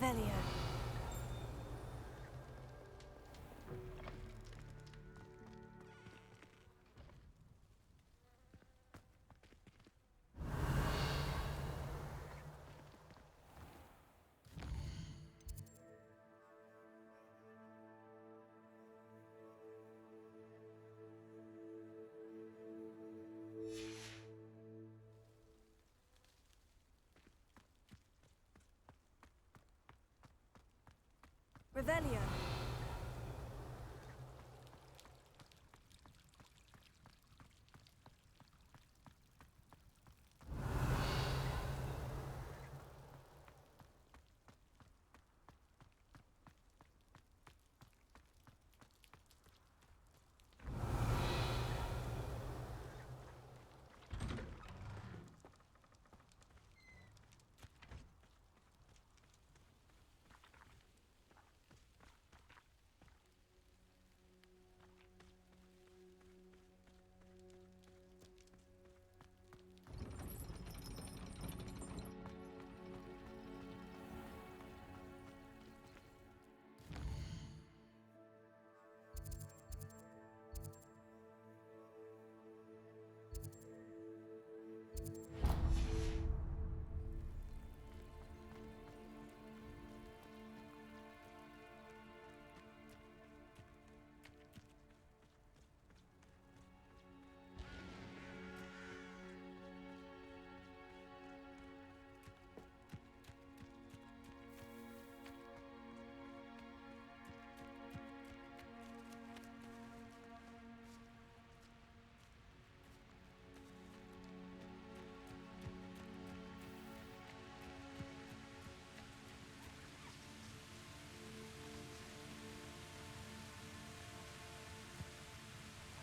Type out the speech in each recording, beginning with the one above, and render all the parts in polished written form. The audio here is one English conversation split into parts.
Revelio. Revelio.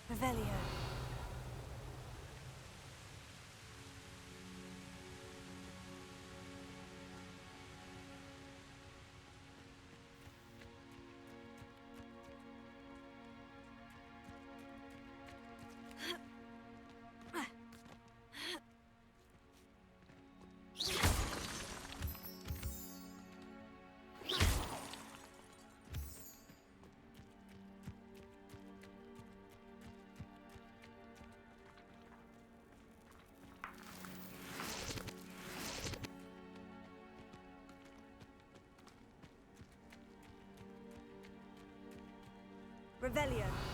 Revelio. Revelio.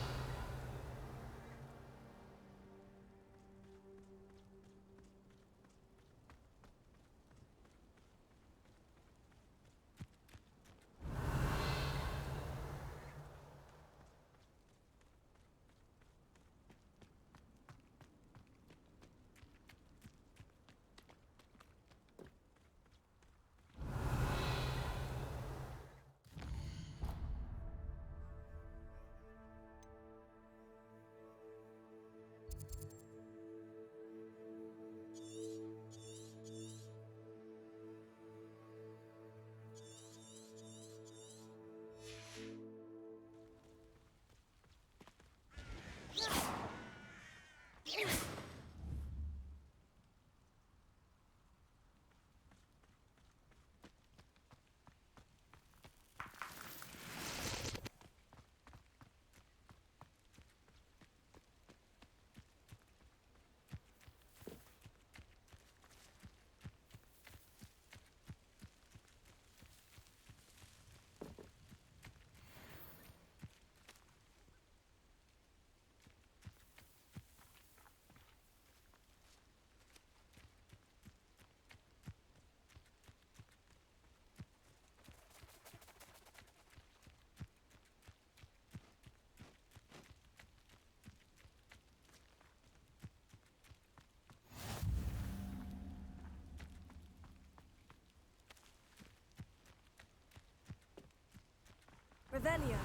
Revelio.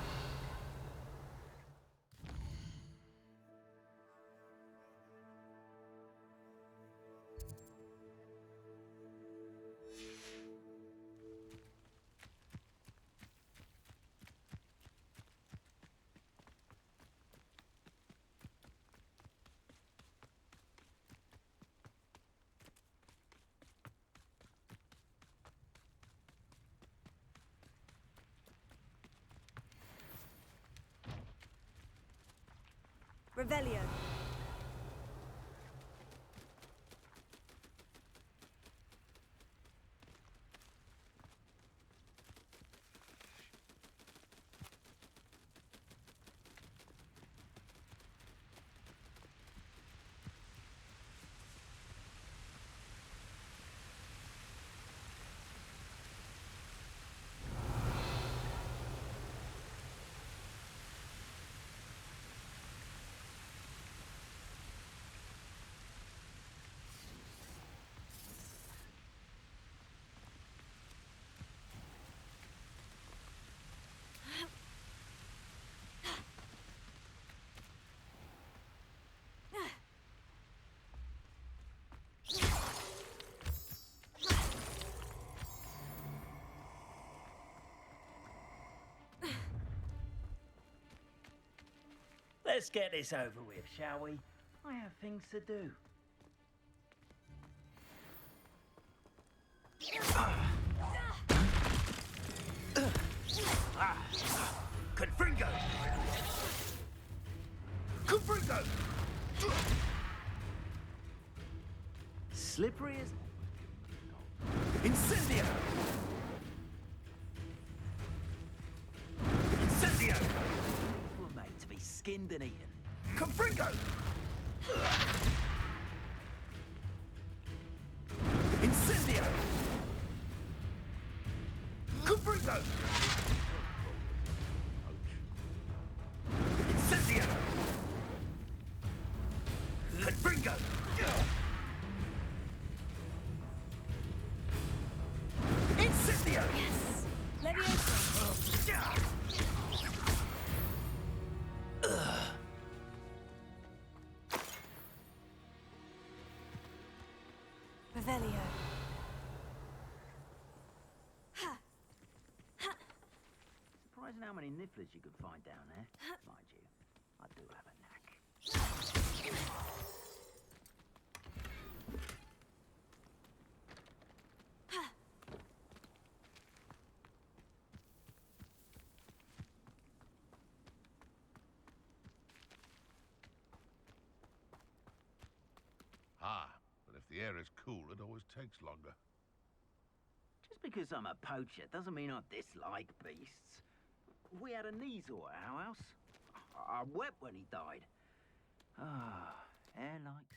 Revelio. Let's get this over with, shall we? I have things to do. Confringo! Confringo! Slippery as... Incendio! Incendio! We're made to be skinned and eaten. Confringo! Incendio! Confringo! Incendio! Confringo! Incendio! Yes. Levioso. Revelio. Surprising how many nifflers you could find down there. Mind you, I do have a knack. Ah, but if the air is cool, it always takes longer. Just because I'm a poacher doesn't mean I dislike beasts. We had a Kneazor at our house. I wept when he died. Ah, air likes...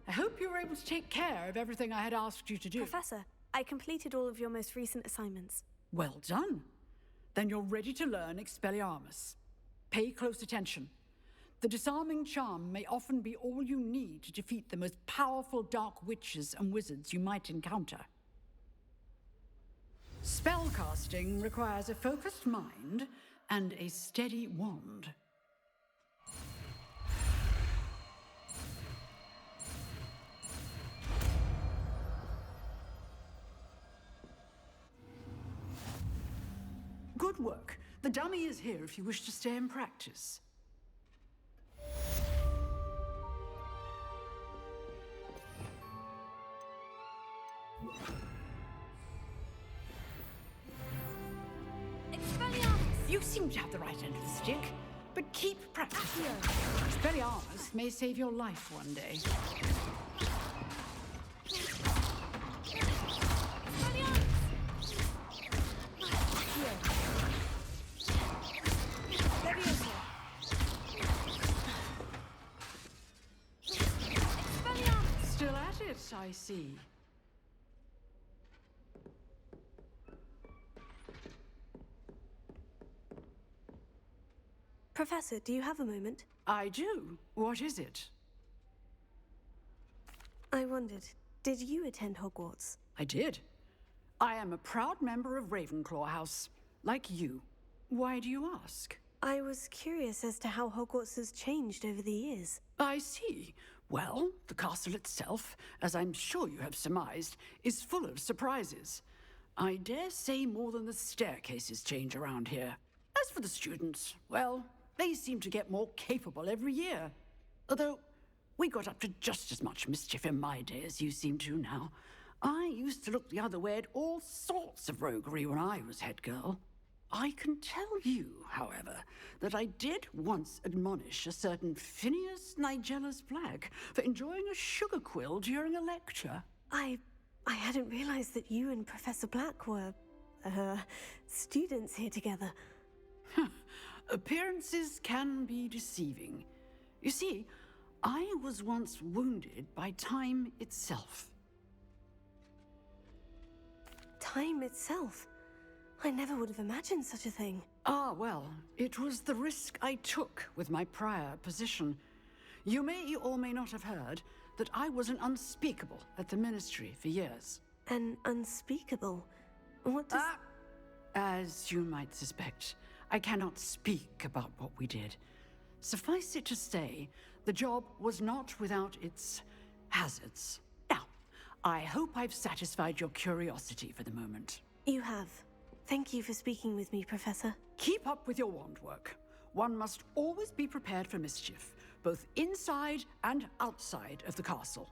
I hope you were able to take care of everything I had asked you to do. Professor, I completed all of your most recent assignments. Well done. Then you're ready to learn Expelliarmus. Pay close attention. The disarming charm may often be all you need to defeat the most powerful dark witches and wizards you might encounter. Spellcasting requires a focused mind and a steady wand. Good work. The dummy is here if you wish to stay and practice. Expelliarmus! You seem to have the right end of the stick, but keep practicing. Expelliarmus may save your life one day. Still at it, I see. Professor, do you have a moment? I do. What is it? I wondered, did you attend Hogwarts? I did. I am a proud member of Ravenclaw House, like you. Why do you ask? I was curious as to how Hogwarts has changed over the years. I see. Well, the castle itself, as I'm sure you have surmised, is full of surprises. I dare say more than the staircases change around here. As for the students, well, they seem to get more capable every year. Although, we got up to just as much mischief in my day as you seem to now. I used to look the other way at all sorts of roguery when I was head girl. I can tell you, however, that I did once admonish a certain Phineas Nigella's Black for enjoying a sugar quill during a lecture. I hadn't realized that you and Professor Black were, students here together. Appearances can be deceiving. You see, I was once wounded by time itself. Time itself? I never would have imagined such a thing. Ah, well, it was the risk I took with my prior position. You may or may not have heard that I was an unspeakable at the Ministry for years. An unspeakable? What does... As you might suspect, I cannot speak about what we did. Suffice it to say, the job was not without its hazards. Now, I hope I've satisfied your curiosity for the moment. You have. Thank you for speaking with me, Professor. Keep up with your wand work. One must always be prepared for mischief, both inside and outside of the castle.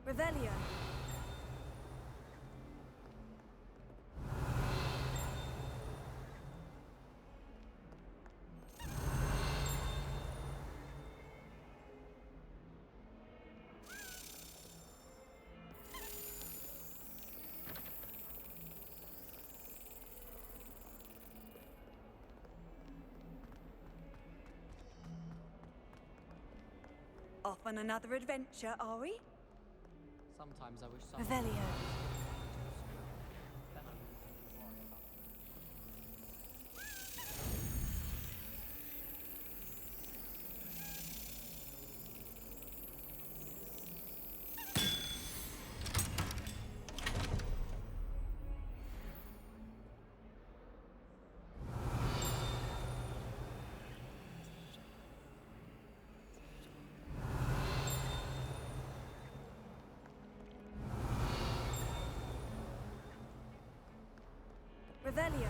Revelio. Off on another adventure, are we? Sometimes I wish someone Revelio. then I wouldn't have to worry about Revelio.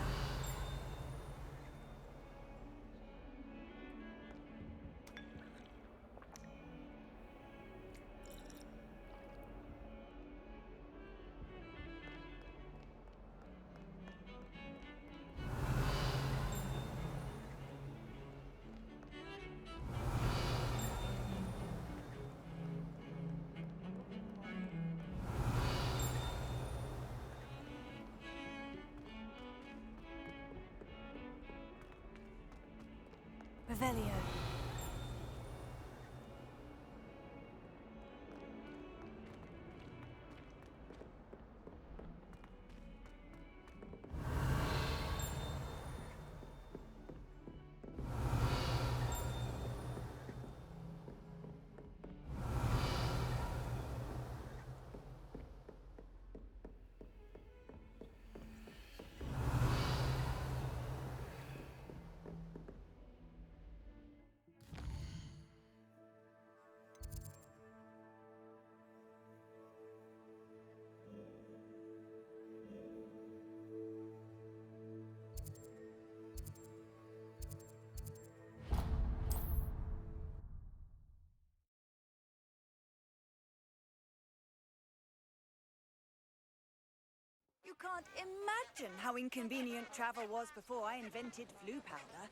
Revelio. You can't imagine how inconvenient travel was before I invented flu powder.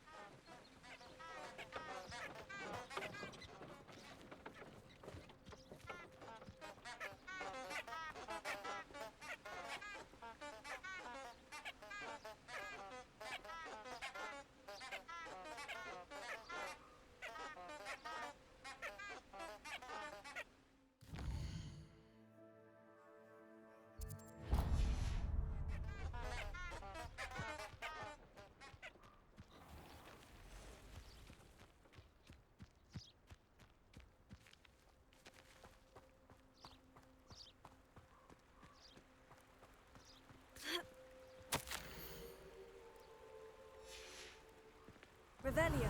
Revelio.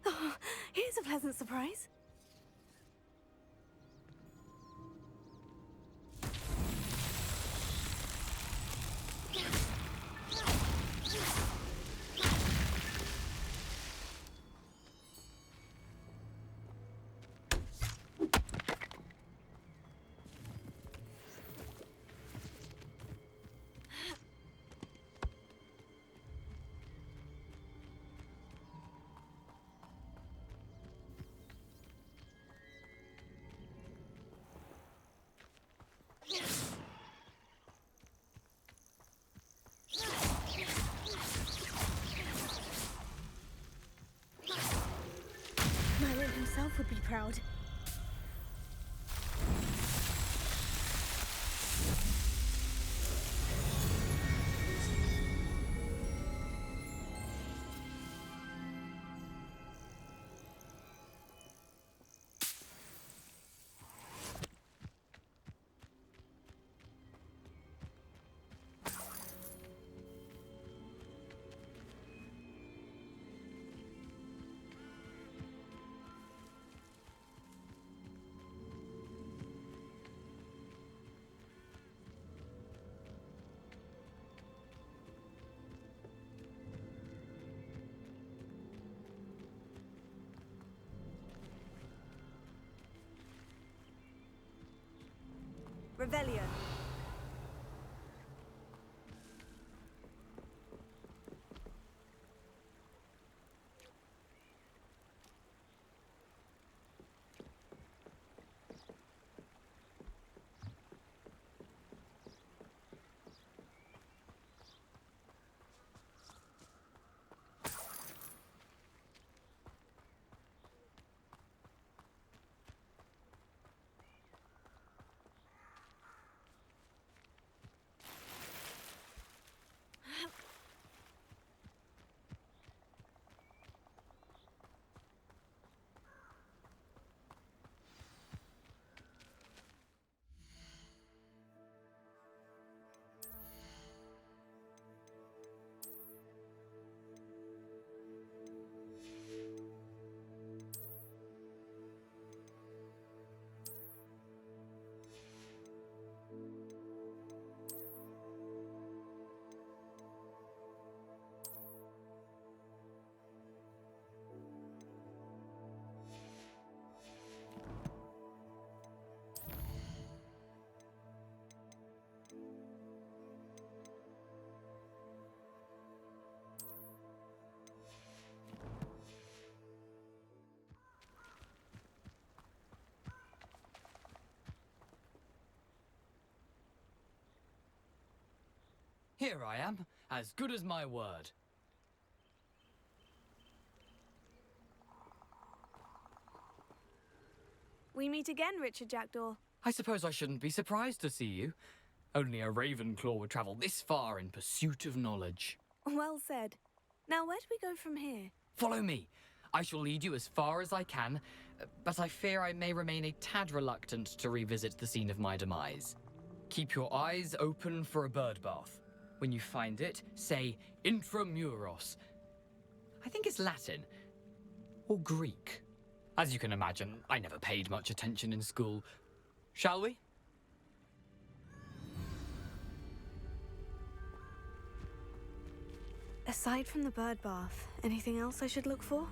Oh, here's a pleasant surprise. Merlin himself would be proud. Revelio. Here I am, as good as my word. We meet again, Richard Jackdaw. I suppose I shouldn't be surprised to see you. Only a Ravenclaw would travel this far in pursuit of knowledge. Well said. Now, where do we go from here? Follow me. I shall lead you as far as I can, but I fear I may remain a tad reluctant to revisit the scene of my demise. Keep your eyes open for a bird bath. When you find it, say intramuros. I think it's Latin. Or Greek. As you can imagine, I never paid much attention in school. Shall we? Aside from the bird bath, anything else I should look for?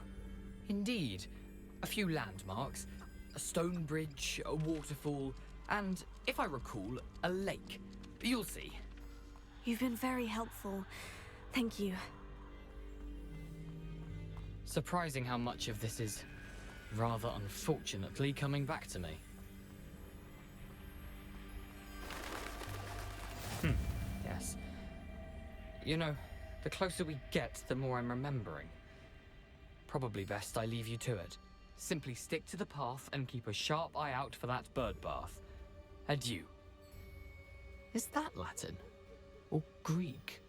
Indeed. A few landmarks, a stone bridge, a waterfall, and, if I recall, a lake. You'll see. You've been very helpful. Thank you. Surprising how much of this is, rather unfortunately, coming back to me. Yes. You know, the closer we get, the more I'm remembering. Probably best I leave you to it. Simply stick to the path and keep a sharp eye out for that bird bath. Adieu. Is that Latin? Or Greek?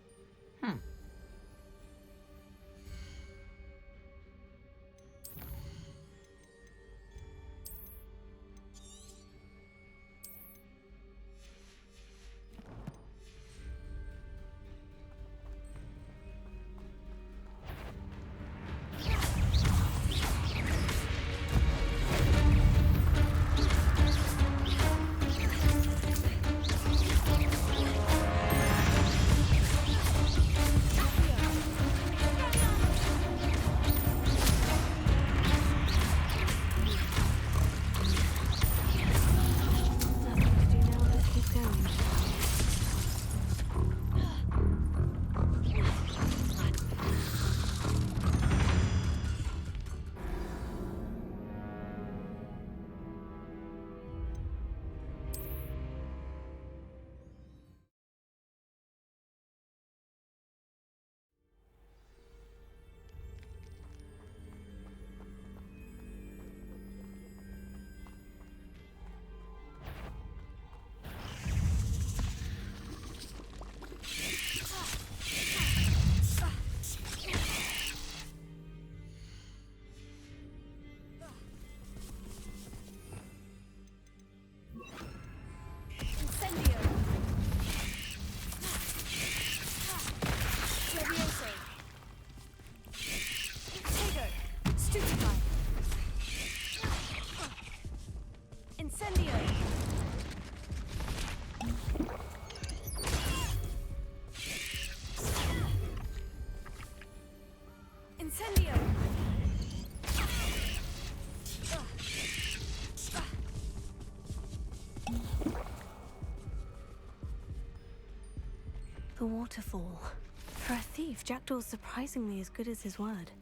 The waterfall. For a thief, Jackdaw's surprisingly as good as his word.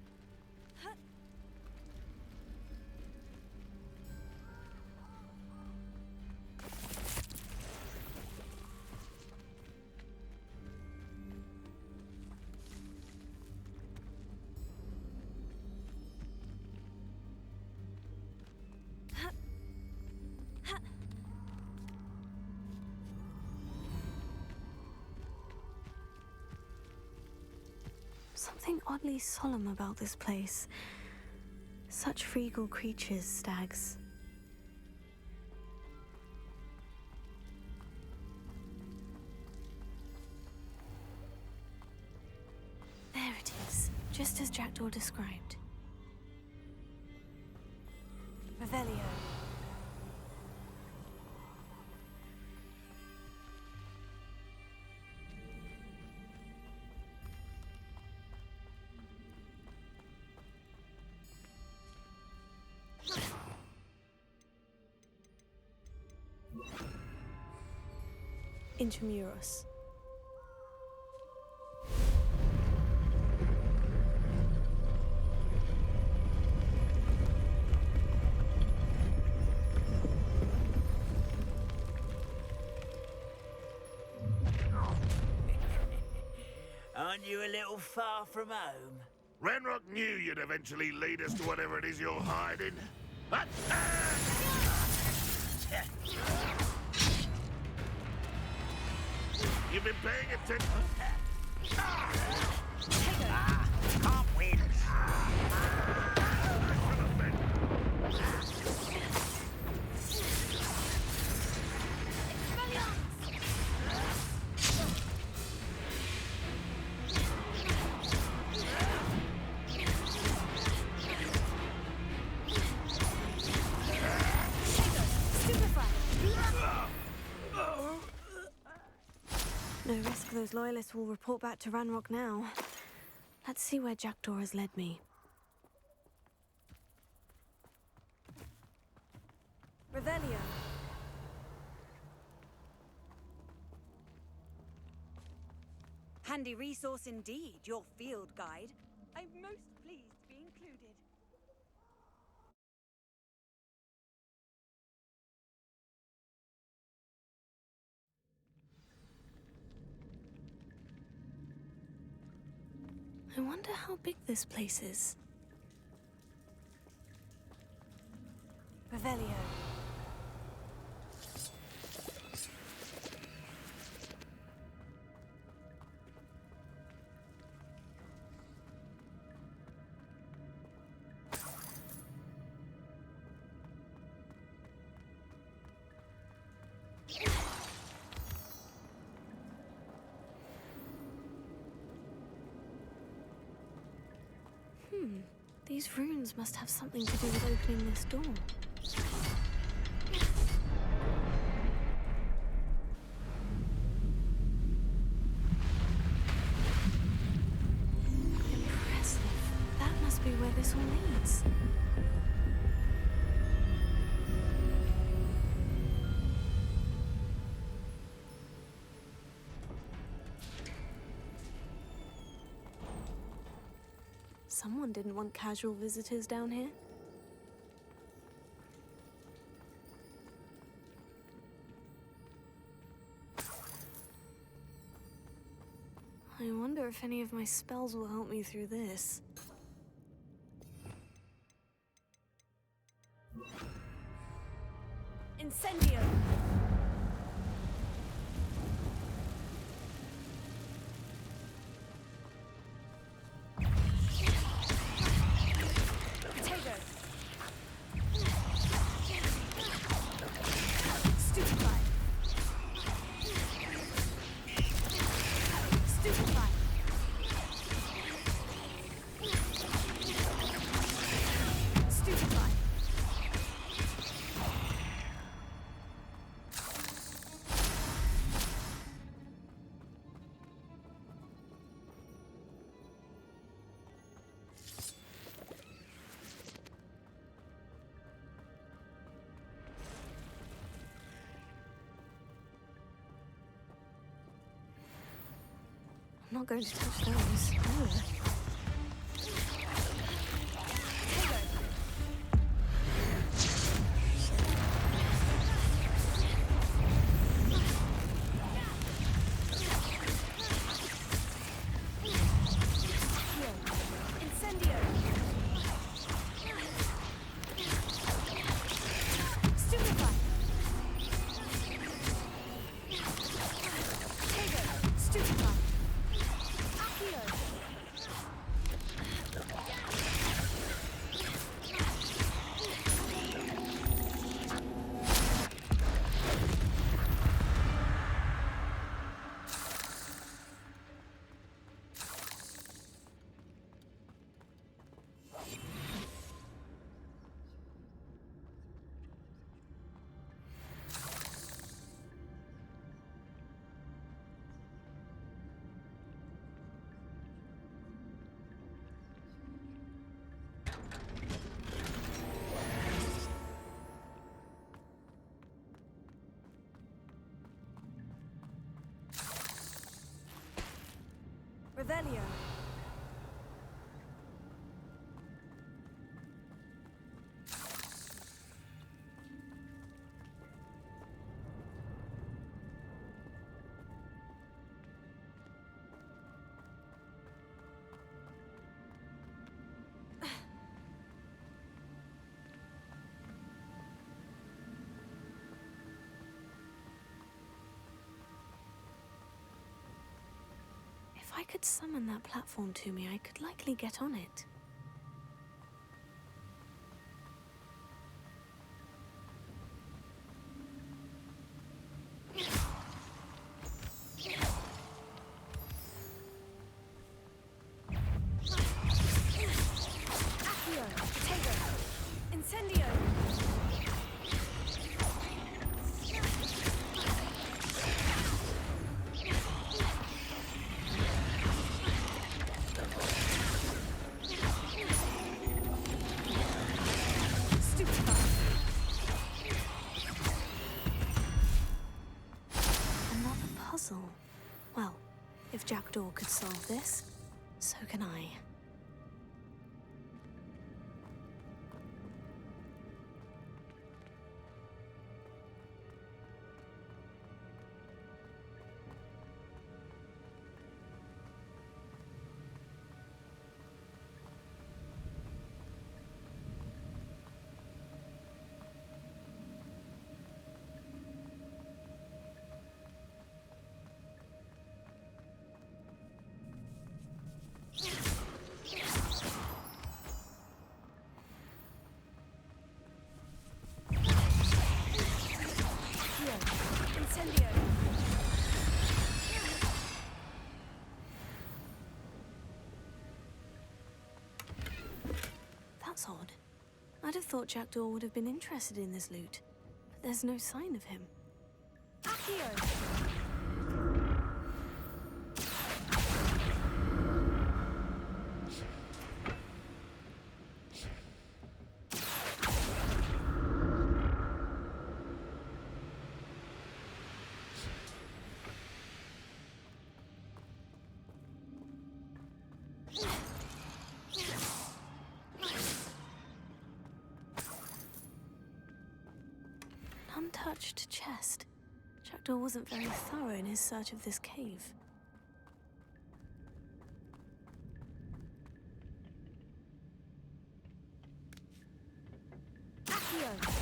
Something oddly solemn about this place. Such regal creatures, stags. There it is, just as Jackdaw described. Revelio. Intramuros. Aren't you a little far from home? Ranrock knew you'd eventually lead us to whatever it is you're hiding. Attack! You've been paying attention. Can't win. No risk those loyalists will report back to Ranrock now. Let's see where Jackdaw has led me. Revelio. Handy resource indeed, your field guide. I'm most pleased to be included. I wonder how big this place is. Revelio. These runes must have something to do with opening this door. Impressive. That must be where this all leads. Someone didn't want casual visitors down here. I wonder if any of my spells will help me through this. Incendio! I'm not going to touch those. Ugh. Revelio. could summon that platform to me, I could likely get on it. Well, if Jackdaw could solve this, so can I. That's odd. I'd have thought Jackdaw would have been interested in this loot, but there's no sign of him. Accio! Untouched chest. Jackdaw wasn't very thorough in his search of this cave. Accio!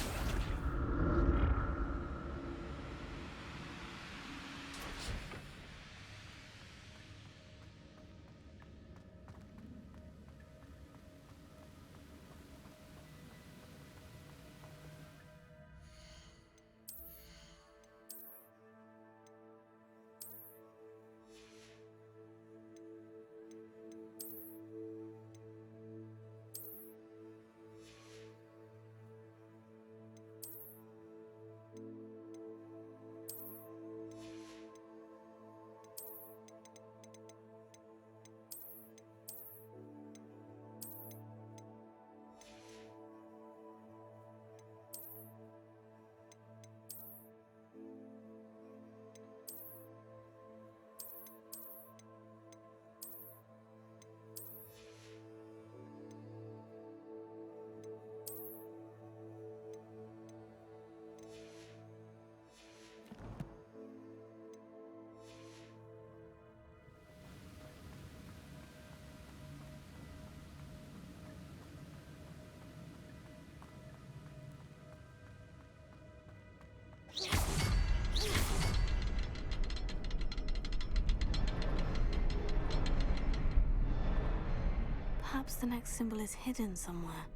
Perhaps the next symbol is hidden somewhere.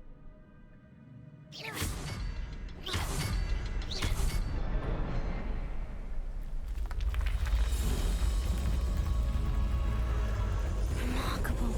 Remarkable.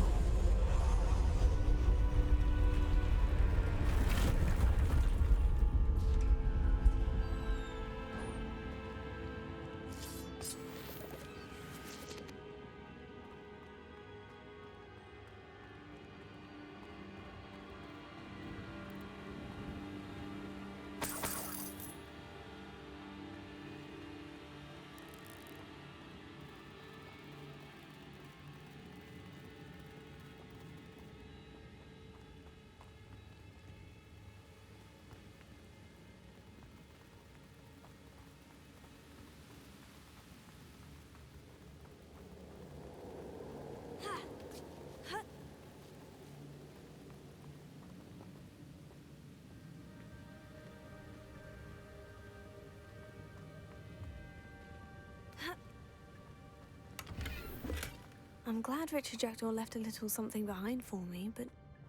I'm glad Richard Jackdaw left a little something behind for me, but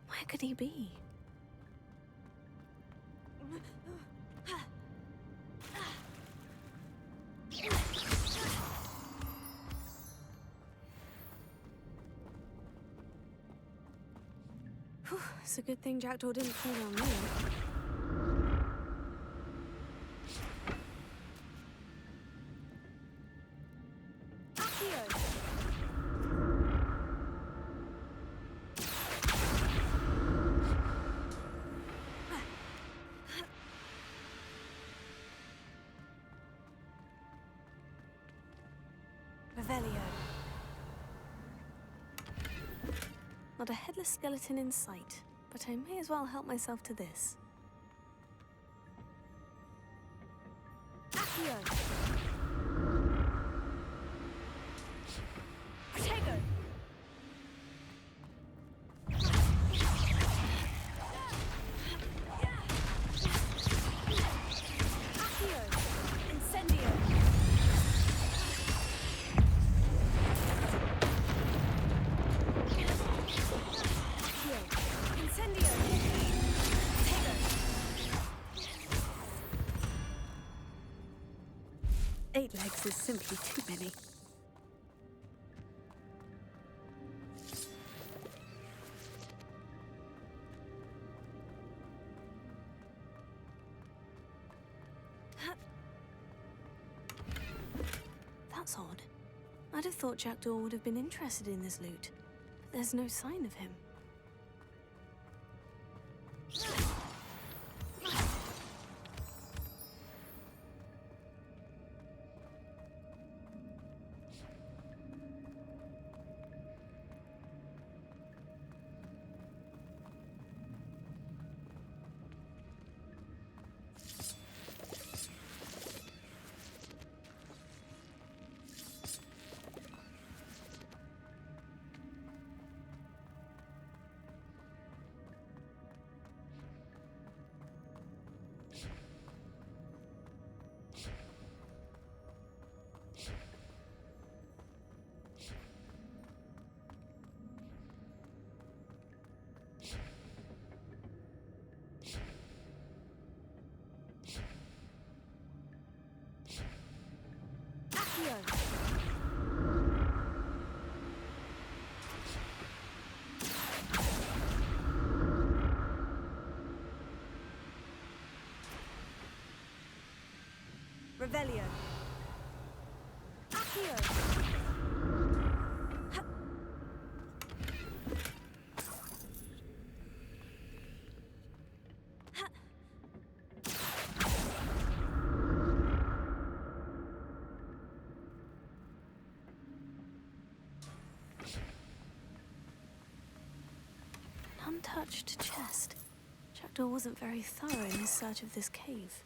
where could he be? Whew, it's a good thing Jackdaw didn't fall down there. Not a headless skeleton in sight, but I may as well help myself to this. Eight legs is simply too many. That's odd. I'd have thought Jackdaw would have been interested in this loot. But there's no sign of him. Revelio. Accio. An untouched chest. Jackdaw wasn't very thorough in his search of this cave.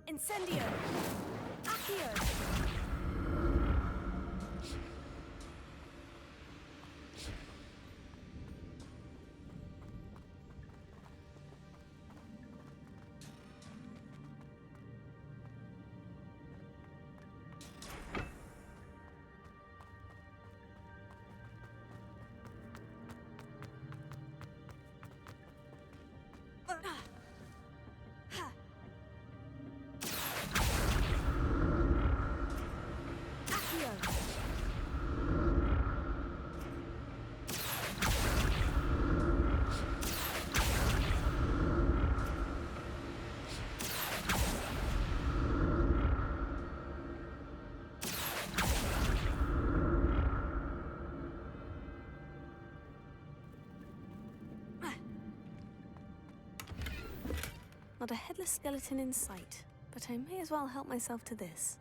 Incendio! Accio! Not a headless skeleton in sight, but I may as well help myself to this.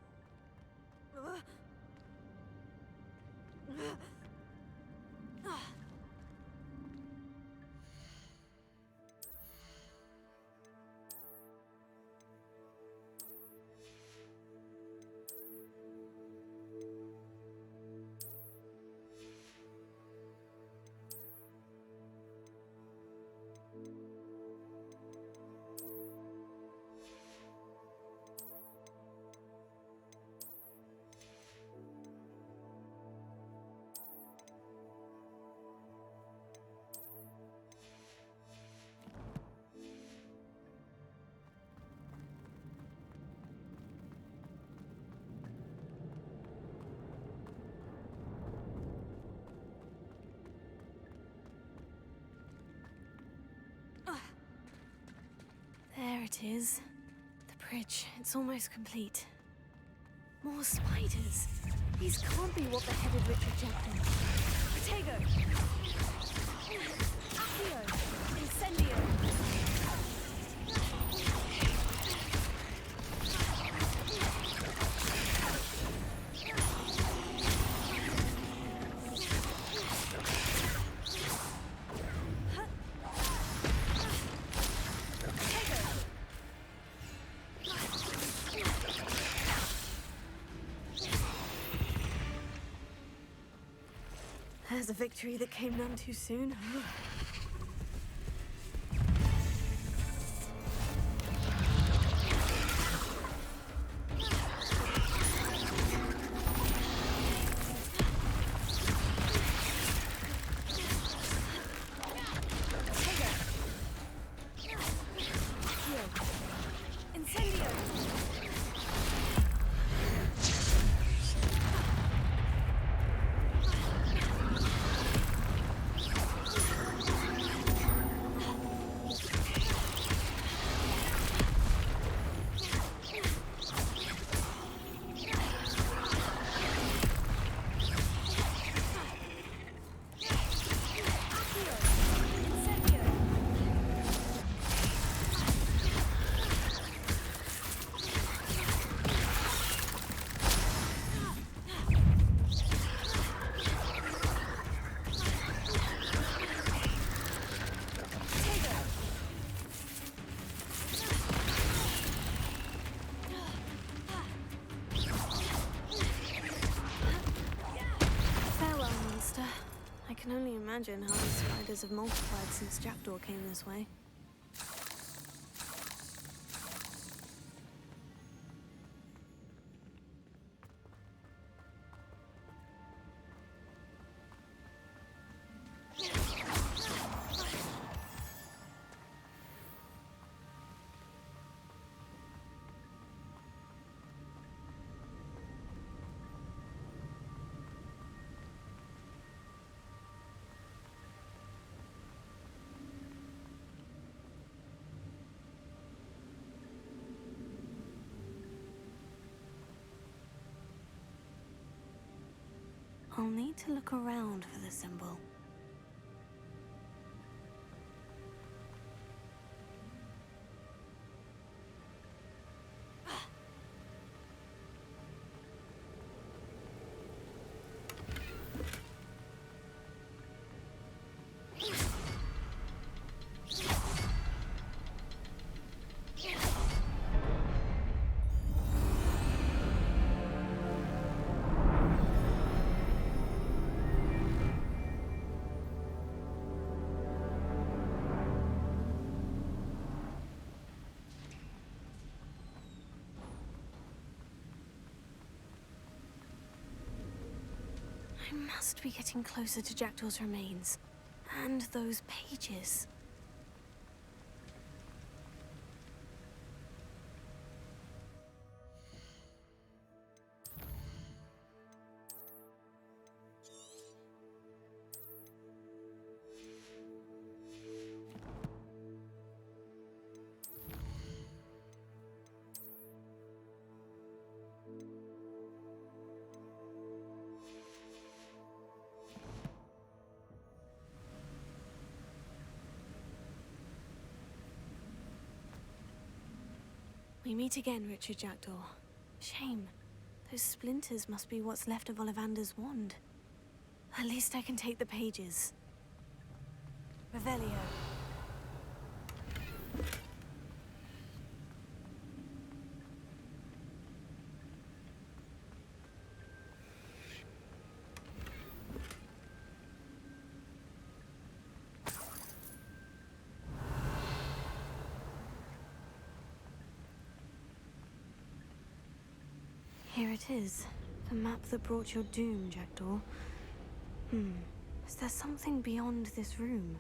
There it is. The bridge. It's almost complete. More spiders. These can't be what the headed Richard Jackson. Protego! Accio! Incendio! There's a victory that came none too soon. Incendio! Farewell, monster. I can only imagine how these spiders have multiplied since Jackdaw came this way. I'll need to look around for the symbol. I must be getting closer to Jackdaw's remains. And those pages. We meet again, Richard Jackdaw. Shame. Those splinters must be what's left of Ollivander's wand. At least I can take the pages. Revelio. Here it is. The map that brought your doom, Jackdaw. Is there something beyond this room?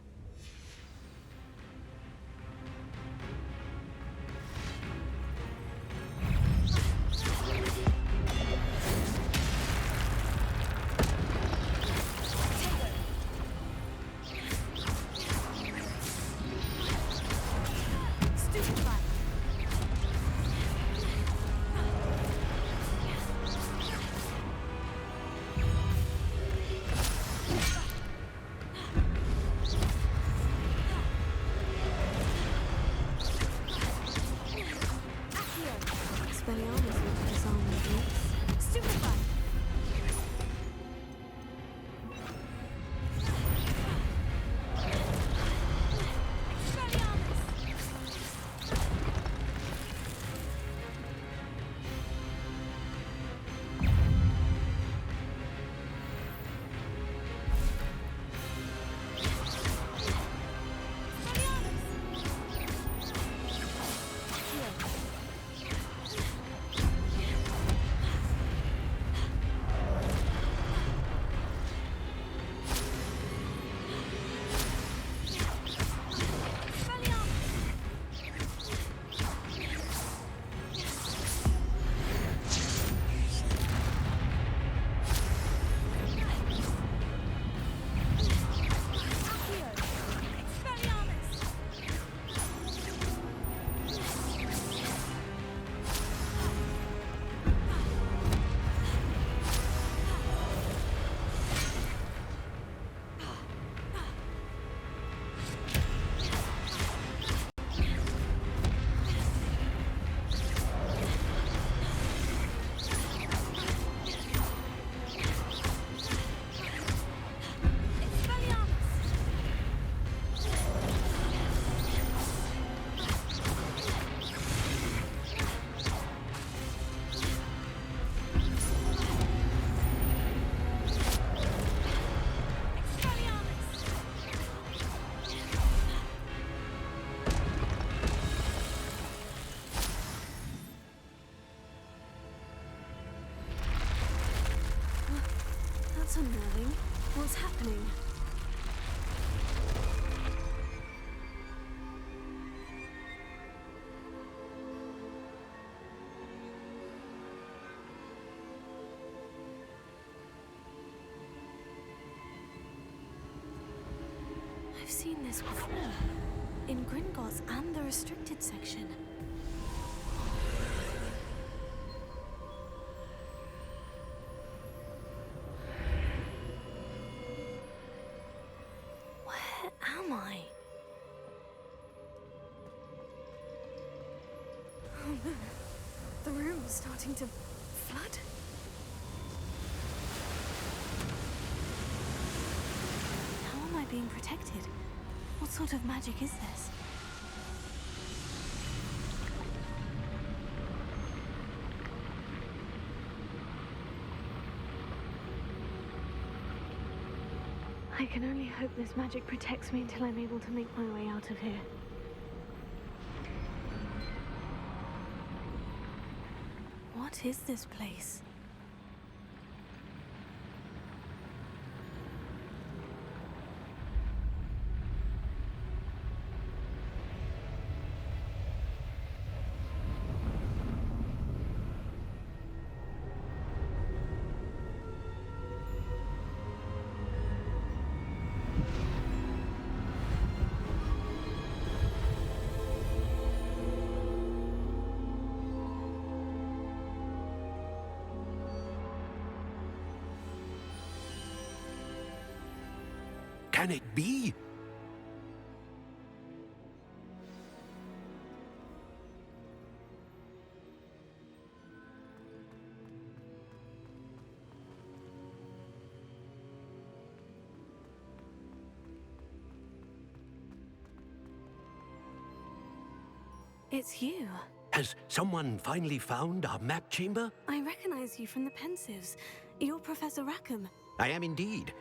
That's unnerving. What's happening? I've seen this before. In Gringotts and the restricted section. Where am I? Oh no. The room's starting to flood. How am I being protected? What sort of magic is this? I can only hope this magic protects me until I'm able to make my way out of here. What is this place? Can it be? It's you. Has someone finally found our map chamber? I recognize you from the Pensives. You're Professor Rackham. I am indeed.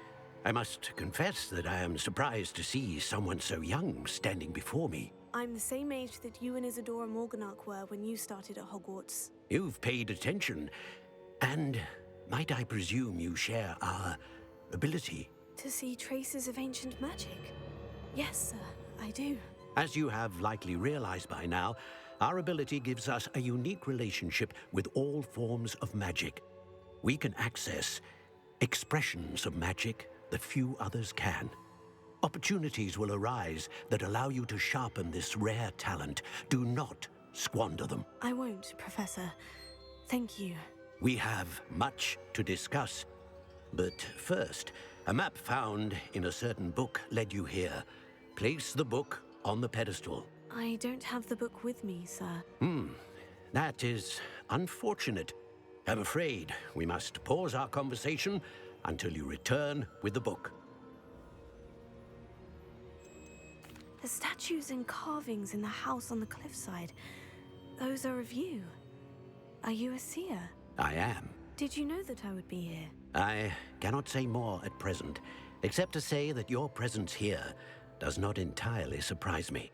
I must confess that I am surprised to see someone so young standing before me. I'm the same age that you and Isadora Morganach were when you started at Hogwarts. You've paid attention. And might I presume you share our ability? To see traces of ancient magic? Yes, sir, I do. As you have likely realized by now, our ability gives us a unique relationship with all forms of magic. We can access expressions of magic that few others can. Opportunities will arise that allow you to sharpen this rare talent. Do not squander them. I won't, Professor. Thank you. We have much to discuss. But first, a map found in a certain book led you here. Place the book on the pedestal. I don't have the book with me, sir. That is unfortunate. I'm afraid we must pause our conversation until you return with the book. The statues and carvings in the house on the cliffside, those are of you. Are you a seer? I am. Did you know that I would be here? I cannot say more at present, except to say that your presence here does not entirely surprise me.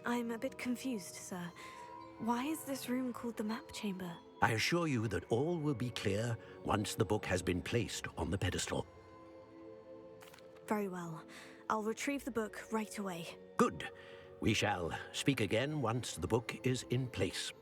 I'm a bit confused, sir. Why is this room called the map chamber? I assure you that all will be clear once the book has been placed on the pedestal. Very well. I'll retrieve the book right away. Good. We shall speak again once the book is in place.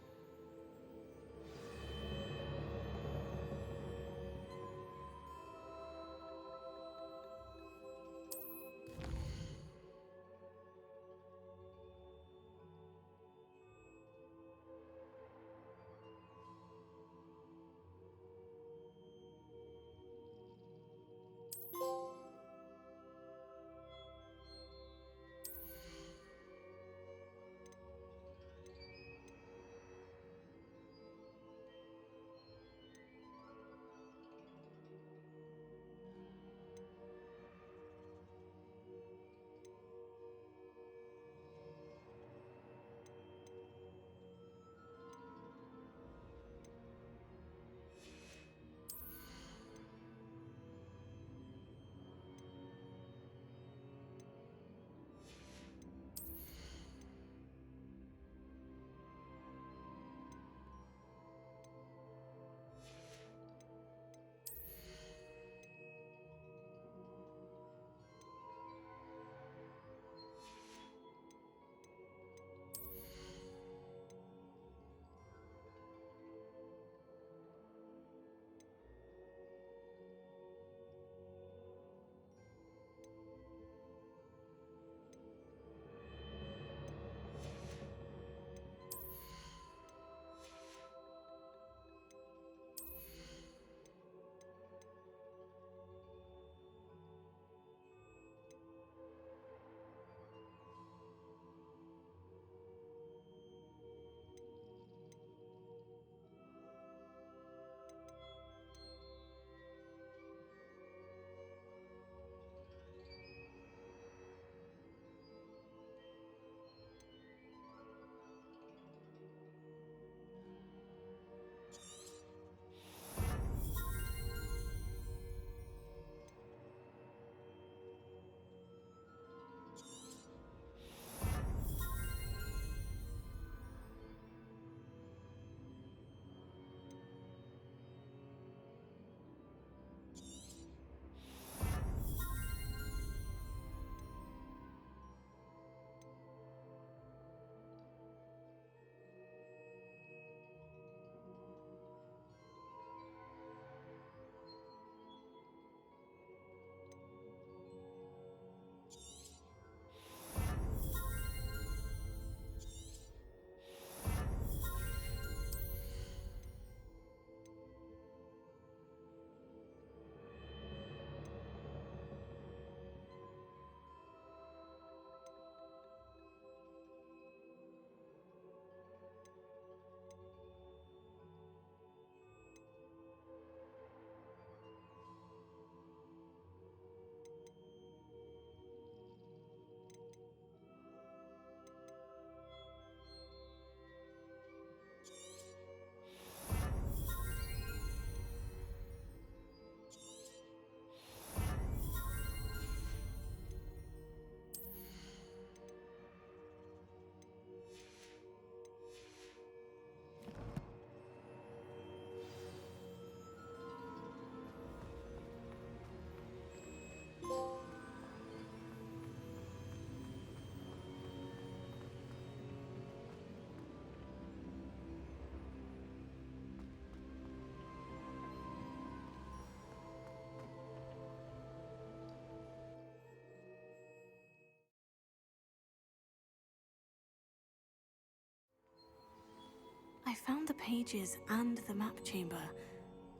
I found the pages and the map chamber.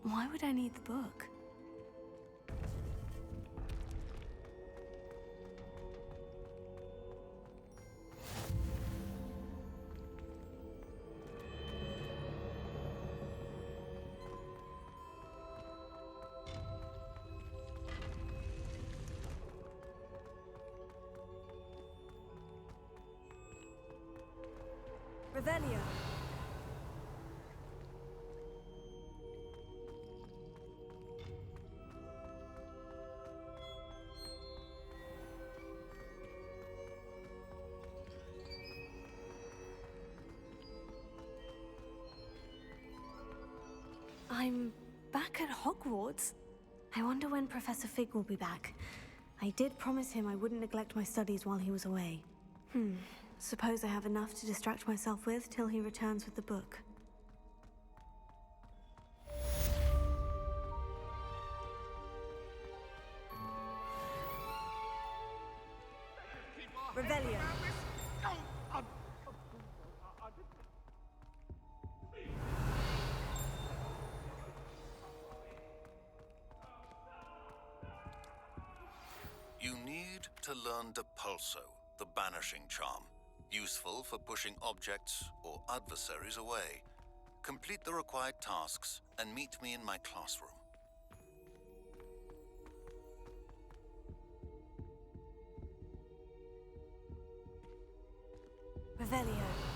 Why would I need the book? Revelio. I'm back at Hogwarts. I wonder when Professor Fig will be back. I did promise him I wouldn't neglect my studies while he was away. Suppose I have enough to distract myself with till he returns with the book. Revelio. You need to learn Depulso, the banishing charm, useful for pushing objects or adversaries away. Complete the required tasks and meet me in my classroom. Revelio.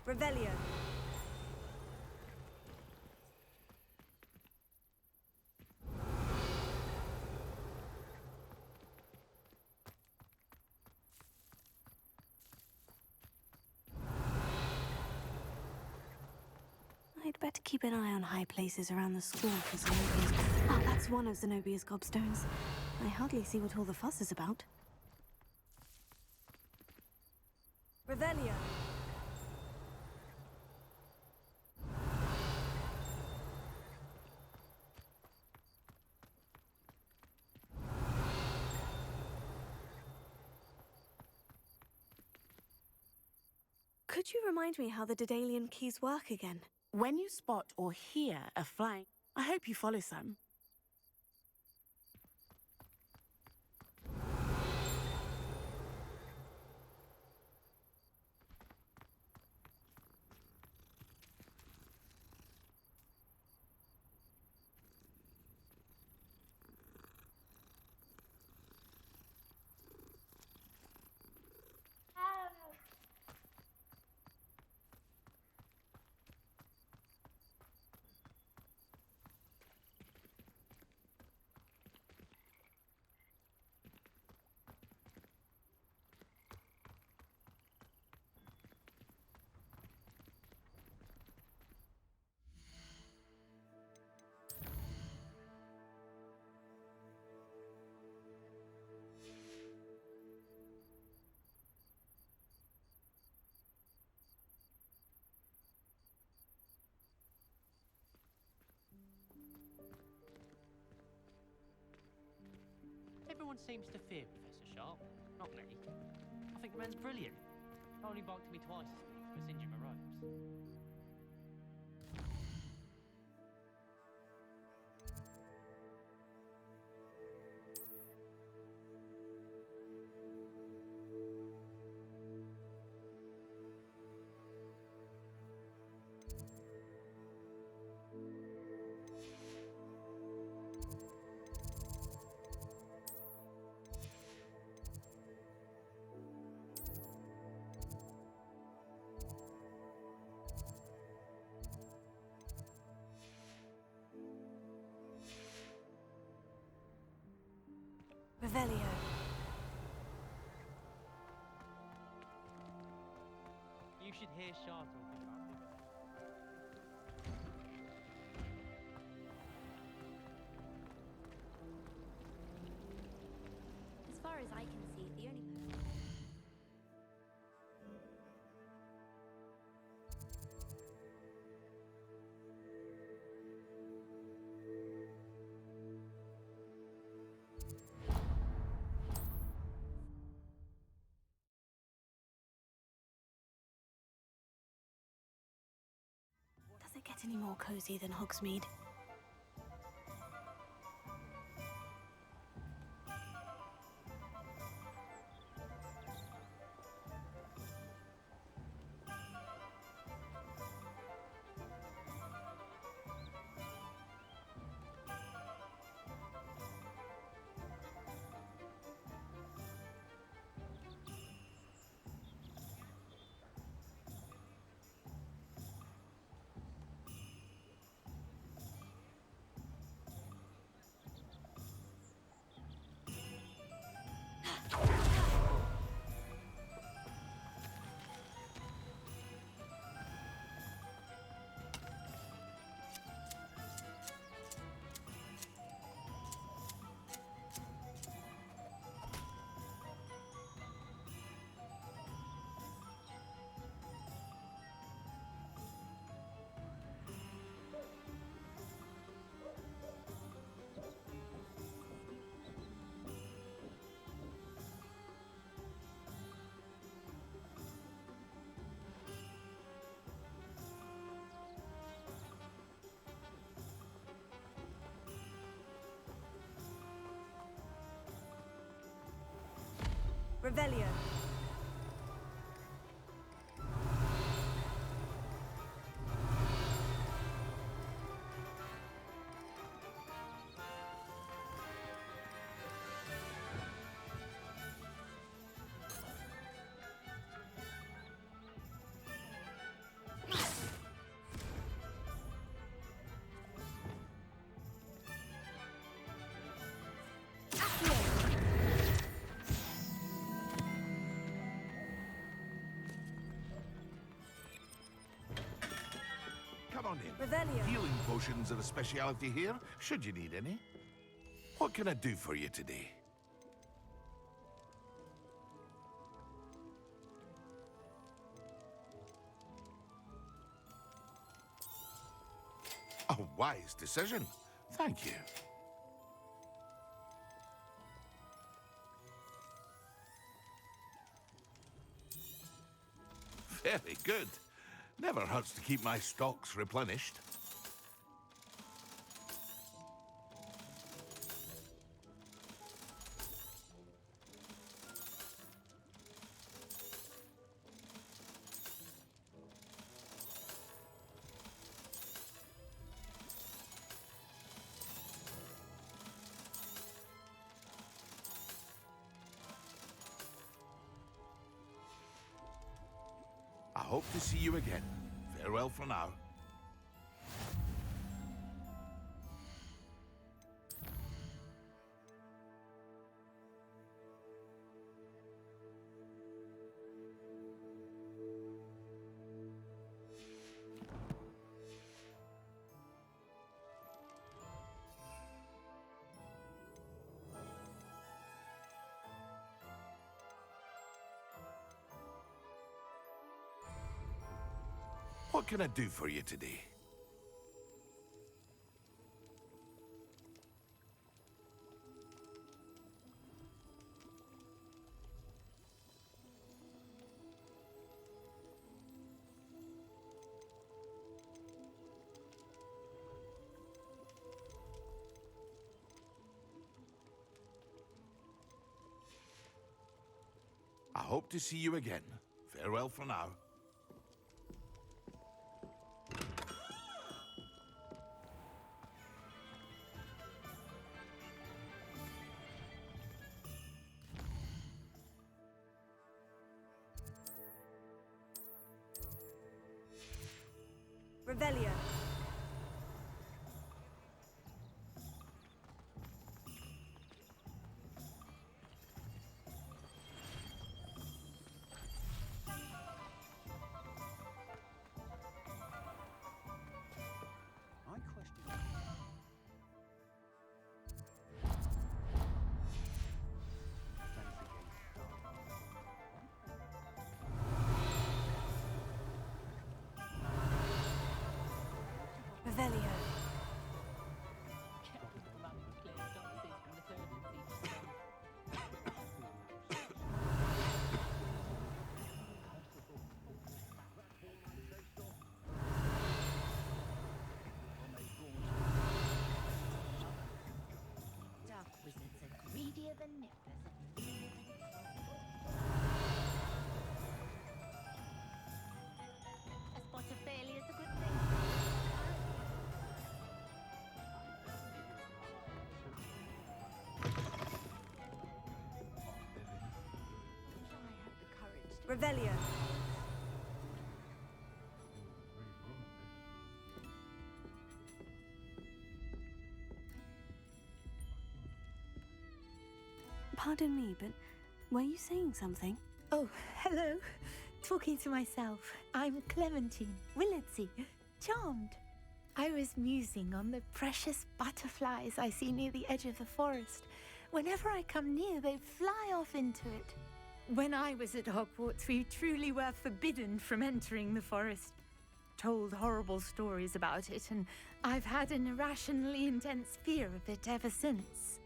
Revelio. I'd better keep an eye on high places around the school for Zenobia's... Oh, that's one of Zenobia's gobstones. I hardly see what all the fuss is about. Revelio. Could you remind me how the Daedalian keys work again? When you spot or hear a flying, I hope you follow some. Everyone seems to fear Professor Sharp. Not me. I think the man's brilliant. Only barked at me twice this week for singeing my robes. Revelio. You should hear Shah talking about it. As far as I can see, the only Does it get any more cozy than Hogsmeade? Revelio. Revelio. Healing potions are a speciality here, should you need any. What can I do for you today? A wise decision. Thank you. Very good. Never hurts to keep my stocks replenished. I hope to see you again. Farewell for now. What can I do for you today? I hope to see you again. Farewell for now. Revelio. Revelio. Dark wizards are greedier than nippers. A spot of failure is a good thing. Revelio. Pardon me, but were you saying something? Oh, hello. Talking to myself. I'm Clementine Willardsey, charmed. I was musing on the precious butterflies I see near the edge of the forest. Whenever I come near, they fly off into it. When I was at Hogwarts, we truly were forbidden from entering the forest. Told horrible stories about it, and I've had an irrationally intense fear of it ever since.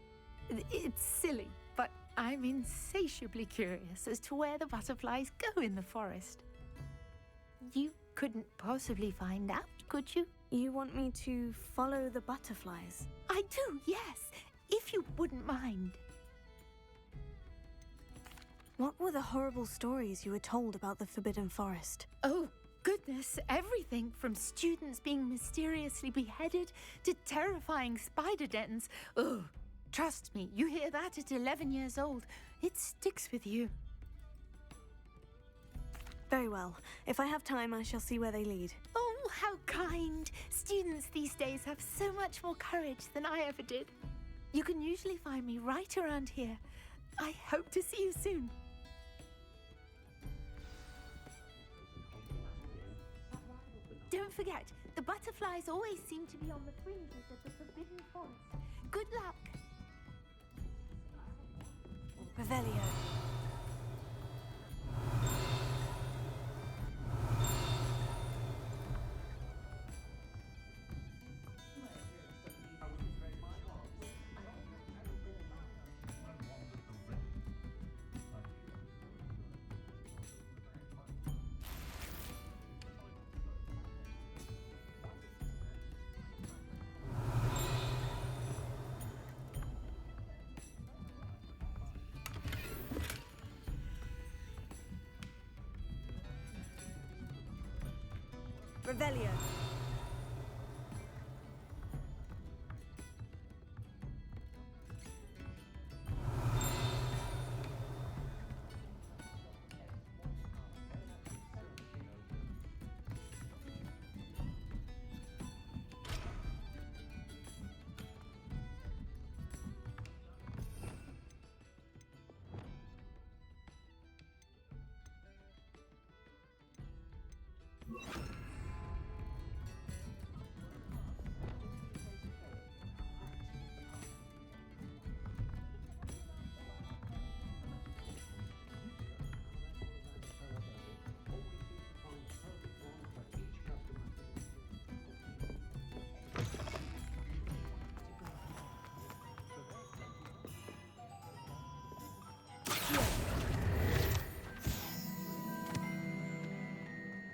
It's silly, but I'm insatiably curious as to where the butterflies go in the forest. You couldn't possibly find out, could you? You want me to follow the butterflies? I do, yes, if you wouldn't mind. What were the horrible stories you were told about the Forbidden Forest? Oh, goodness, everything from students being mysteriously beheaded to terrifying spider dens. Ugh, trust me, you hear that at 11 years old, it sticks with you. Very well. If I have time, I shall see where they lead. Oh, how kind. Students these days have so much more courage than I ever did. You can usually find me right around here. I hope to see you soon. Don't forget, The butterflies always seem to be on the fringes of the Forbidden Forest. Good luck! Revelio. Revelio.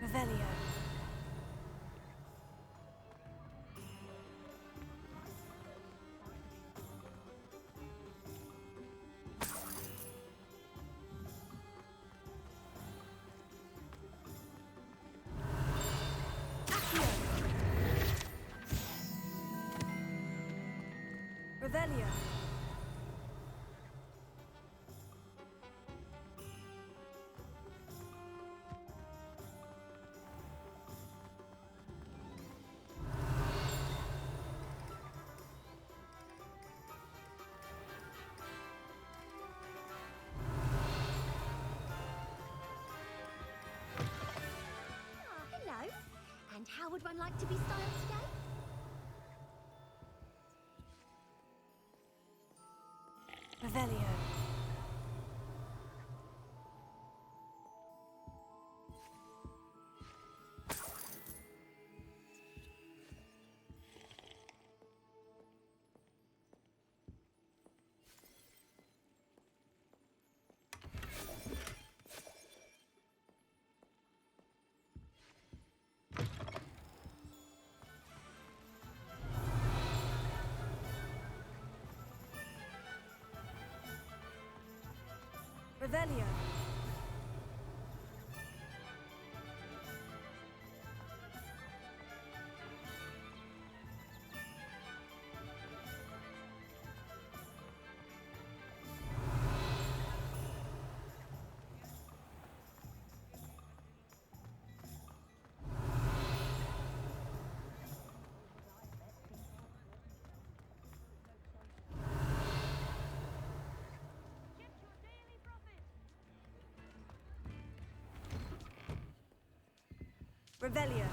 Revelio. Revelio. Hello. And how would one like to be styled today? Revelio. Revelio. Revelio.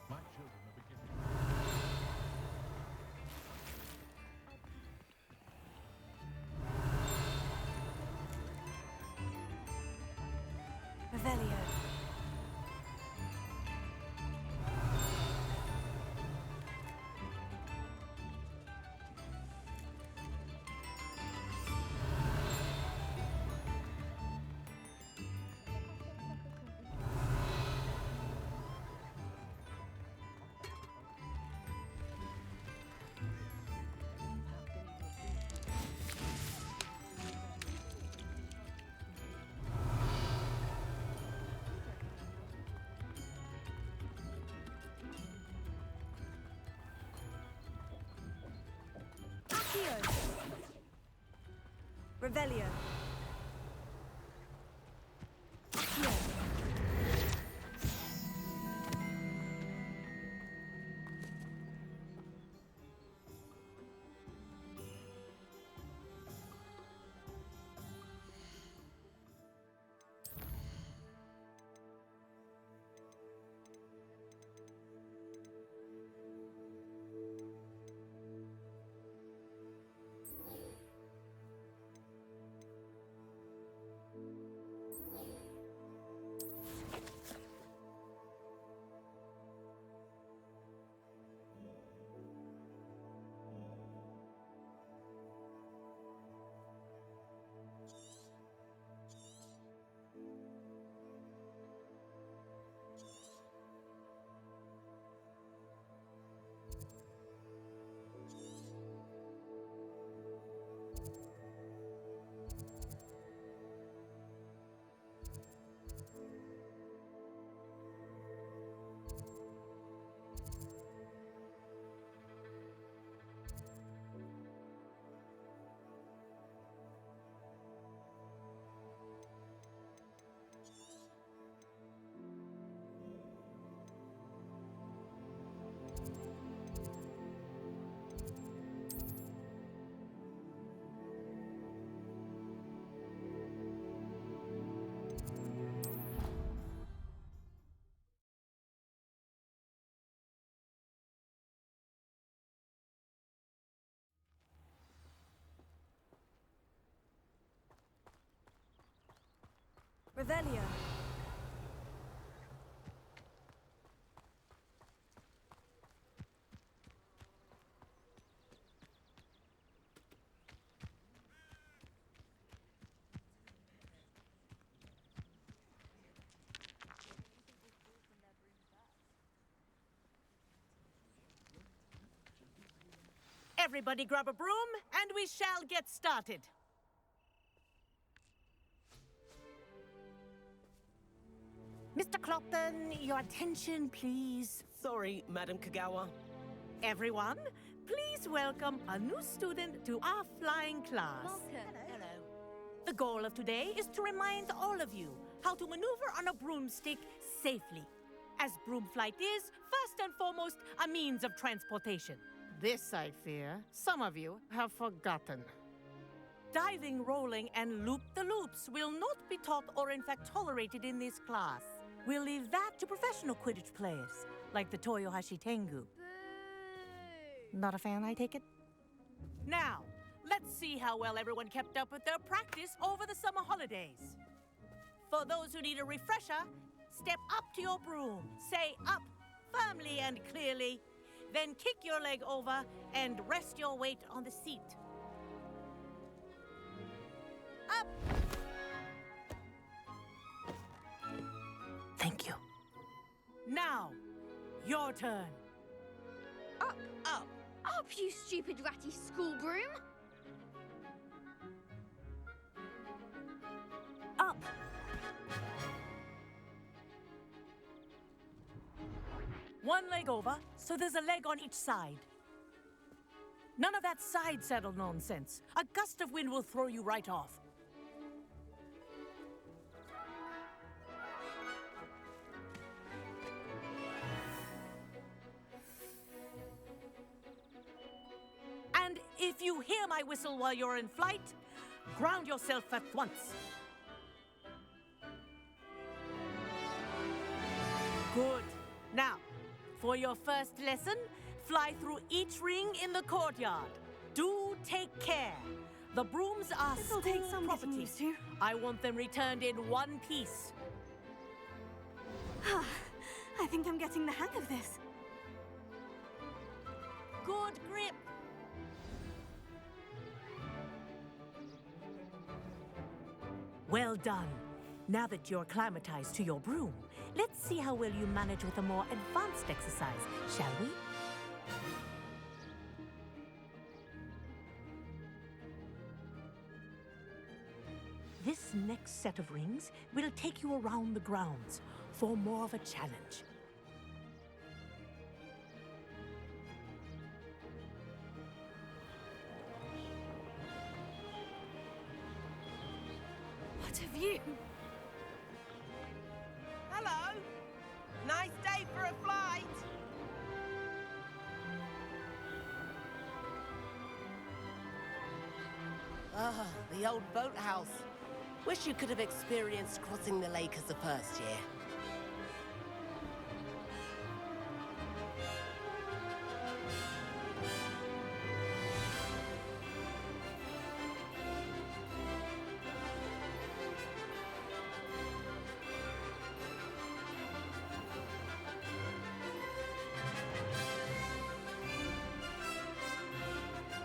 My children are beginning. Revelio. Revelio. Revelio. Everybody grab a broom, and we shall get started. Mr. Clopton, your attention, please. Sorry, Madam Kagawa. Everyone, please welcome a new student to our flying class. Hello. The goal of today is to remind all of you how to maneuver on a broomstick safely, as broom flight is, first and foremost, a means of transportation. This, I fear, some of you have forgotten. Diving, rolling, and loop-the-loops will not be taught or in fact tolerated in this class. We'll leave that to professional Quidditch players, like the Toyohashi Tengu. Not a fan, I take it? Now, let's see how well everyone kept up with their practice over the summer holidays. For those who need a refresher, step up to your broom, say up firmly and clearly, then kick your leg over and rest your weight on the seat. Up! Thank you. Now, your turn. Up. Up, you stupid ratty school broom. Up. One leg over, so there's a leg on each side. None of that side saddle nonsense. A gust of wind will throw you right off. And if you hear my whistle while you're in flight, ground yourself at once. Good. Now, for your first lesson, fly through each ring in the courtyard. Do take care. The brooms are This'll take school some getting property. used to. I want them returned in one piece. I think I'm getting the hang of this. Good grip. Well done. Now that you're acclimatized to your broom, let's see how well you manage with a more advanced exercise, shall we? This next set of rings will take you around the grounds for more of a challenge. What a view! Hello. Nice day for a flight. Ah, the old boathouse. Wish you could have experienced crossing the lake as a first year.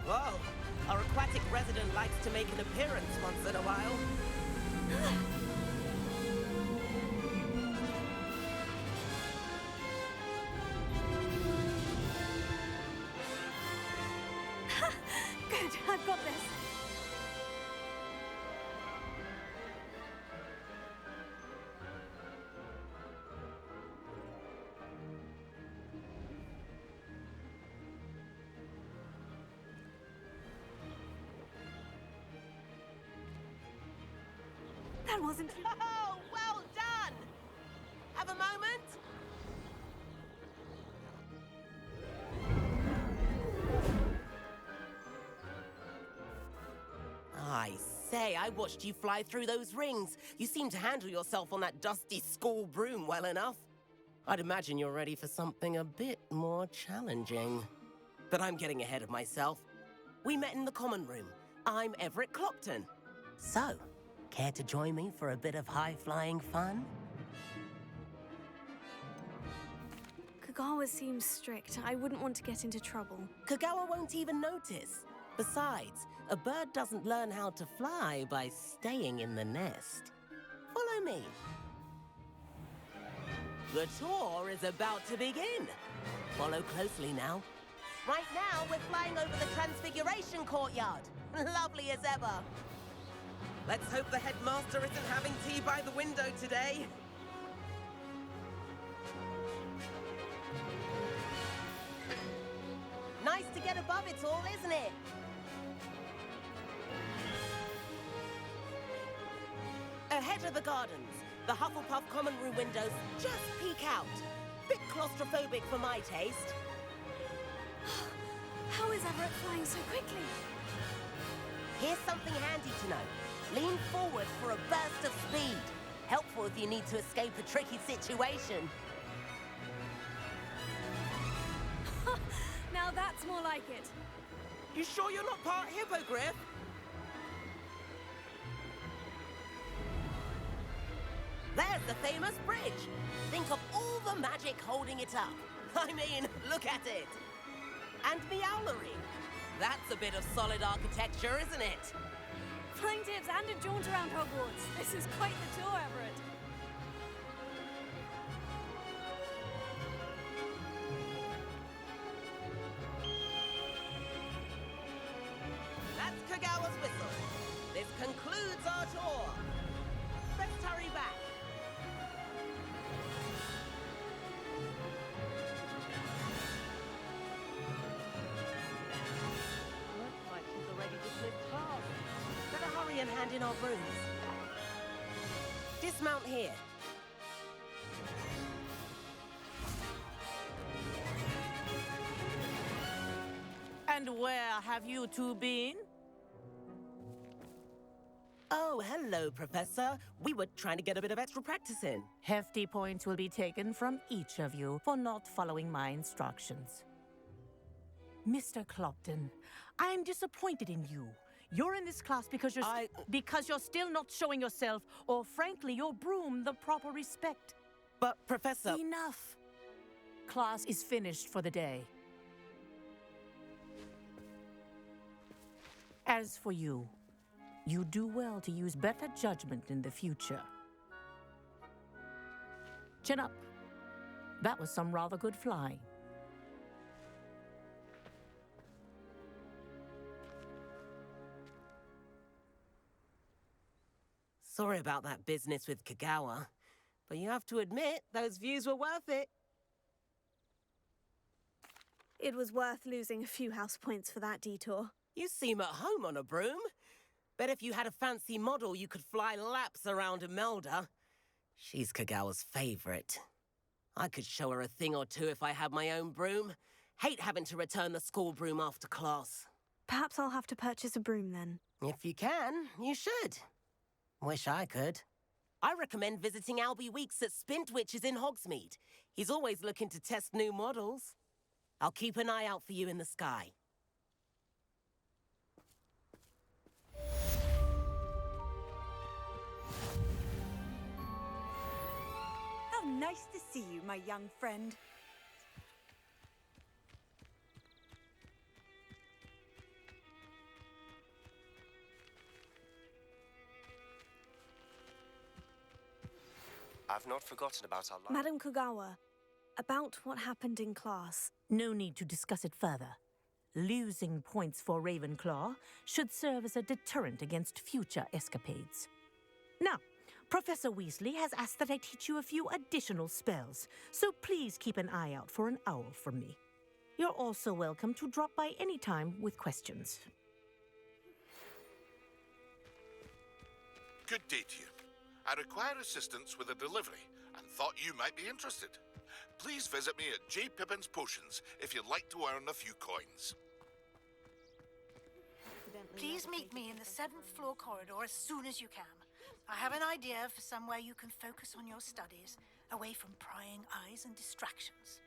Whoa, our aquatic resident likes to make an appearance once in a while. Good, I've got this. That wasn't... Oh, well done! Have a moment? I say, I watched you fly through those rings. You seem to handle yourself on that dusty school broom well enough. I'd imagine you're ready for something a bit more challenging. But I'm getting ahead of myself. We met in the common room. I'm Everett Clopton. So, Care to join me for a bit of high-flying fun? Kagawa seems strict. I wouldn't want to get into trouble. Kagawa won't even notice. Besides, a bird doesn't learn how to fly by staying in the nest. Follow me. The tour is about to begin. Follow closely now. Right now, we're flying over the Transfiguration Courtyard. Lovely as ever. Let's hope the headmaster isn't having tea by the window today. Nice to get above it all, isn't it? Ahead of the gardens, the Hufflepuff common room windows just peek out. Bit claustrophobic for my taste. How is Everett flying so quickly? Here's something handy to know. Lean forward for a burst of speed. Helpful if you need to escape a tricky situation. Now that's more like it. You sure you're not part hippogriff? There's the famous bridge. Think of all the magic holding it up. I mean, look at it. And Meowlery. That's a bit of solid architecture, isn't it? Flying tips and a jaunt around Hogwarts. This is quite the tour, Everett. That's Kagawa's whistle. This concludes our tour. Let's hurry back. Looks like she's already dismissed class. Better hurry and hand in our brooms. Dismount here. And where have you two been? Oh, hello, Professor. We were trying to get a bit of extra practice in. Hefty points will be taken from each of you for not following my instructions. Mr. Clopton, I'm disappointed in you. You're in this class because you're still not showing yourself, or frankly, your broom, the proper respect. But, Professor... Enough. Class is finished for the day. As for you, you do well to use better judgment in the future. Chin up. That was some rather good flying. Sorry about that business with Kagawa, but you have to admit, those views were worth it. It was worth losing a few house points for that detour. You seem at home on a broom. Bet if you had a fancy model, you could fly laps around Imelda. She's Kagawa's favorite. I could show her a thing or two if I had my own broom. Hate having to return the school broom after class. Perhaps I'll have to purchase a broom then. If you can, you should. Wish I could. I recommend visiting Albie Weeks at Spintwitches in Hogsmeade. He's always looking to test new models. I'll keep an eye out for you in the sky. How nice to see you, my young friend. I've not forgotten about our life. Madam Kagawa, about what happened in class. No need to discuss it further. Losing points for Ravenclaw should serve as a deterrent against future escapades. Now, Professor Weasley has asked that I teach you a few additional spells, so please keep an eye out for an owl from me. You're also welcome to drop by any time with questions. Good day to you. I require assistance with a delivery and thought you might be interested. Please visit me at J. Pippin's Potions if you'd like to earn a few coins. Please meet me in the 7th floor corridor as soon as you can. I have an idea for somewhere you can focus on your studies, away from prying eyes and distractions.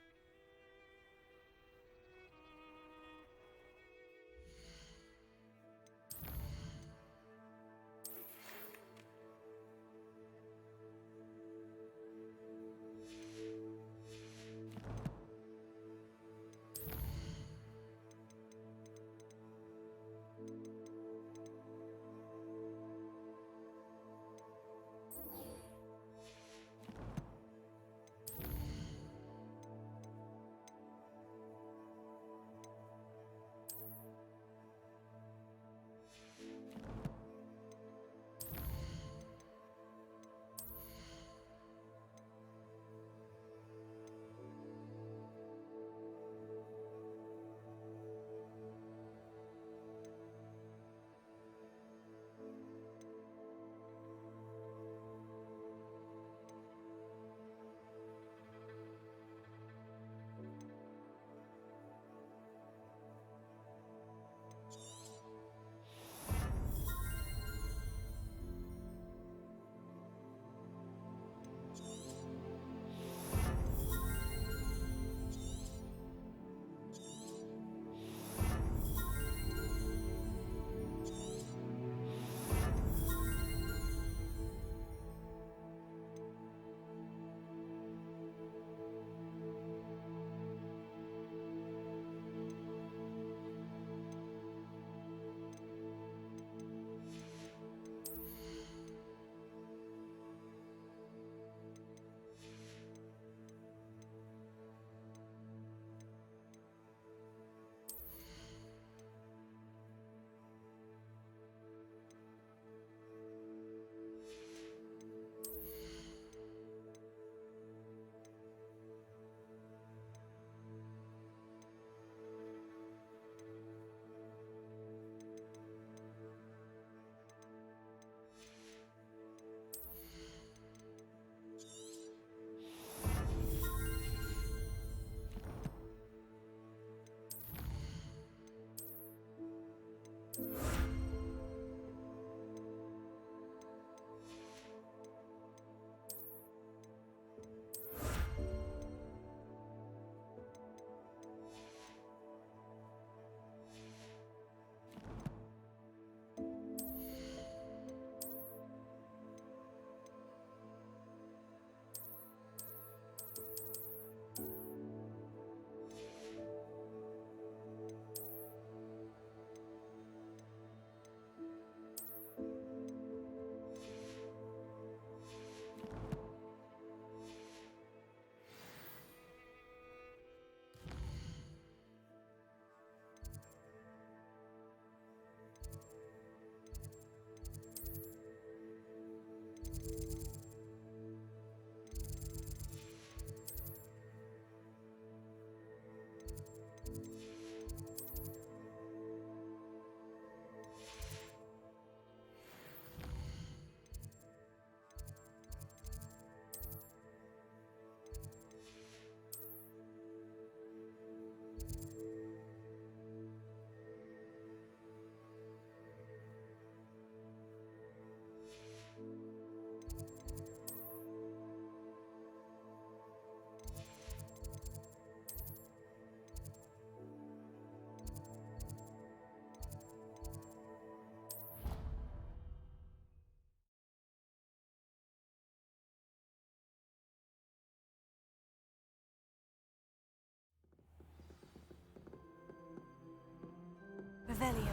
Revelio.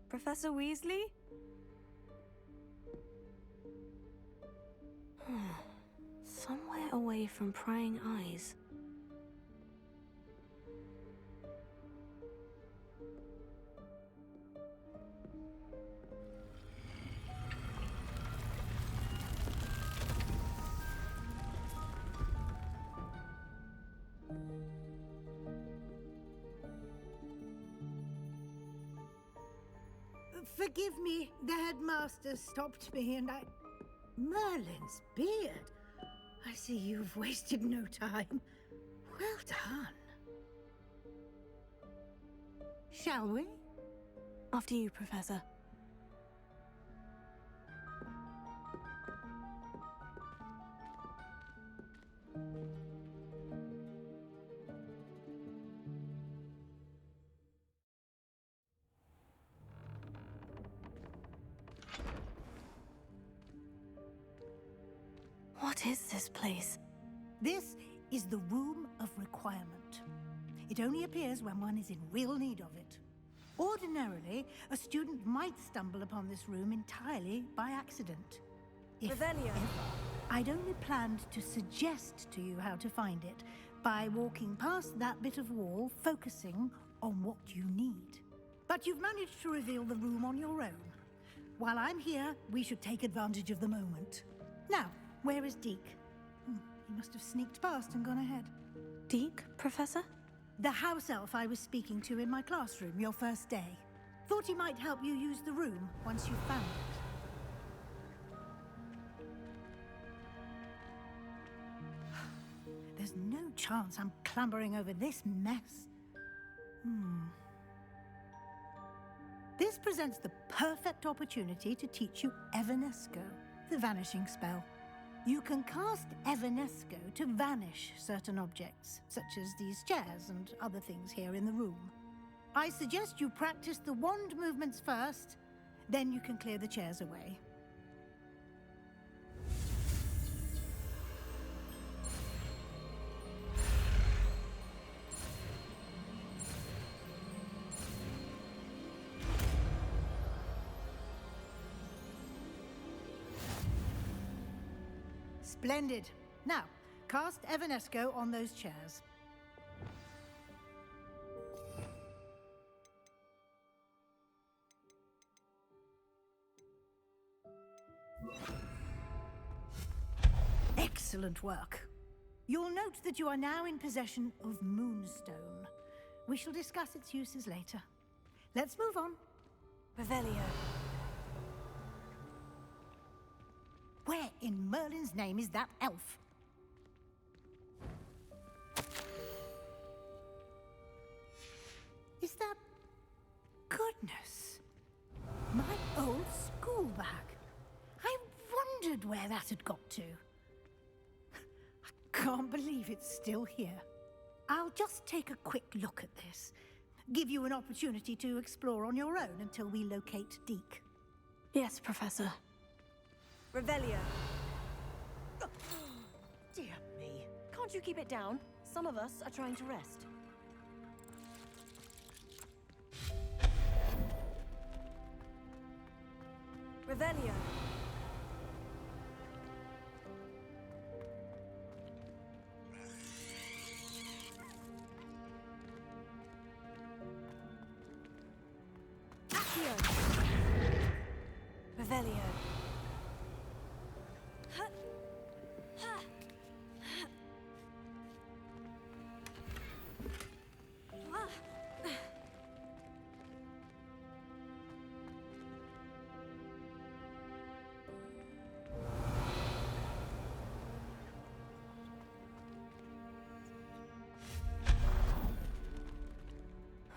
Professor Weasley? Somewhere away from prying eyes. Forgive me, the headmaster stopped me and I... Merlin's beard. I see you've wasted no time. Well done. Shall we? After you, Professor. What is this place? This is the Room of Requirement. It only appears when one is in real need of it. Ordinarily, a student might stumble upon this room entirely by accident. Revelio. I'd only planned to suggest to you how to find it by walking past that bit of wall, focusing on what you need. But you've managed to reveal the room on your own. While I'm here, we should take advantage of the moment. Now, where is Deke? He must have sneaked past and gone ahead. Deke, Professor? The house elf I was speaking to in my classroom your first day. Thought he might help you use the room once you found it. There's no chance I'm clambering over this mess. This presents the perfect opportunity to teach you Evanesco, the vanishing spell. You can cast Evanesco to vanish certain objects, such as these chairs and other things here in the room. I suggest you practice the wand movements first, then you can clear the chairs away. Splendid. Now, cast Evanesco on those chairs. Excellent work. You'll note that you are now in possession of Moonstone. We shall discuss its uses later. Let's move on. Revelio. Where in Merlin's name is that elf? Is that... Goodness. My old school bag. I wondered where that had got to. I can't believe it's still here. I'll just take a quick look at this. Give you an opportunity to explore on your own until we locate Deke. Yes, Professor. Revelio. Dear me. Can't you keep it down? Some of us are trying to rest. Revelio. Accio. Revelio.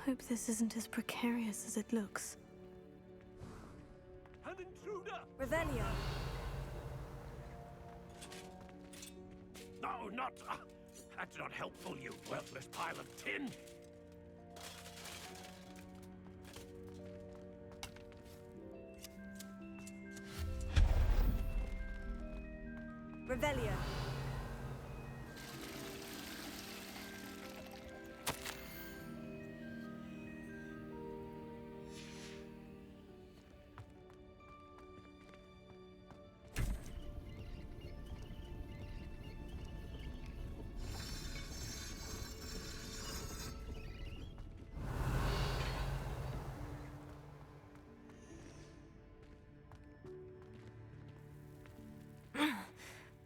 Hope this isn't as precarious as it looks. An intruder! Revelio. No, not... that's not helpful, you worthless pile of tin! Revelio.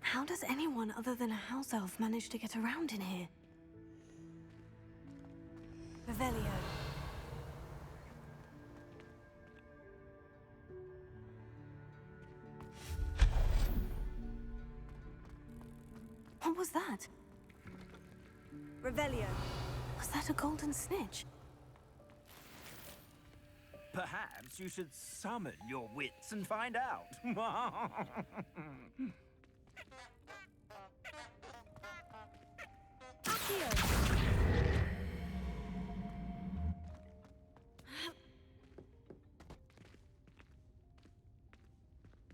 How does anyone other than a house elf manage to get around in here? Revelio. What was that? Revelio. Was that a golden snitch? Perhaps you should summon your wits and find out.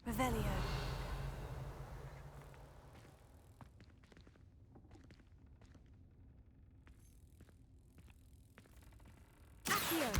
Revelio. Accio.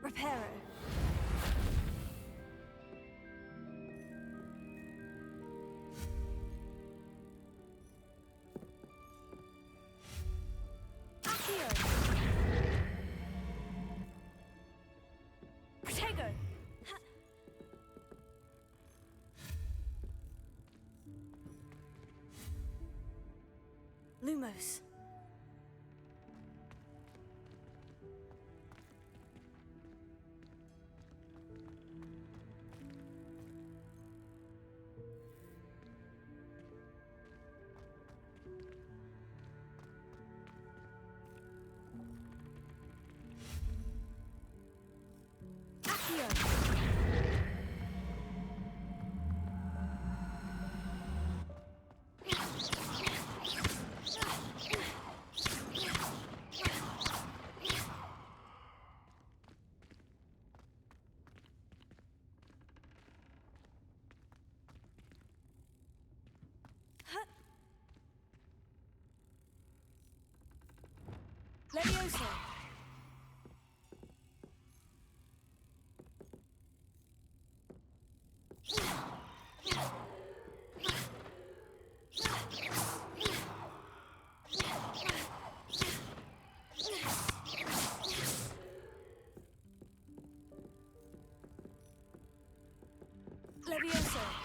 Reparo. Protego. Lumos. Leviosa. Leviosa.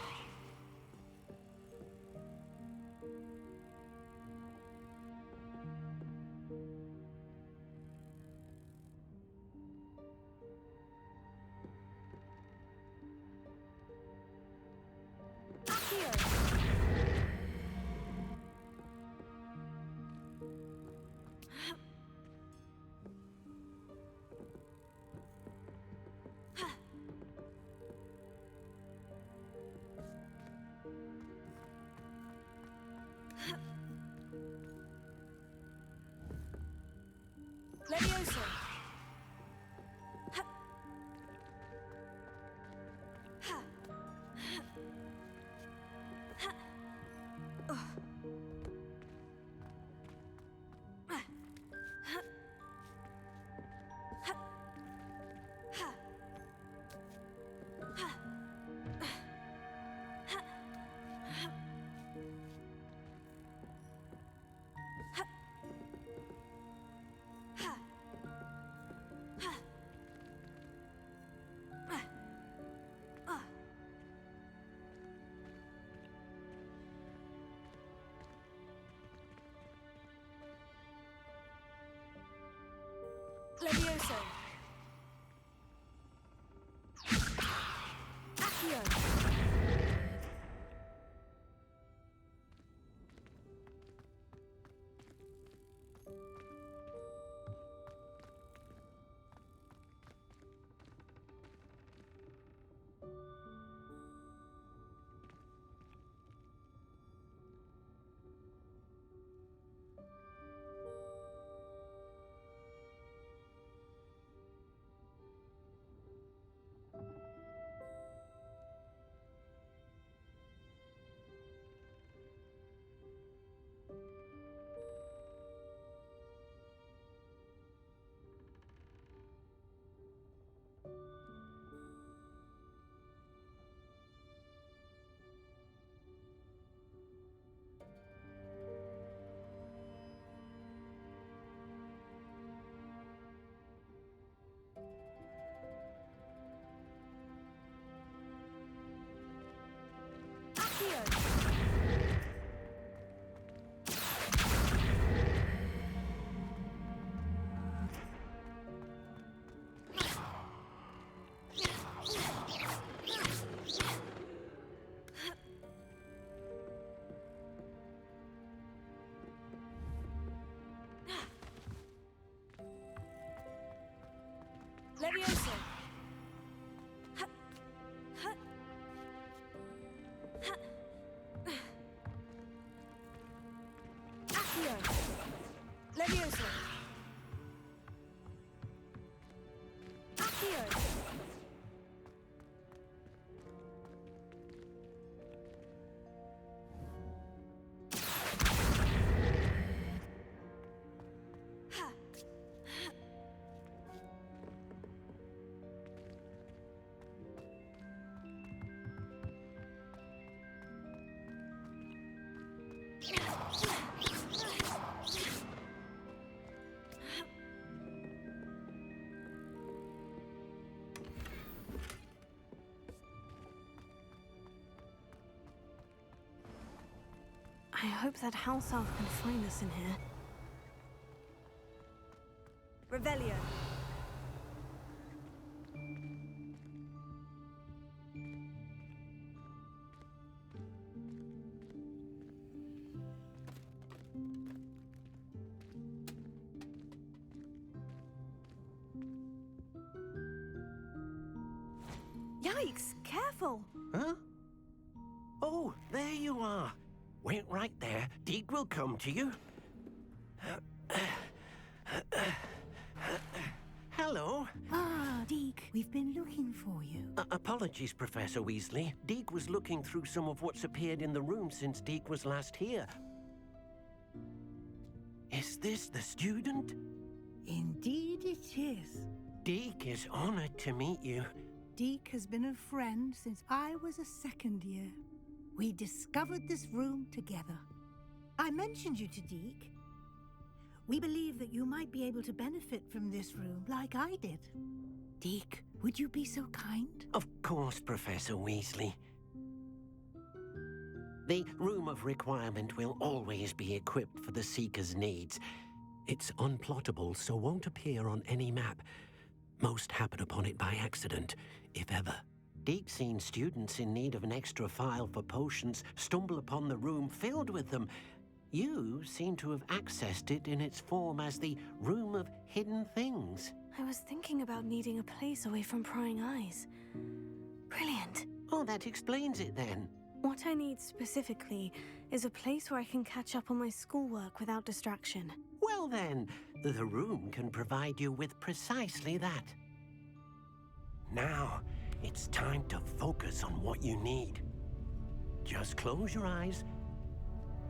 Leviosa. Levioso. Accio. Levioso. Accio. Levioso. Accio. I hope that house elf can find us in here. Revelio. Yikes! Careful! Huh? Oh, there you are. Wait right there. Deke will come to you. Hello. Ah, Deke, we've been looking for you. Apologies, Professor Weasley. Deke was looking through some of what's appeared in the room since Deke was last here. Is this the student? Indeed it is. Deke is honored to meet you. Deke has been a friend since I was a second year. We discovered this room together. I mentioned you to Deke. We believe that you might be able to benefit from this room like I did. Deke, would you be so kind? Of course, Professor Weasley. The Room of Requirement will always be equipped for the Seeker's needs. It's unplottable, so won't appear on any map. Most happen upon it by accident, if ever. Deke's seen students in need of an extra file for potions stumble upon the room filled with them. You seem to have accessed it in its form as the Room of Hidden Things. I was thinking about needing a place away from prying eyes. Brilliant. Oh, that explains it then. What I need specifically is a place where I can catch up on my schoolwork without distraction. Well then, the room can provide you with precisely that. Now, it's time to focus on what you need. Just close your eyes.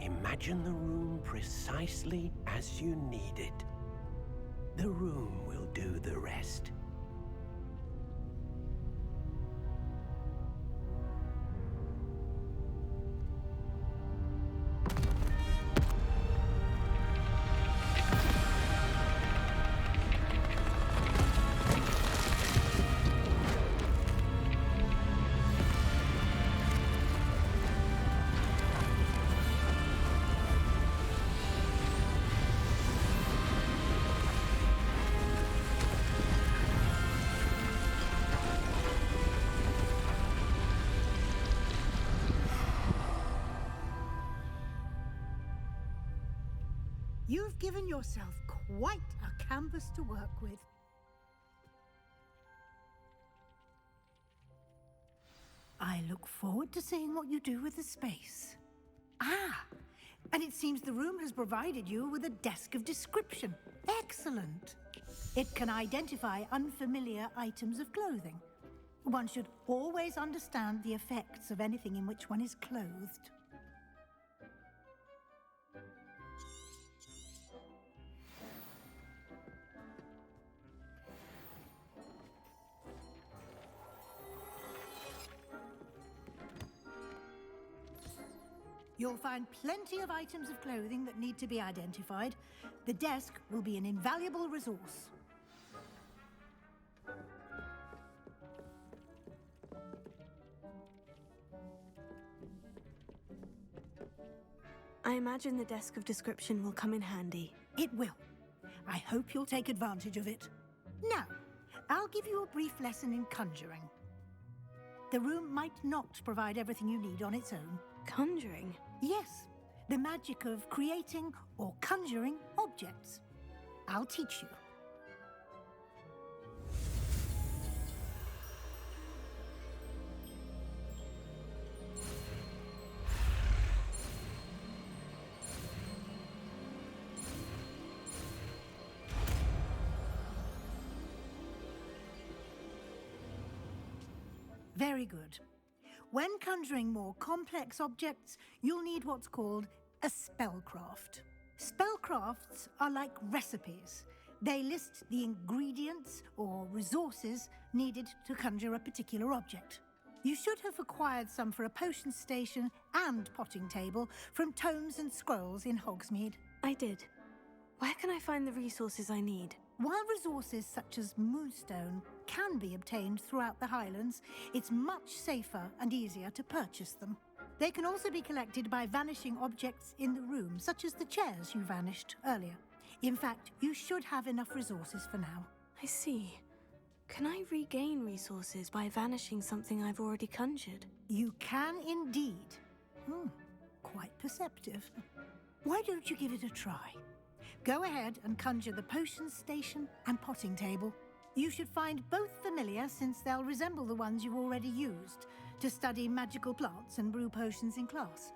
Imagine the room precisely as you need it. The room will do the rest. You've given yourself quite a canvas to work with. I look forward to seeing what you do with the space. Ah, and it seems the room has provided you with a desk of description. Excellent. It can identify unfamiliar items of clothing. One should always understand the effects of anything in which one is clothed. You'll find plenty of items of clothing that need to be identified. The desk will be an invaluable resource. I imagine the desk of description will come in handy. It will. I hope you'll take advantage of it. Now, I'll give you a brief lesson in conjuring. The room might not provide everything you need on its own. Conjuring? Yes, the magic of creating or conjuring objects. I'll teach you. Very good. When conjuring more complex objects, you'll need what's called a spellcraft. Spellcrafts are like recipes. They list the ingredients or resources needed to conjure a particular object. You should have acquired some for a potion station and potting table from tomes and scrolls in Hogsmeade. I did. Where can I find the resources I need? While resources such as moonstone can be obtained throughout the Highlands, it's much safer and easier to purchase them. They can also be collected by vanishing objects in the room, such as the chairs you vanished earlier. In fact, you should have enough resources for now. I see. Can I regain resources by vanishing something I've already conjured? You can indeed. Quite perceptive. Why don't you give it a try? Go ahead and conjure the potion station and potting table. You should find both familiar, since they'll resemble the ones you've already used to study magical plants and brew potions in class.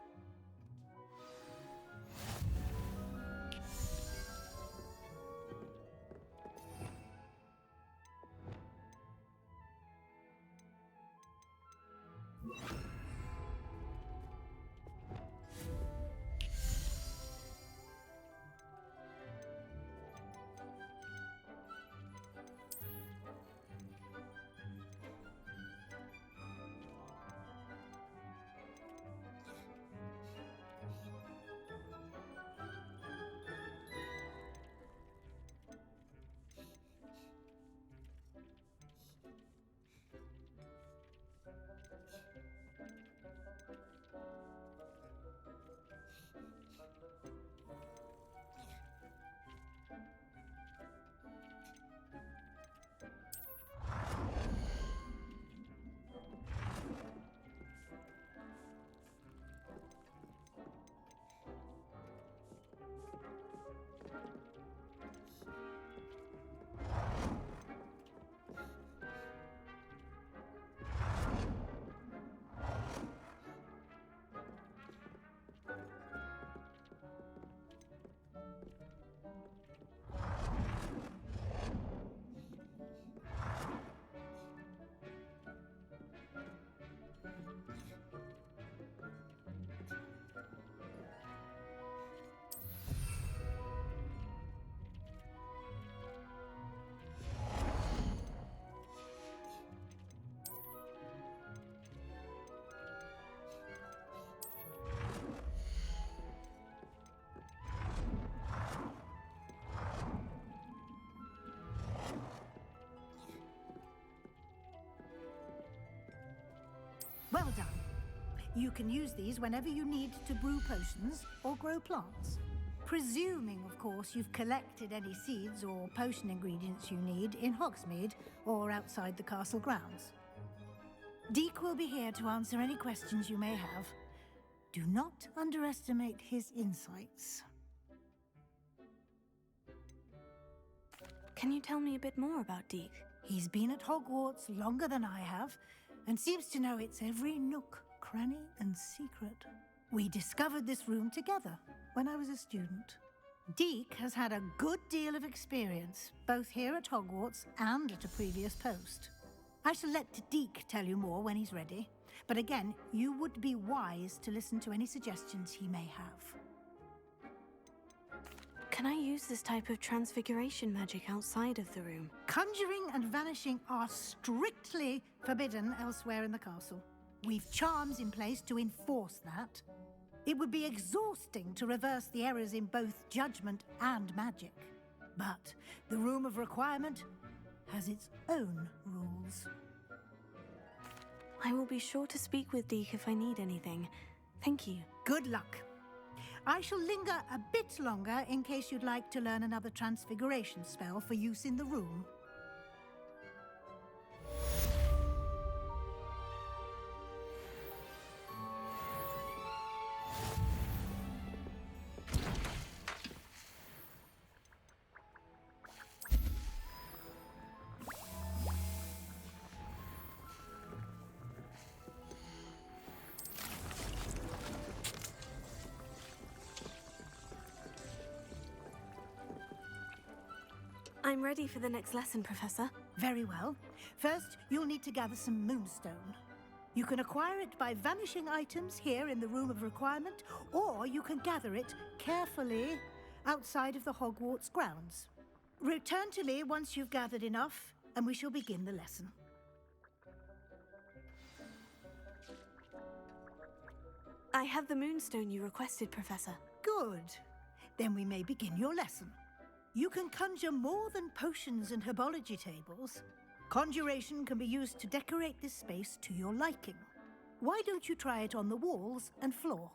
Well done. You can use these whenever you need to brew potions or grow plants. Presuming, of course, you've collected any seeds or potion ingredients you need in Hogsmeade or outside the castle grounds. Deke will be here to answer any questions you may have. Do not underestimate his insights. Can you tell me a bit more about Deke? He's been at Hogwarts longer than I have, and seems to know its every nook, cranny, and secret. We discovered this room together when I was a student. Deke has had a good deal of experience, both here at Hogwarts and at a previous post. I shall let Deke tell you more when he's ready, but again, you would be wise to listen to any suggestions he may have. Can I use this type of transfiguration magic outside of the room? Conjuring and vanishing are strictly forbidden elsewhere in the castle. We've charms in place to enforce that. It would be exhausting to reverse the errors in both judgment and magic. But the Room of Requirement has its own rules. I will be sure to speak with Deke if I need anything. Thank you. Good luck. I shall linger a bit longer in case you'd like to learn another transfiguration spell for use in the room. I'm ready for the next lesson, Professor. Very well. First, you'll need to gather some moonstone. You can acquire it by vanishing items here in the Room of Requirement, or you can gather it carefully outside of the Hogwarts grounds. Return to me once you've gathered enough, and we shall begin the lesson. I have the moonstone you requested, Professor. Good. Then we may begin your lesson. You can conjure more than potions and herbology tables. Conjuration can be used to decorate this space to your liking. Why don't you try it on the walls and floor?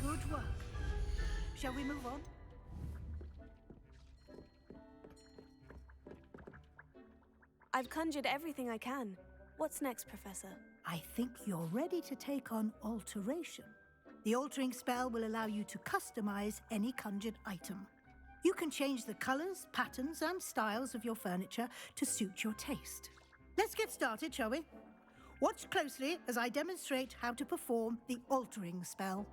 Good work. Shall we move on? I've conjured everything I can. What's next, Professor? I think you're ready to take on alteration. The altering spell will allow you to customize any conjured item. You can change the colors, patterns, and styles of your furniture to suit your taste. Let's get started, shall we? Watch closely as I demonstrate how to perform the altering spell.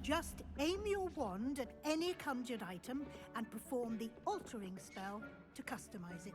Just aim your wand at any conjured item and perform the altering spell to customize it.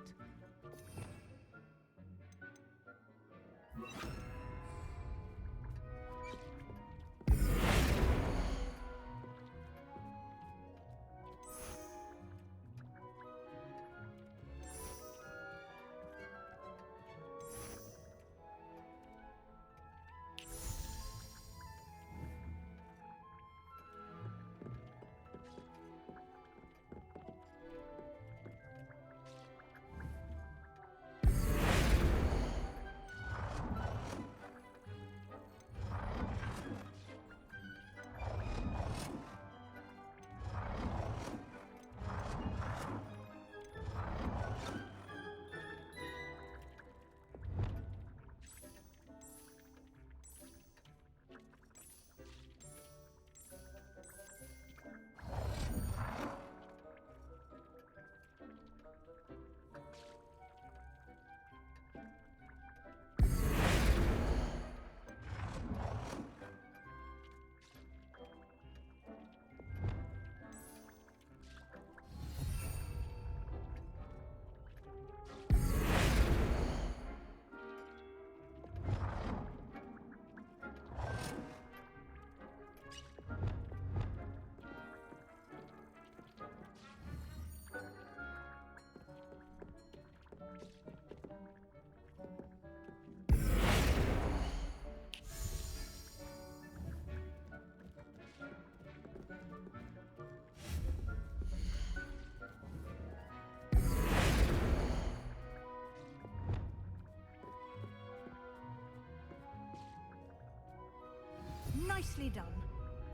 Nicely done.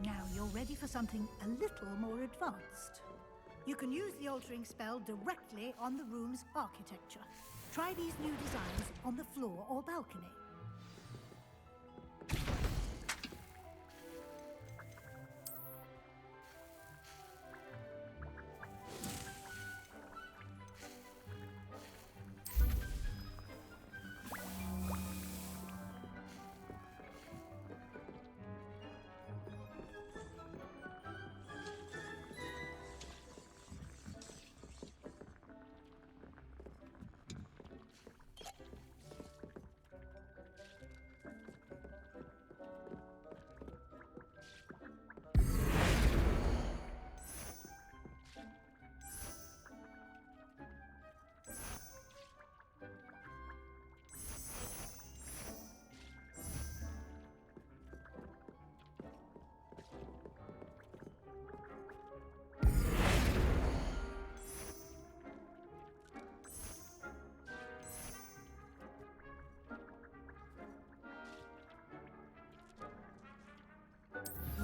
Now you're ready for something a little more advanced. You can use the altering spell directly on the room's architecture. Try these new designs on the floor or balcony.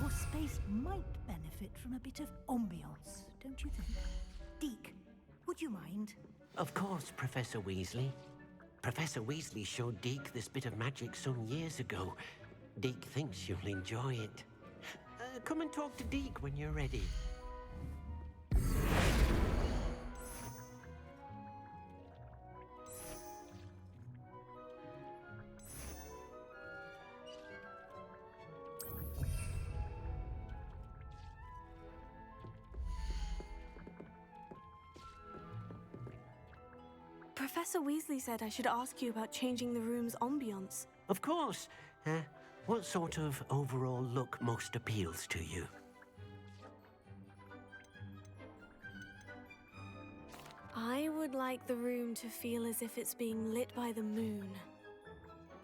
Your space might benefit from a bit of ambiance, don't you think? Deke, would you mind? Of course, Professor Weasley. Professor Weasley showed Deke this bit of magic some years ago. Deke thinks you'll enjoy it. Come and talk to Deke when you're ready. Professor Weasley said I should ask you about changing the room's ambiance. Of course. What sort of overall look most appeals to you? I would like the room to feel as if it's being lit by the moon.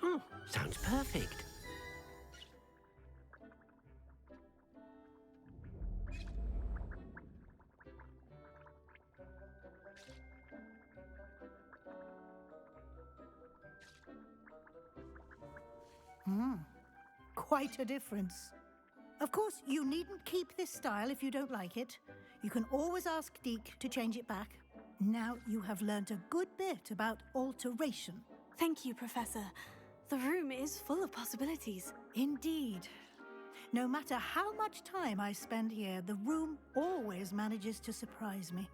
Oh, sounds perfect. Quite a difference. Of course, you needn't keep this style if you don't like it. You can always ask Deke to change it back. Now you have learnt a good bit about alteration. Thank you, Professor. The room is full of possibilities. Indeed. No matter how much time I spend here, the room always manages to surprise me.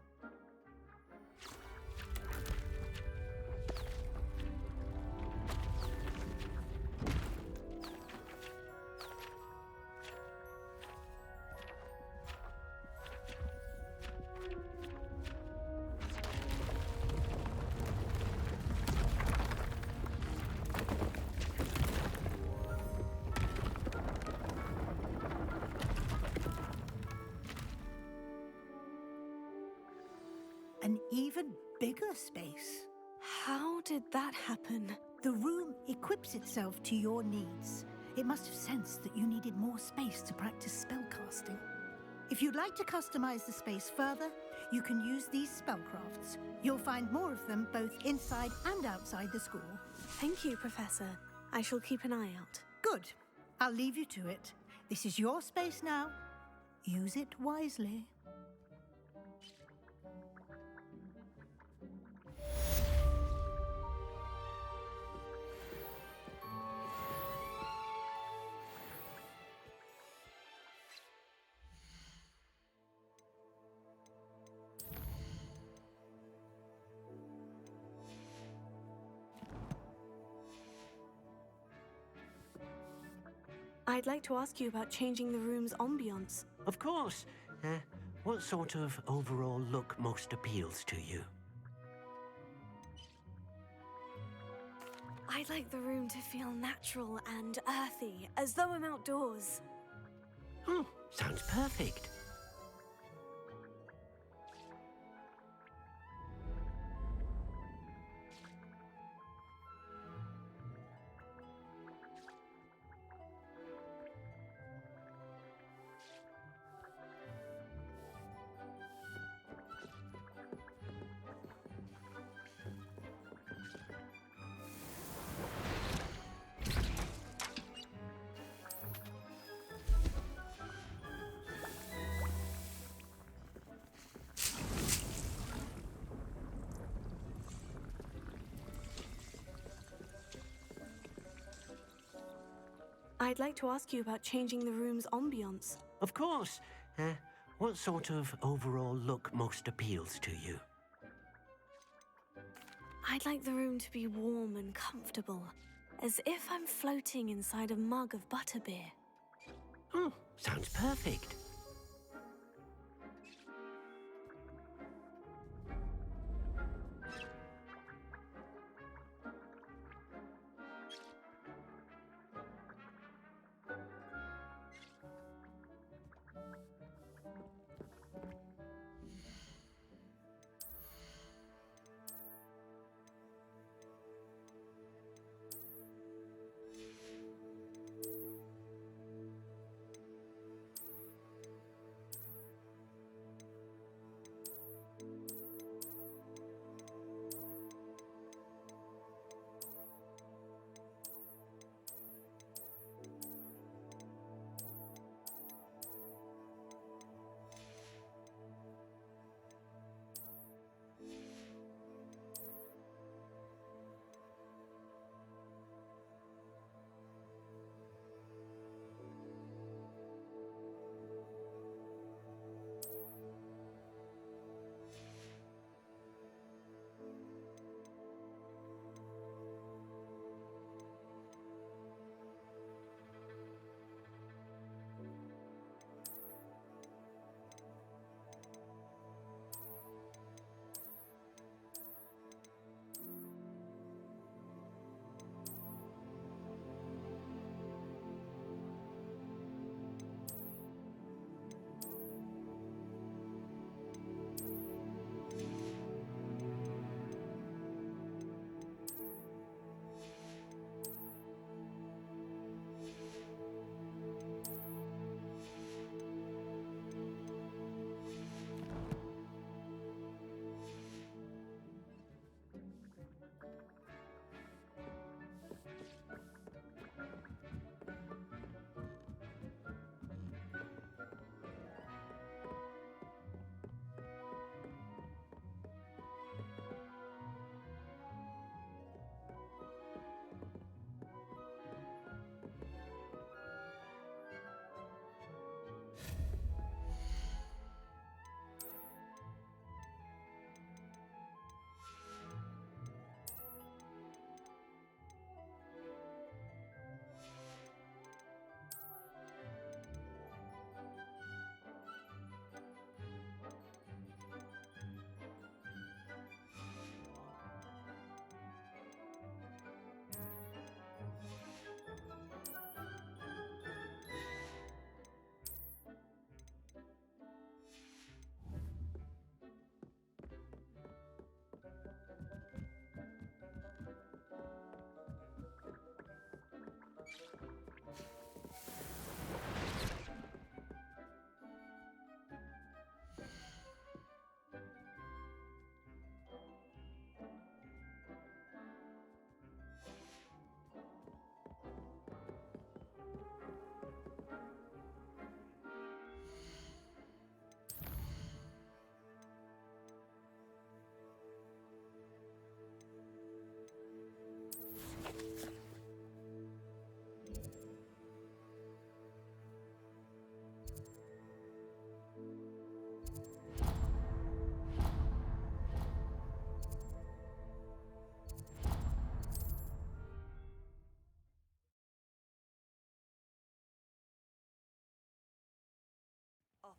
An even bigger space. How did that happen? The room equips itself to your needs. It must have sensed that you needed more space to practice spellcasting. If you'd like to customize the space further, you can use these spellcrafts. You'll find more of them both inside and outside the school. Thank you, Professor. I shall keep an eye out. Good. I'll leave you to it. This is your space now. Use it wisely. I'd like to ask you about changing the room's ambiance. Of course. What sort of overall look most appeals to you? I'd like the room to feel natural and earthy, as though I'm outdoors. Sounds perfect. I'd like to ask you about changing the room's ambiance. Of course. What sort of overall look most appeals to you? I'd like the room to be warm and comfortable, as if I'm floating inside a mug of butterbeer. Sounds perfect.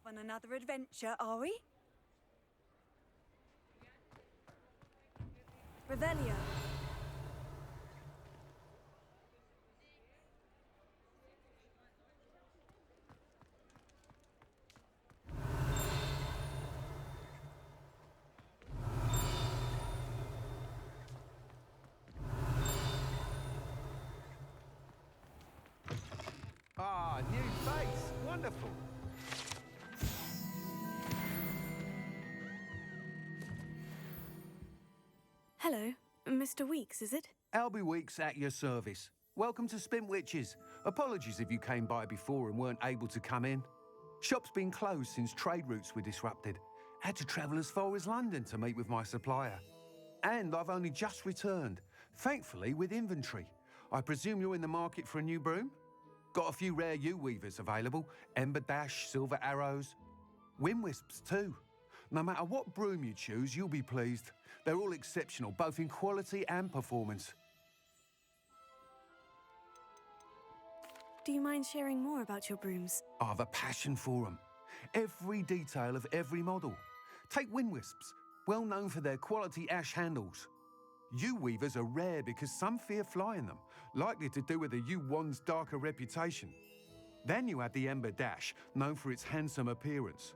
on another adventure, are we? Revelio. Ah, new face. Wonderful. Hello, Mr. Weeks, is it? Albie Weeks at your service. Welcome to Spintwitches. Apologies if you came by before and weren't able to come in. Shop's been closed since trade routes were disrupted. Had to travel as far as London to meet with my supplier. And I've only just returned, thankfully with inventory. I presume you're in the market for a new broom? Got a few rare U-weavers available. Ember Dash, Silver Arrows. Wind Wisps too. No matter what broom you choose, you'll be pleased. They're all exceptional, both in quality and performance. Do you mind sharing more about your brooms? I have a passion for them. Every detail of every model. Take Wind Wisps, well known for their quality ash handles. U-weavers are rare because some fear flying them, likely to do with the U-wand's darker reputation. Then you have the Ember Dash, known for its handsome appearance.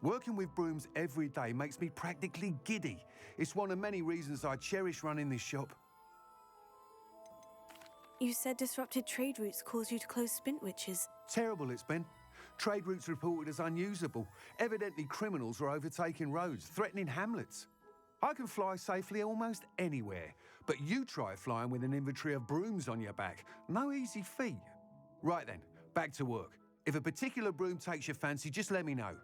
Working with brooms every day makes me practically giddy. It's one of many reasons I cherish running this shop. You said disrupted trade routes caused you to close Spintwitches. Terrible it's been. Trade routes reported as unusable. Evidently criminals are overtaking roads, threatening hamlets. I can fly safely almost anywhere, but you try flying with an inventory of brooms on your back. No easy feat. Right then, back to work. If a particular broom takes your fancy, just let me know.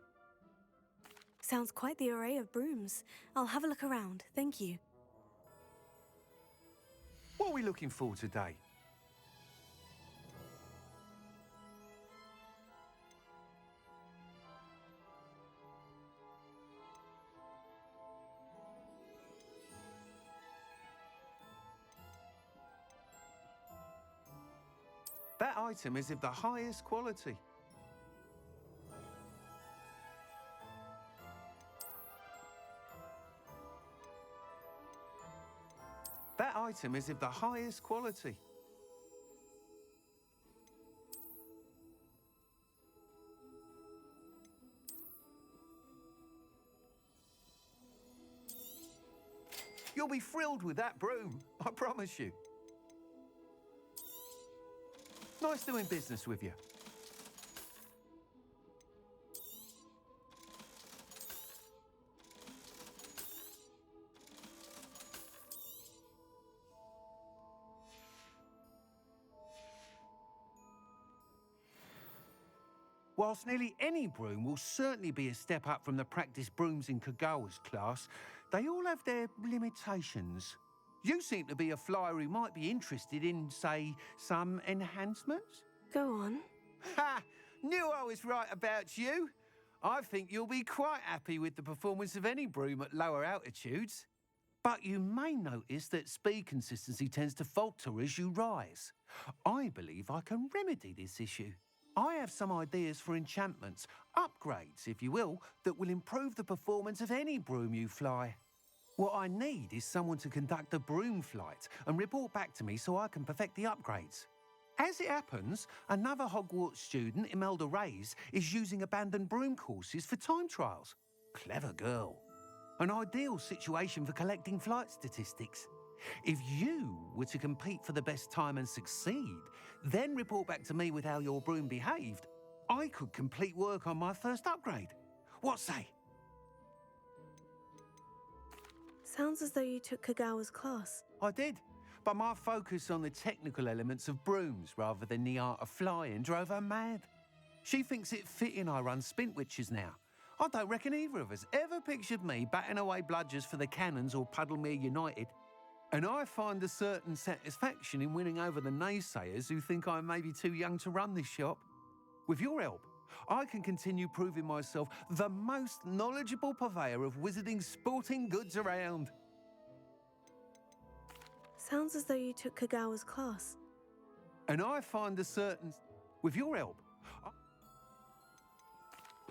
Sounds quite the array of brooms. I'll have a look around, thank you. What are we looking for today? That item is of the highest quality. That item is of the highest quality. You'll be thrilled with that broom, I promise you. Nice doing business with you. Whilst nearly any broom will certainly be a step up from the practice brooms in Kagawa's class, they all have their limitations. You seem to be a flyer who might be interested in, say, some enhancements? Go on. Ha! Knew I was right about you. I think you'll be quite happy with the performance of any broom at lower altitudes. But you may notice that speed consistency tends to falter as you rise. I believe I can remedy this issue. I have some ideas for enchantments, upgrades, if you will, that will improve the performance of any broom you fly. What I need is someone to conduct a broom flight and report back to me so I can perfect the upgrades. As it happens, another Hogwarts student, Imelda Reyes, is using abandoned broom courses for time trials. Clever girl. An ideal situation for collecting flight statistics. If you were to compete for the best time and succeed, then report back to me with how your broom behaved, I could complete work on my first upgrade. What say? Sounds as though you took Kagawa's class. I did, but my focus on the technical elements of brooms rather than the art of flying drove her mad. She thinks it fitting I run Spintwitches now. I don't reckon either of us ever pictured me batting away bludgers for the Cannons or Puddlemere United. And I find a certain satisfaction in winning over the naysayers who think I may be too young to run this shop. With your help, I can continue proving myself the most knowledgeable purveyor of wizarding sporting goods around. Sounds as though you took Kagawa's class. And I find a certain... With your help...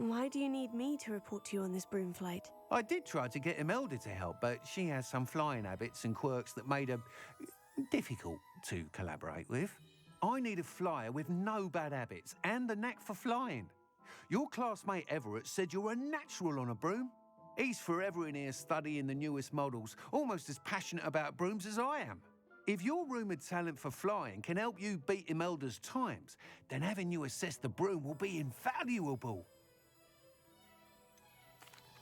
Why do you need me to report to you on this broom flight? I did try to get Imelda to help, but she has some flying habits and quirks that made her difficult to collaborate with. I need a flyer with no bad habits and the knack for flying. Your classmate Everett said you're a natural on a broom. He's forever in here studying the newest models, almost as passionate about brooms as I am. If your rumoured talent for flying can help you beat Imelda's times, then having you assess the broom will be invaluable.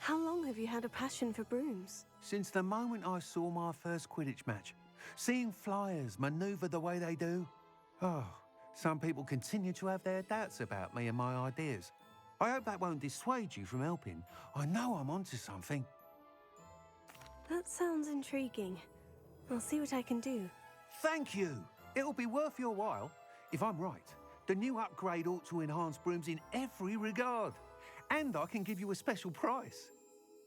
How long have you had a passion for brooms? Since the moment I saw my first Quidditch match, seeing flyers manoeuvre the way they do. Oh, some people continue to have their doubts about me and my ideas. I hope that won't dissuade you from helping. I know I'm onto something. That sounds intriguing. I'll see what I can do. Thank you. It'll be worth your while. If I'm right, the new upgrade ought to enhance brooms in every regard. And I can give you a special price.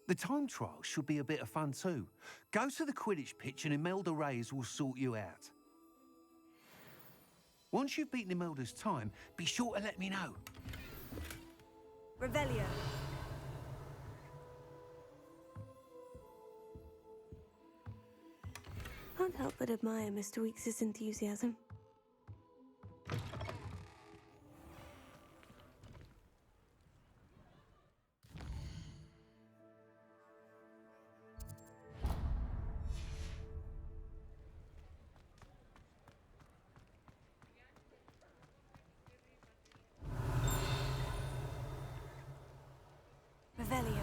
The time trial should be a bit of fun too. Go to the Quidditch pitch and Imelda Reyes will sort you out. Once you've beaten Imelda's time, be sure to let me know. Revelio. Can't help but admire Mr. Weekes' enthusiasm. Revelio.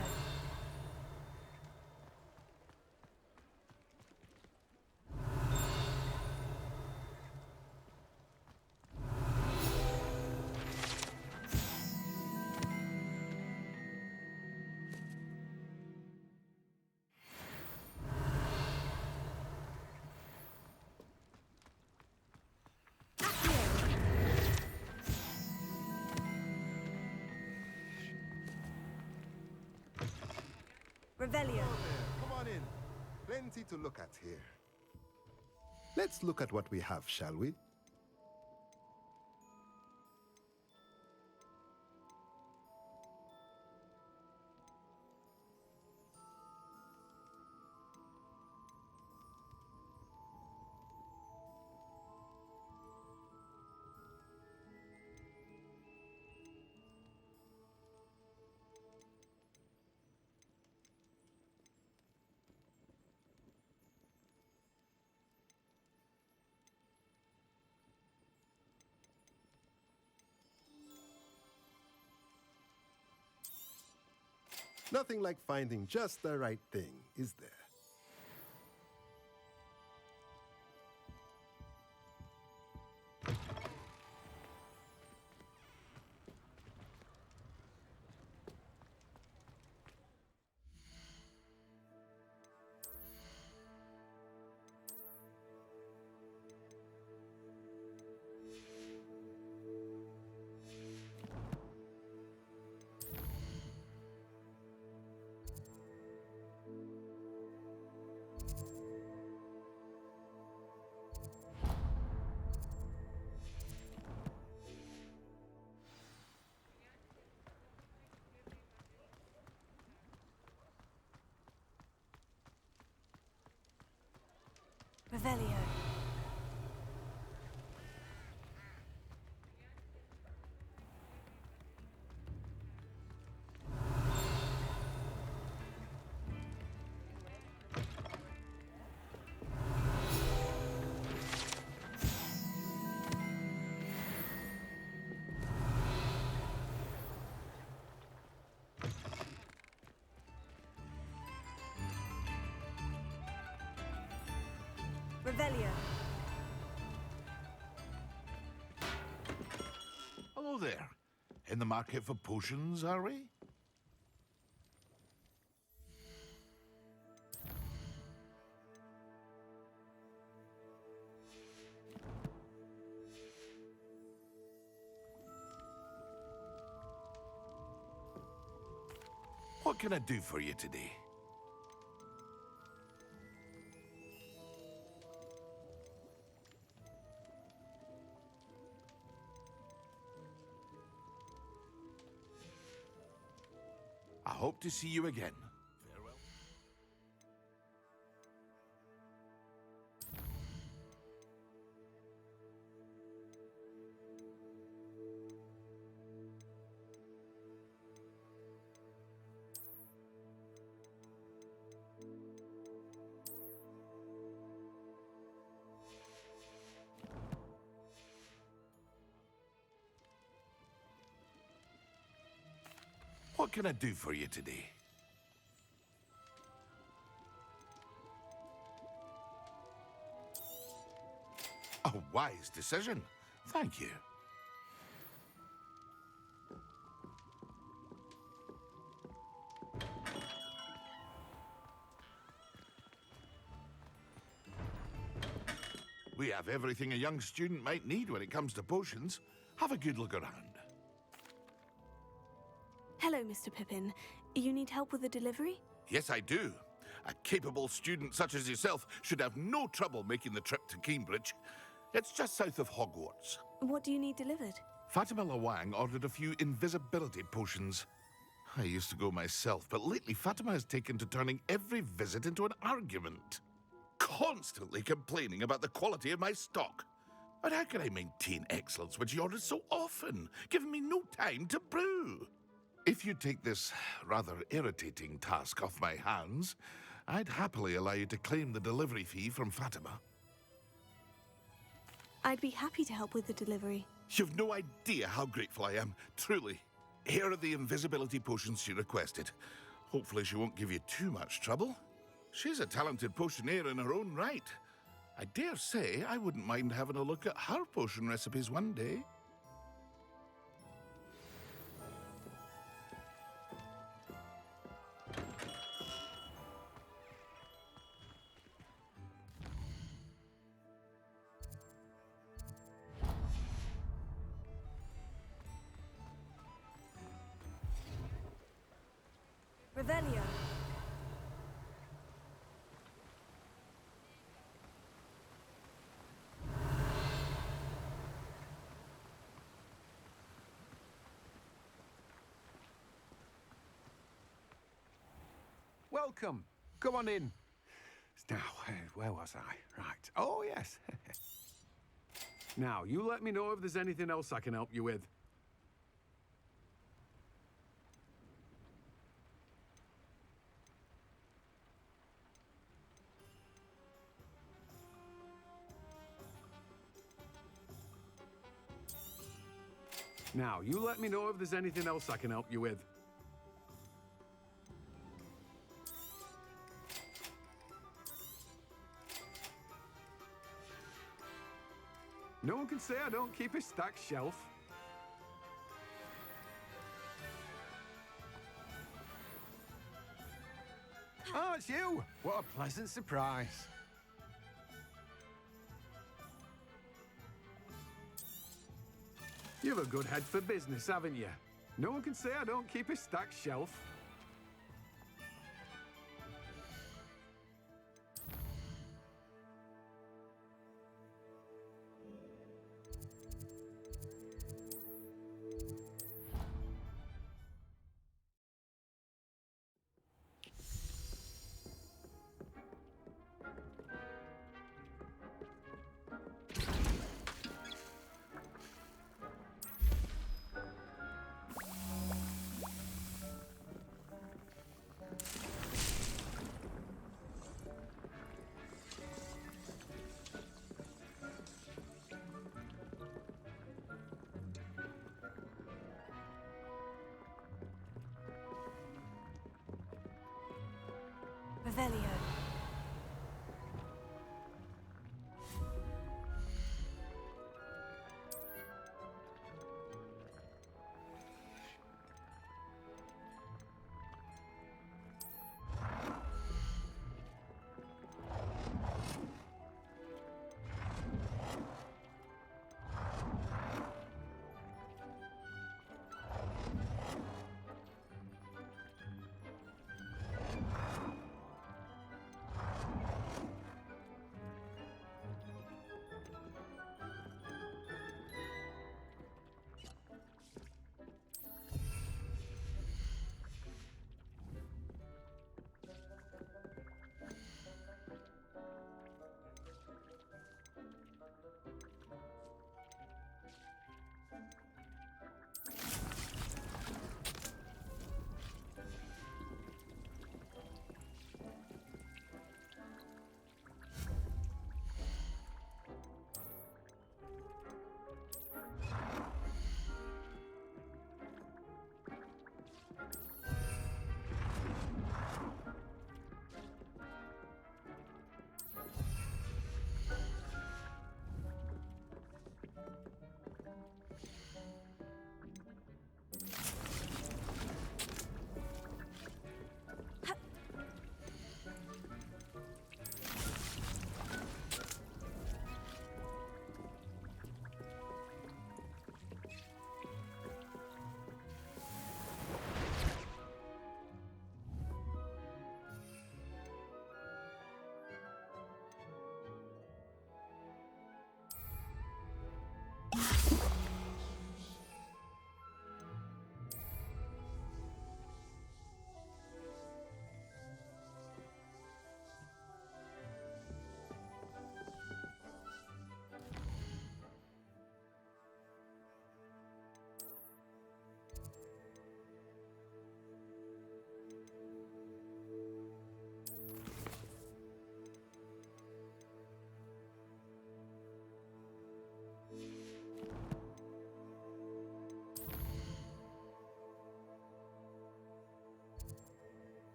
Revelio. Come on in. Plenty to look at here. Let's look at what we have, shall we? Nothing like finding just the right thing, is there? Revelio. Revelio. Hello there. In the market for potions, are we? What can I do for you today? hope to see you again. Farewell. What can I do for you today? A wise decision. Thank you. We have everything a young student might need when it comes to potions. Have a good look around. Hello, Mr. Pippin. You need help with the delivery? Yes, I do. A capable student such as yourself should have no trouble making the trip to Cambridge. It's just south of Hogwarts. What do you need delivered? Fatima Lawang ordered a few invisibility potions. I used to go myself, but lately Fatima has taken to turning every visit into an argument. Constantly complaining about the quality of my stock. But how can I maintain excellence when she orders so often, giving me no time to brew? If you take this rather irritating task off my hands, I'd happily allow you to claim the delivery fee from Fatima. I'd be happy to help with the delivery. You've no idea how grateful I am, truly. Here are the invisibility potions she requested. Hopefully she won't give you too much trouble. She's a talented potioneer in her own right. I dare say I wouldn't mind having a look at her potion recipes one day. Revelio. Welcome. Come on in. Now, where was I? Right. Oh, yes. Now, you let me know if there's anything else I can help you with. Now, you let me know if there's anything else I can help you with. No one can say I don't keep a stacked shelf. Oh, it's you! What a pleasant surprise. You've a good head for business, haven't you? No one can say I don't keep a stacked shelf. Revelio.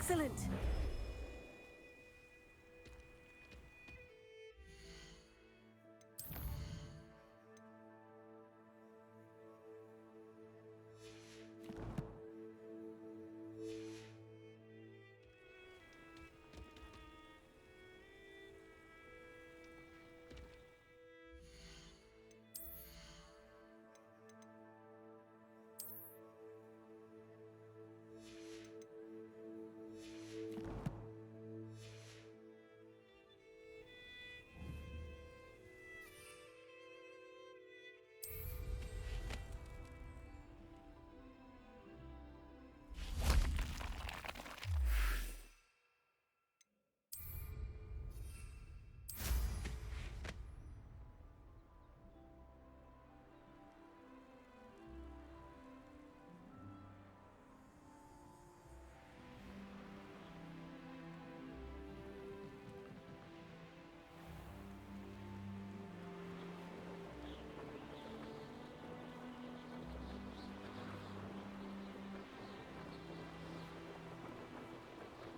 Excellent.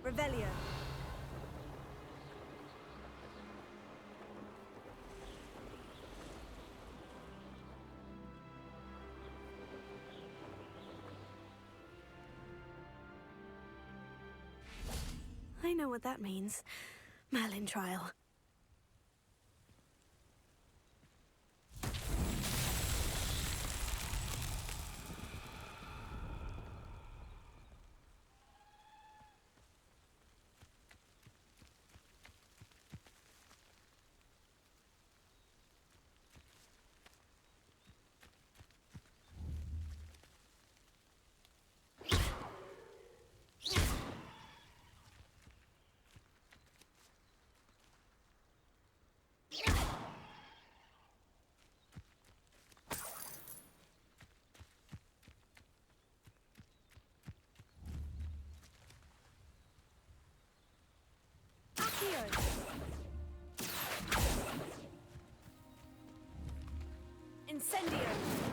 Revelio. I know what that means. Merlin trial. Incendio!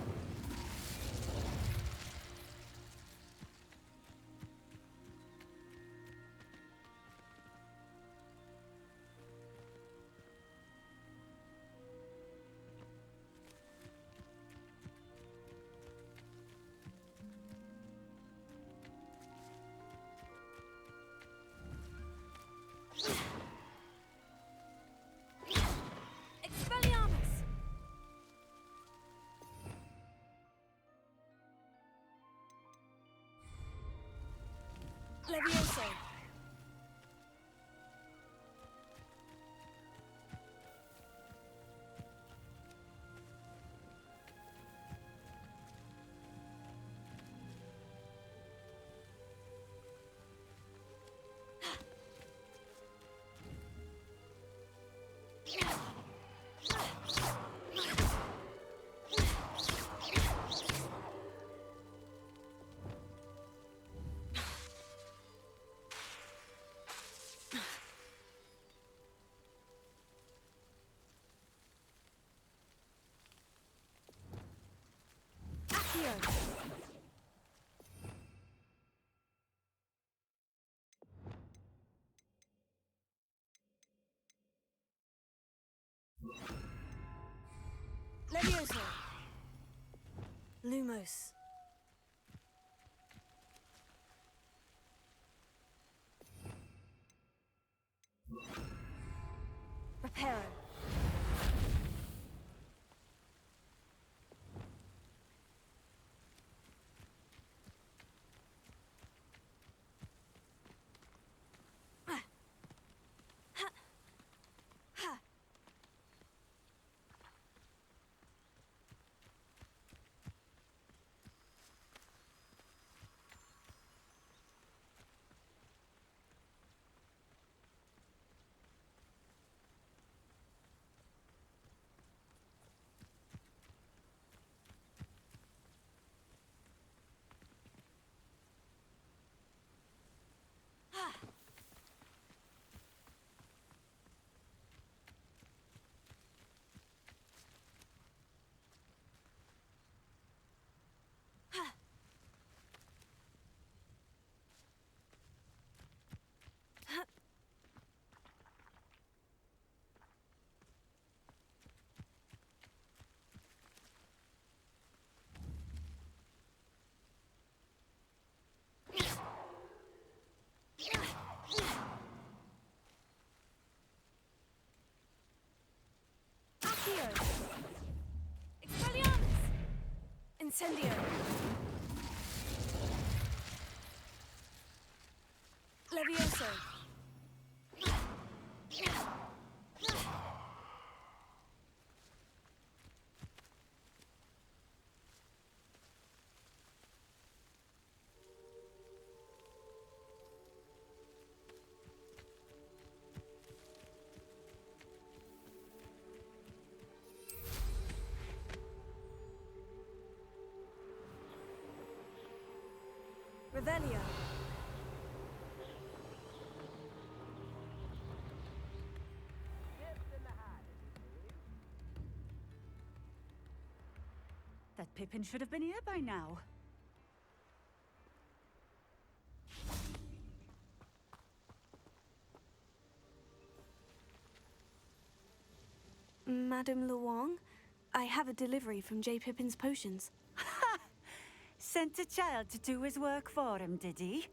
Levioso. Levioso. Lumos. Reparo. Incendio! Levioso! Revelio. That Pippin should have been here by now. Madame Luong, I have a delivery from J. Pippin's potions. Ha! Sent a child to do his work for him, did he?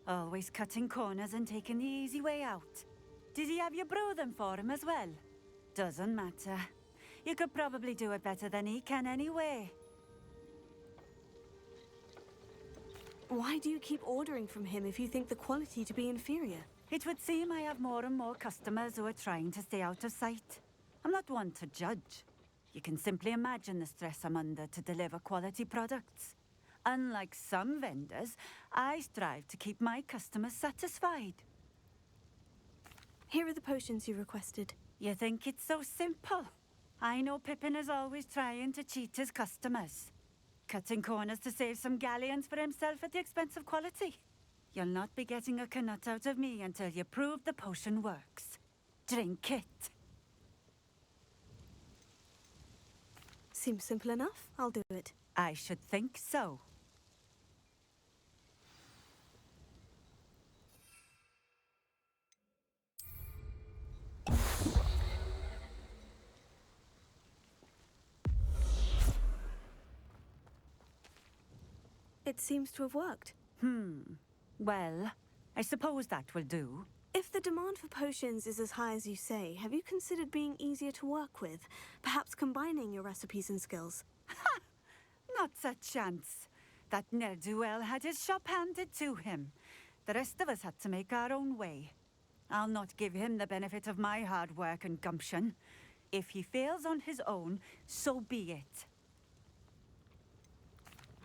Always cutting corners and taking the easy way out. Did he have you brew them for him as well? Doesn't matter. You could probably do it better than he can anyway. Why do you keep ordering from him if you think the quality to be inferior? It would seem I have more and more customers who are trying to stay out of sight. I'm not one to judge. You can simply imagine the stress I'm under to deliver quality products. Unlike some vendors, I strive to keep my customers satisfied. Here are the potions you requested. You think it's so simple? I know Pippin is always trying to cheat his customers. Cutting corners to save some galleons for himself at the expense of quality. You'll not be getting a canut out of me until you prove the potion works. Drink it. Seems simple enough. I'll do it. I should think so. It seems to have worked. Well, I suppose that will do. If the demand for potions is as high as you say, have you considered being easier to work with? Perhaps combining your recipes and skills? Ha! Not a chance. That ne'er-do-well had his shop handed to him. The rest of us had to make our own way. I'll not give him the benefit of my hard work and gumption. If he fails on his own, so be it.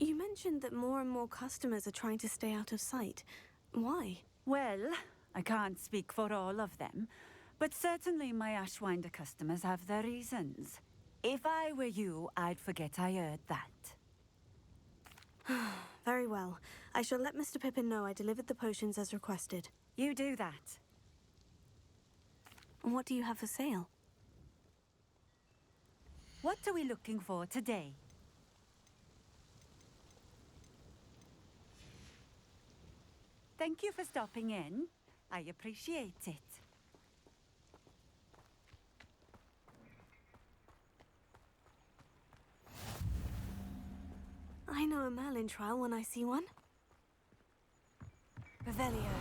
You mentioned that more and more customers are trying to stay out of sight. Why? Well, I can't speak for all of them, but certainly my Ashwinder customers have their reasons. If I were you, I'd forget I heard that. Very well. I shall let Mr. Pippin know I delivered the potions as requested. You do that. And what do you have for sale? What are we looking for today? Thank you for stopping in. I appreciate it. I know a Merlin trial when I see one. Revelio.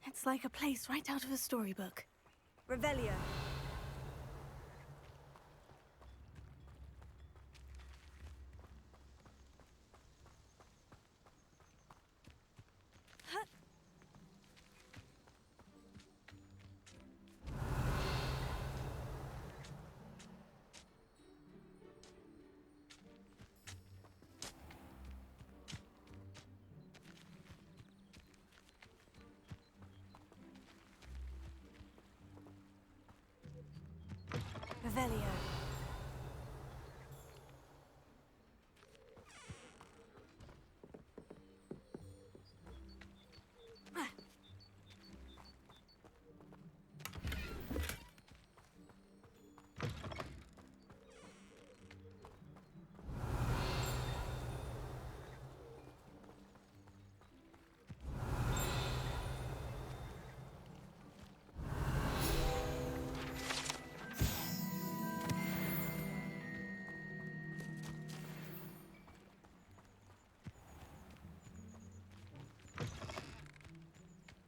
It's like a place right out of a storybook. Revelio. Revelio.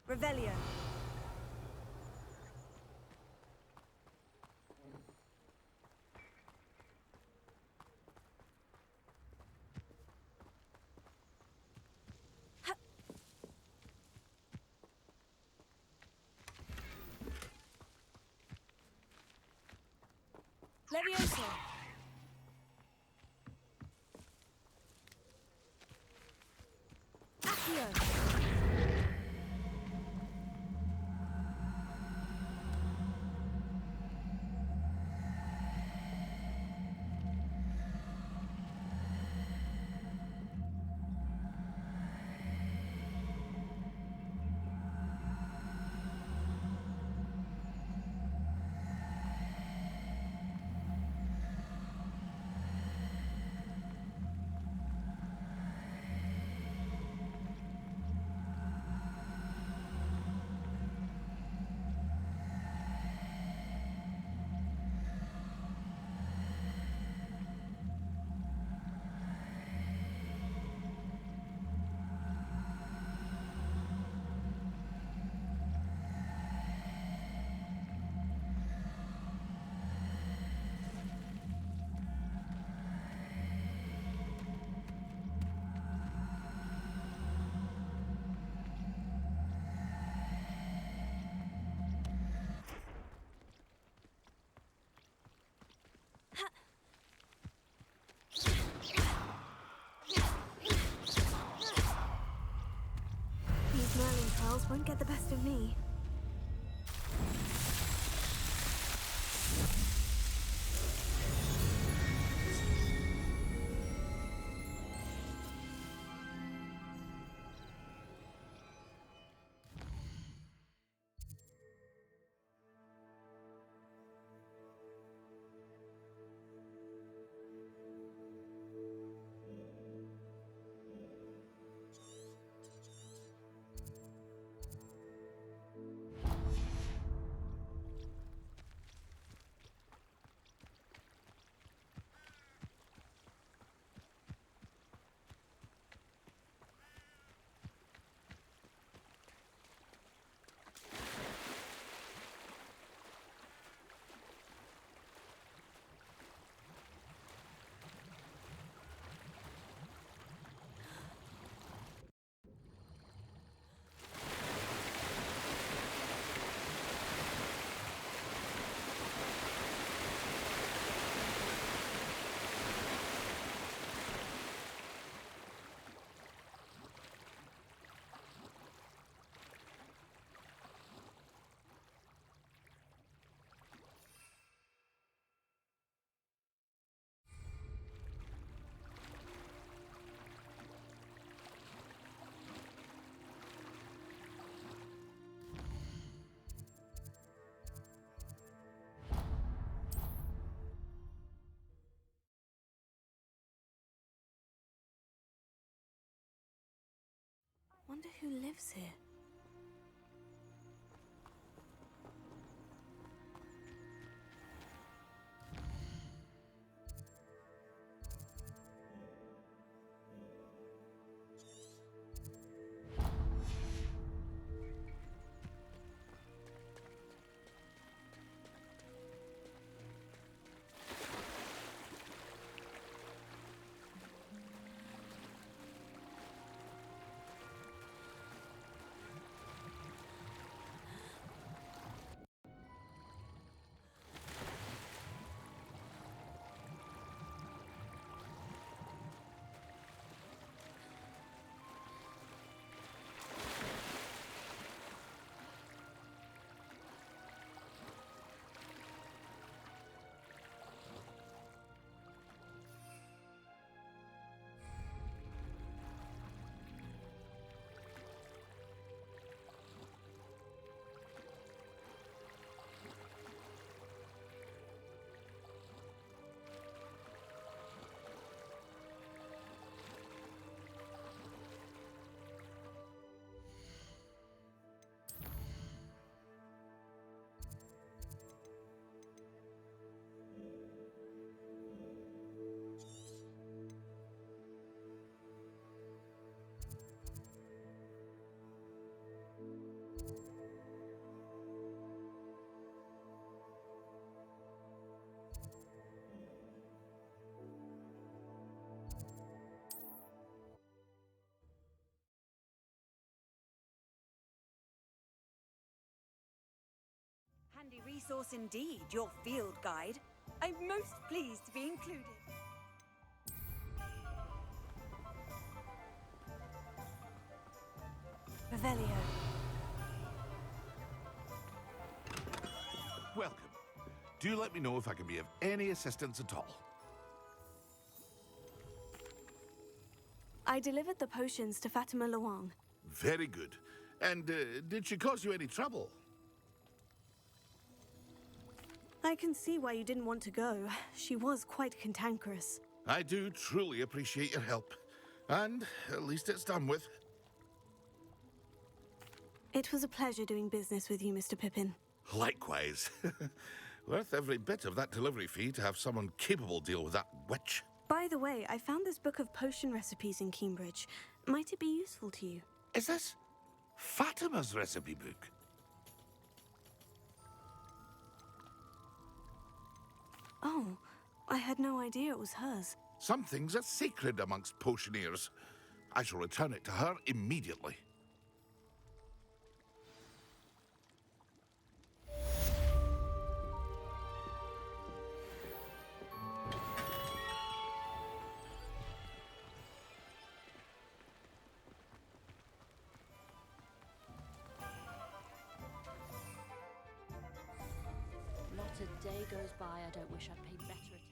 Revelio. Levioso. Accio. These Merlin trolls won't get the best of me. Wonder who lives here. handy resource indeed, your field guide. I'm most pleased to be included. Revelio. Welcome. Do let me know if I can be of any assistance at all. I delivered the potions to Fatima Luang. Very good. And did she cause you any trouble? I can see why you didn't want to go. She was quite cantankerous. I do truly appreciate your help. And at least it's done with. It was a pleasure doing business with you, Mr. Pippin. Likewise. Worth every bit of that delivery fee to have someone capable deal with that witch. By the way, I found this book of potion recipes in Cambridge. Might it be useful to you? Is this Fatima's recipe book? Oh, I had no idea it was hers. Some things are sacred amongst potioneers. I shall return it to her immediately. Not a day goes by I don't wish I'd paid better attention.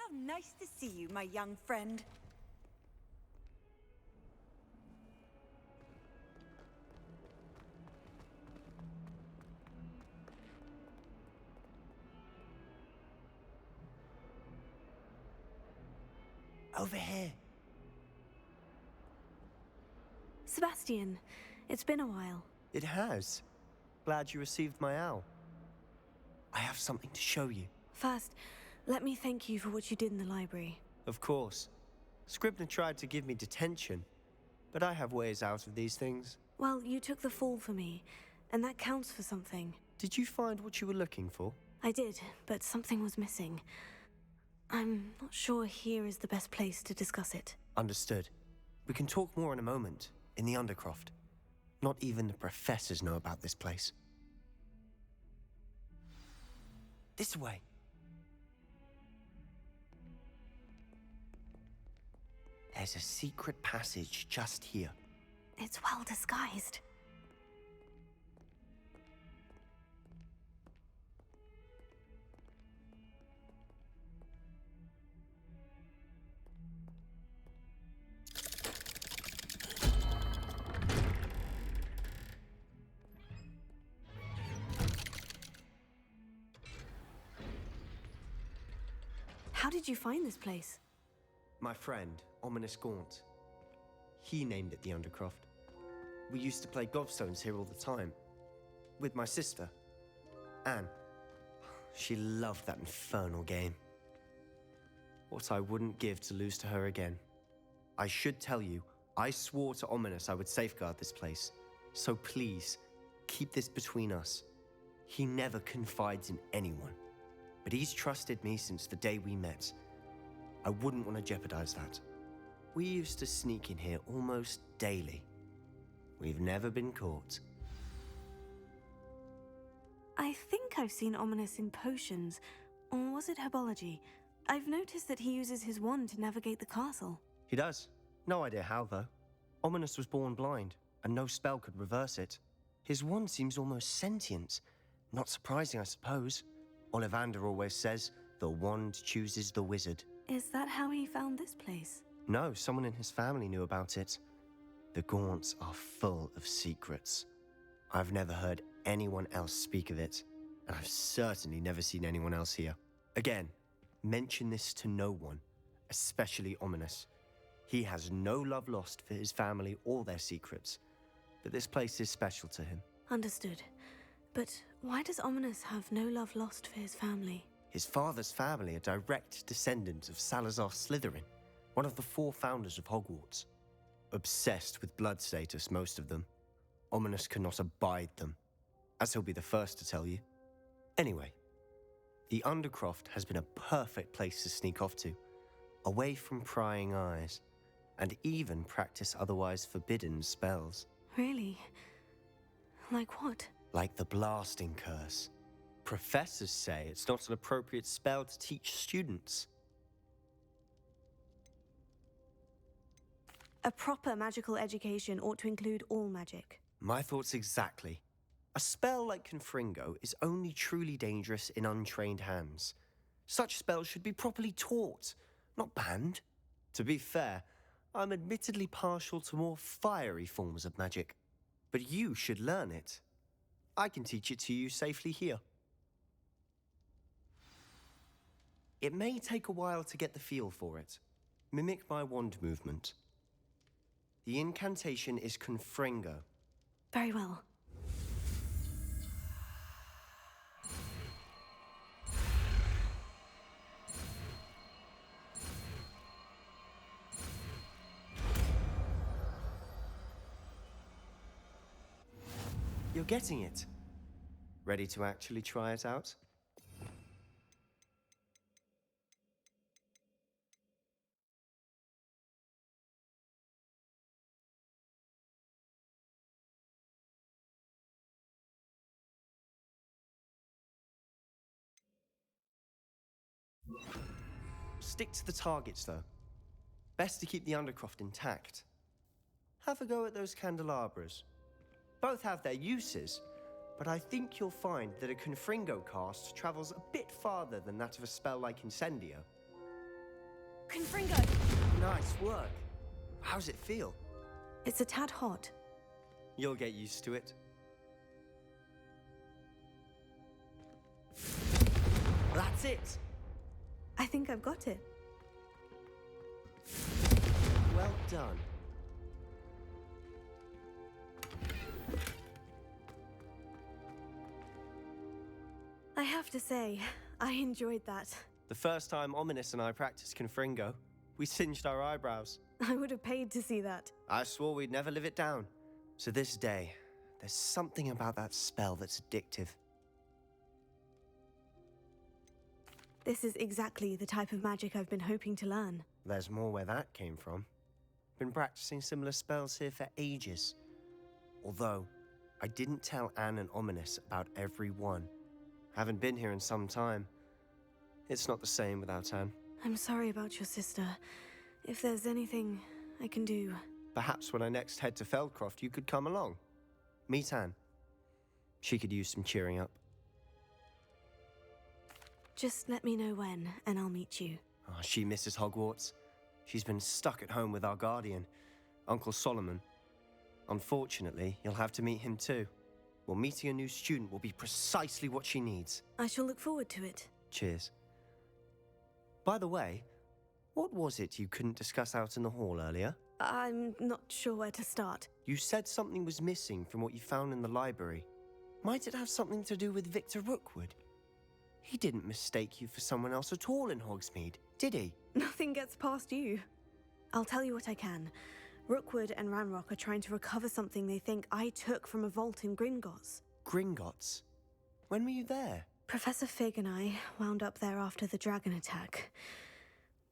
How nice to see you, my young friend. Over here. Sebastian, it's been a while. It has. Glad you received my owl. I have something to show you. First, let me thank you for what you did in the library. Of course. Scribner tried to give me detention, but I have ways out of these things. Well, you took the fall for me, and that counts for something. Did you find what you were looking for? I did, but something was missing. I'm not sure here is the best place to discuss it. Understood. We can talk more in a moment, in the Undercroft. Not even the professors know about this place. This way. There's a secret passage just here. It's well disguised. How did you find this place? My friend, Ominous Gaunt. He named it the Undercroft. We used to play gobstones here all the time. With my sister, Anne. She loved that infernal game. What I wouldn't give to lose to her again. I should tell you, I swore to Ominous I would safeguard this place. So please, keep this between us. He never confides in anyone. But he's trusted me since the day we met. I wouldn't want to jeopardize that. We used to sneak in here almost daily. We've never been caught. I think I've seen Ominous in potions. Or was it herbology? I've noticed that he uses his wand to navigate the castle. He does. No idea how, though. Ominous was born blind, and no spell could reverse it. His wand seems almost sentient. Not surprising, I suppose. Ollivander always says, the wand chooses the wizard. Is that how he found this place? No, someone in his family knew about it. The Gaunts are full of secrets. I've never heard anyone else speak of it, and I've certainly never seen anyone else here. Again, mention this to no one, especially Ominous. He has no love lost for his family or their secrets, but this place is special to him. Understood. But why does Ominous have no love lost for his family? His father's family are direct descendants of Salazar Slytherin, one of the 4 founders of Hogwarts. Obsessed with blood status, most of them. Ominous cannot abide them, as he'll be the first to tell you. Anyway, the Undercroft has been a perfect place to sneak off to, away from prying eyes, and even practice otherwise forbidden spells. Really? Like what? Like the blasting curse. Professors say it's not an appropriate spell to teach students. A proper magical education ought to include all magic. My thoughts exactly. A spell like Confringo is only truly dangerous in untrained hands. Such spells should be properly taught, not banned. To be fair, I'm admittedly partial to more fiery forms of magic. But you should learn it. I can teach it to you safely here. It may take a while to get the feel for it. Mimic my wand movement. The incantation is Confringo. Very well. You're getting it. Ready to actually try it out? Stick to the targets, though. Best to keep the Undercroft intact. Have a go at those candelabras. Both have their uses, but I think you'll find that a Confringo cast travels a bit farther than that of a spell like Incendio. Confringo! Nice work. How's it feel? It's a tad hot. You'll get used to it. That's it! I think I've got it. Well done. I have to say, I enjoyed that. The first time Ominous and I practiced Confringo, we singed our eyebrows. I would have paid to see that. I swore we'd never live it down. To this day, there's something about that spell that's addictive. This is exactly the type of magic I've been hoping to learn. There's more where that came from. Been practicing similar spells here for ages. Although, I didn't tell Anne and Ominous about every one. Haven't been here in some time. It's not the same without Anne. I'm sorry about your sister. If there's anything I can do... Perhaps when I next head to Feldcroft, you could come along. Meet Anne. She could use some cheering up. Just let me know when, and I'll meet you. Oh, she misses Hogwarts. She's been stuck at home with our guardian, Uncle Solomon. Unfortunately, you'll have to meet him too. Well, meeting a new student will be precisely what she needs. I shall look forward to it. Cheers. By the way, what was it you couldn't discuss out in the hall earlier? I'm not sure where to start. You said something was missing from what you found in the library. Might it have something to do with Victor Rookwood? He didn't mistake you for someone else at all in Hogsmeade, did he? Nothing gets past you. I'll tell you what I can. Rookwood and Ranrock are trying to recover something they think I took from a vault in Gringotts. Gringotts? When were you there? Professor Fig and I wound up there after the dragon attack.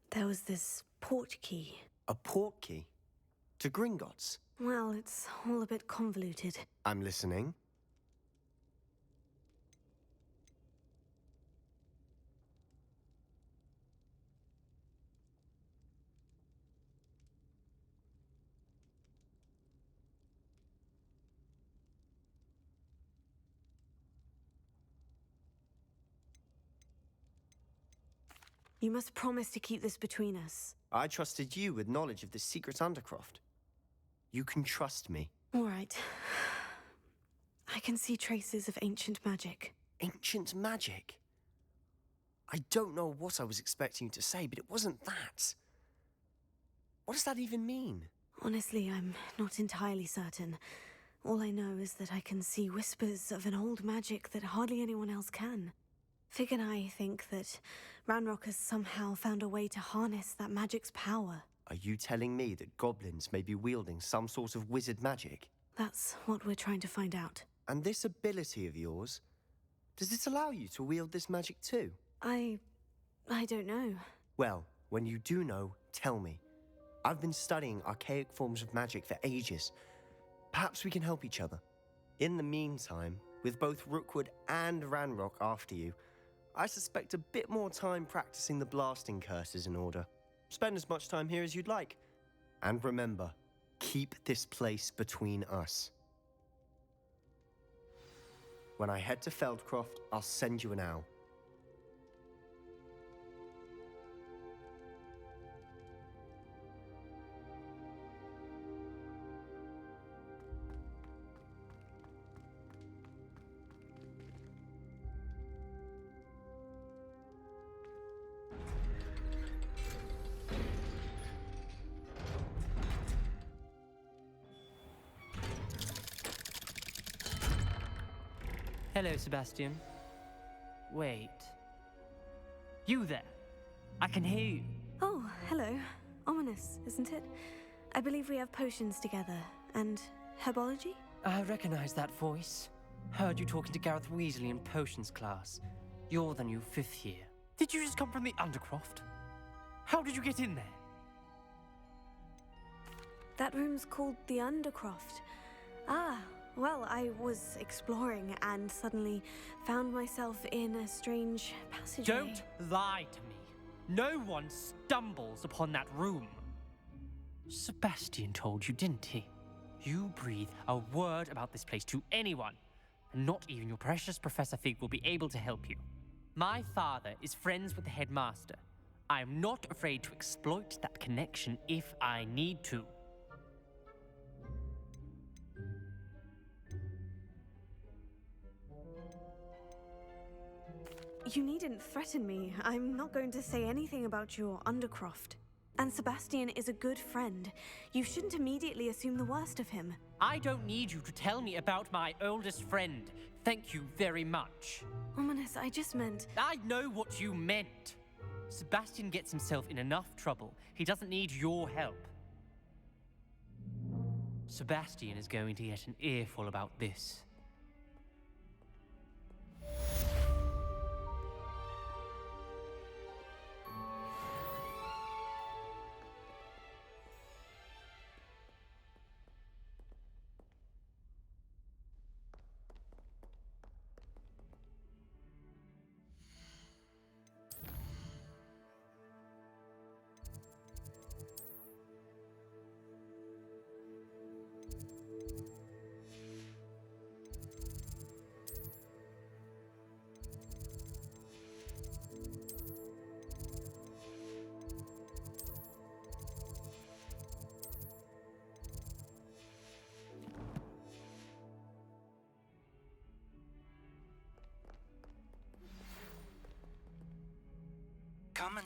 There was this port key. A port key? To Gringotts? Well, it's all a bit convoluted. I'm listening. You must promise to keep this between us. I trusted you with knowledge of the secret Undercroft. You can trust me. All right. I can see traces of ancient magic. Ancient magic? I don't know what I was expecting you to say, but it wasn't that. What does that even mean? Honestly, I'm not entirely certain. All I know is that I can see whispers of an old magic that hardly anyone else can. Fig and I think that Ranrock has somehow found a way to harness that magic's power. Are you telling me that goblins may be wielding some sort of wizard magic? That's what we're trying to find out. And this ability of yours, does it allow you to wield this magic too? I don't know. Well, when you do know, tell me. I've been studying archaic forms of magic for ages. Perhaps we can help each other. In the meantime, with both Rookwood and Ranrock after you, I suspect a bit more time practicing the blasting curse is in order. Spend as much time here as you'd like. And remember, keep this place between us. When I head to Feldcroft, I'll send you an owl. Hello, Sebastian. Wait. You there? I can hear you. Oh, hello. Ominous, isn't it? I believe we have potions together. And herbology? I recognize that voice. Heard you talking to Gareth Weasley in potions class. You're the new 5th year. Did you just come from the Undercroft? How did you get in there? That room's called the Undercroft. Ah, well, I was exploring and suddenly found myself in a strange passageway. Don't lie to me. No one stumbles upon that room. Sebastian told you, didn't he? You breathe a word about this place to anyone, and not even your precious Professor Fig will be able to help you. My father is friends with the headmaster. I am not afraid to exploit that connection if I need to. You needn't threaten me. I'm not going to say anything about your Undercroft. And Sebastian is a good friend. You shouldn't immediately assume the worst of him. I don't need you to tell me about my oldest friend. Thank you very much. Ominous, I just meant... I know what you meant. Sebastian gets himself in enough trouble. He doesn't need your help. Sebastian is going to get an earful about this.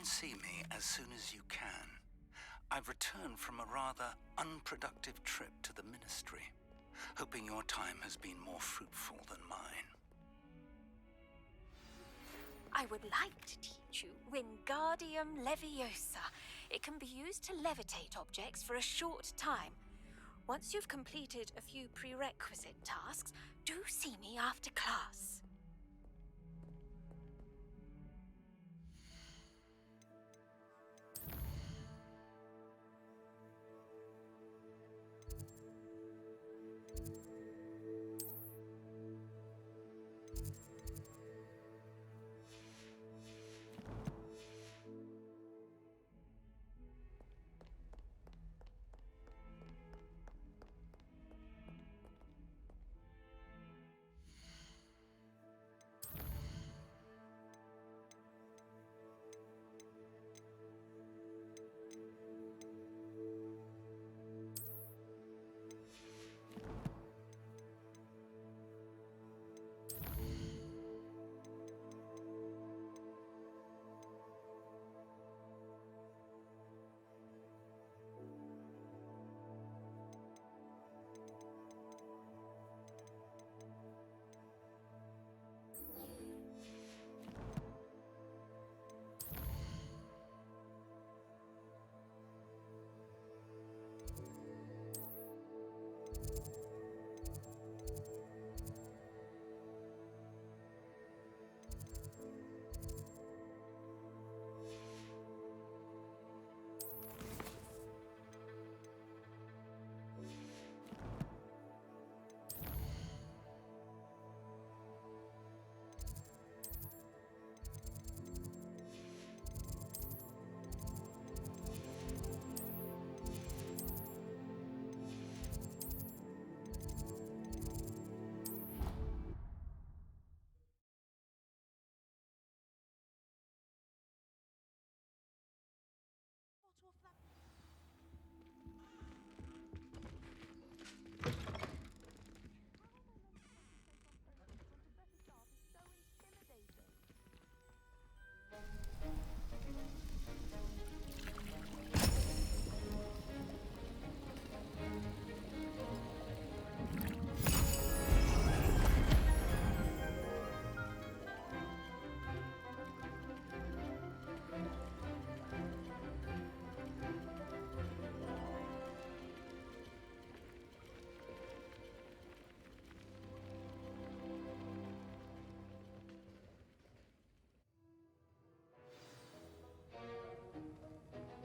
and see me as soon as you can. I've returned from a rather unproductive trip to the Ministry, hoping your time has been more fruitful than mine. I would like to teach you Wingardium Leviosa. It can be used to levitate objects for a short time. Once you've completed a few prerequisite tasks, do see me after class.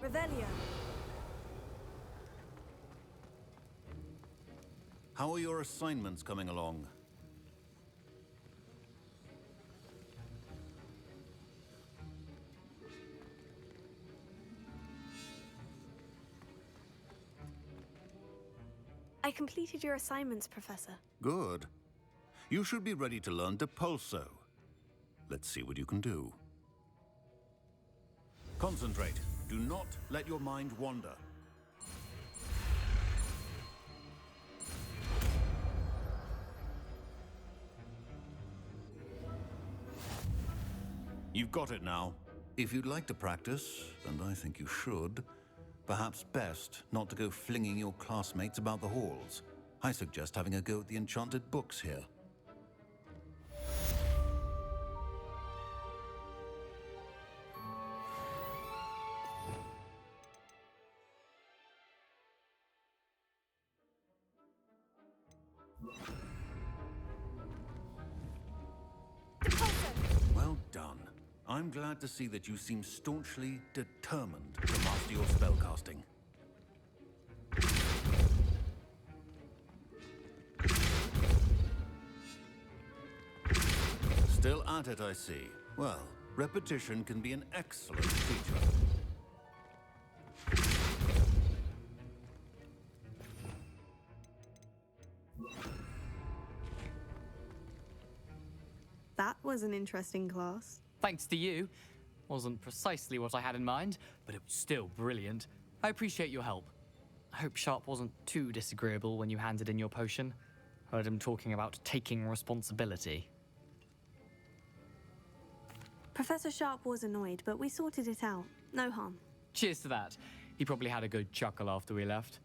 Revelio. How are your assignments coming along? I completed your assignments, Professor. Good. You should be ready to learn Depulso. Let's see what you can do. Concentrate. Do not let your mind wander. You've got it now. If you'd like to practice, and I think you should, perhaps best not to go flinging your classmates about the halls. I suggest having a go at the enchanted books here. Well done. I'm glad to see that you seem staunchly determined to master your spellcasting. Still at it, I see. Well, repetition can be an excellent teacher. That was an interesting class. Thanks to you. Wasn't precisely what I had in mind, but it was still brilliant. I appreciate your help. I hope Sharp wasn't too disagreeable when you handed in your potion. Heard him talking about taking responsibility. Professor Sharp was annoyed, but we sorted it out. No harm. Cheers to that. He probably had a good chuckle after we left.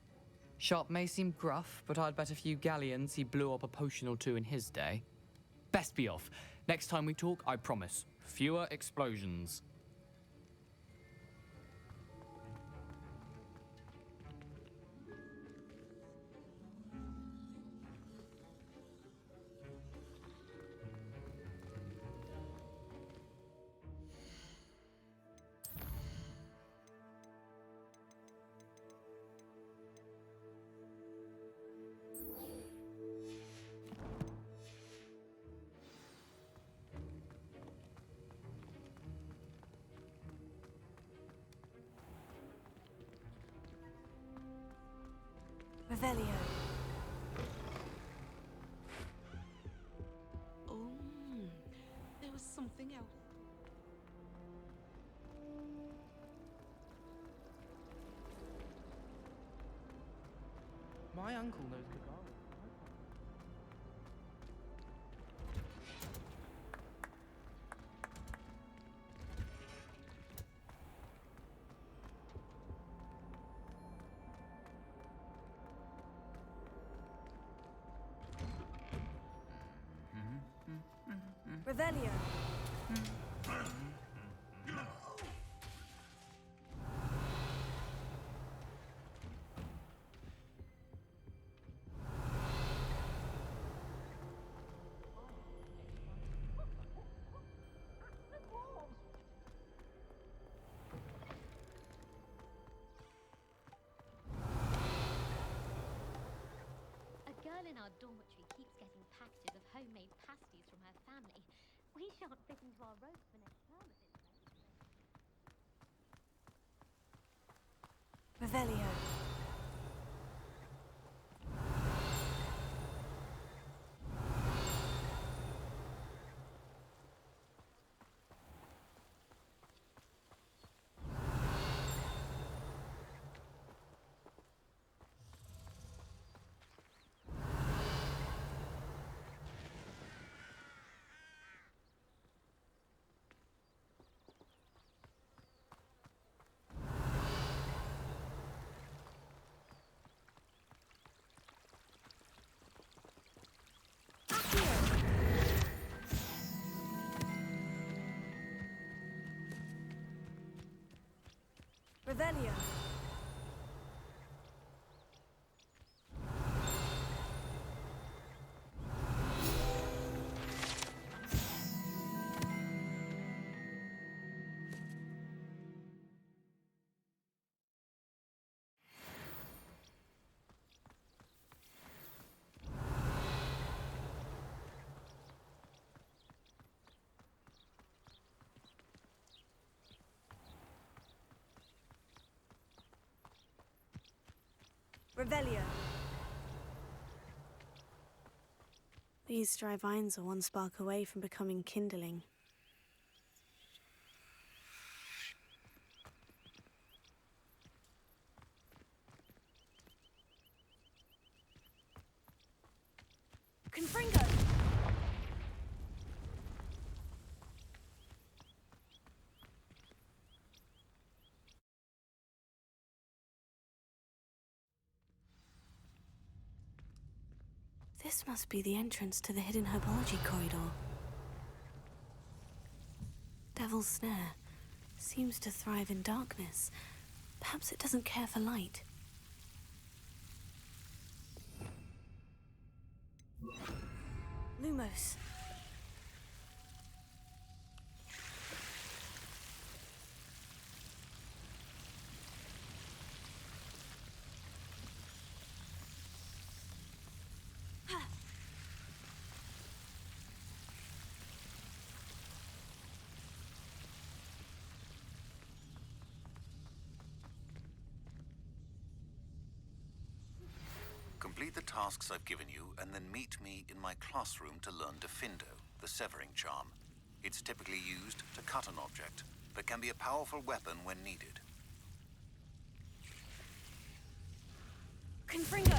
Sharp may seem gruff, but I'd bet a few galleons he blew up a potion or two in his day. Best be off. Next time we talk, I promise, fewer explosions. Revelio. Oh, there was something else. My uncle knows Kagara. Revelio. A girl in our dormitory keeps getting packages of homemade pasties from her family. We shan't fit into our robes for next term if it's late. Revelio. Revelio. Revelio. These dry vines are one spark away from becoming kindling. Confringo! This must be the entrance to the hidden herbology corridor. Devil's Snare seems to thrive in darkness. Perhaps it doesn't care for light. Lumos. Complete the tasks I've given you, and then meet me in my classroom to learn Defindo, the severing charm. It's typically used to cut an object, but can be a powerful weapon when needed. Confringo!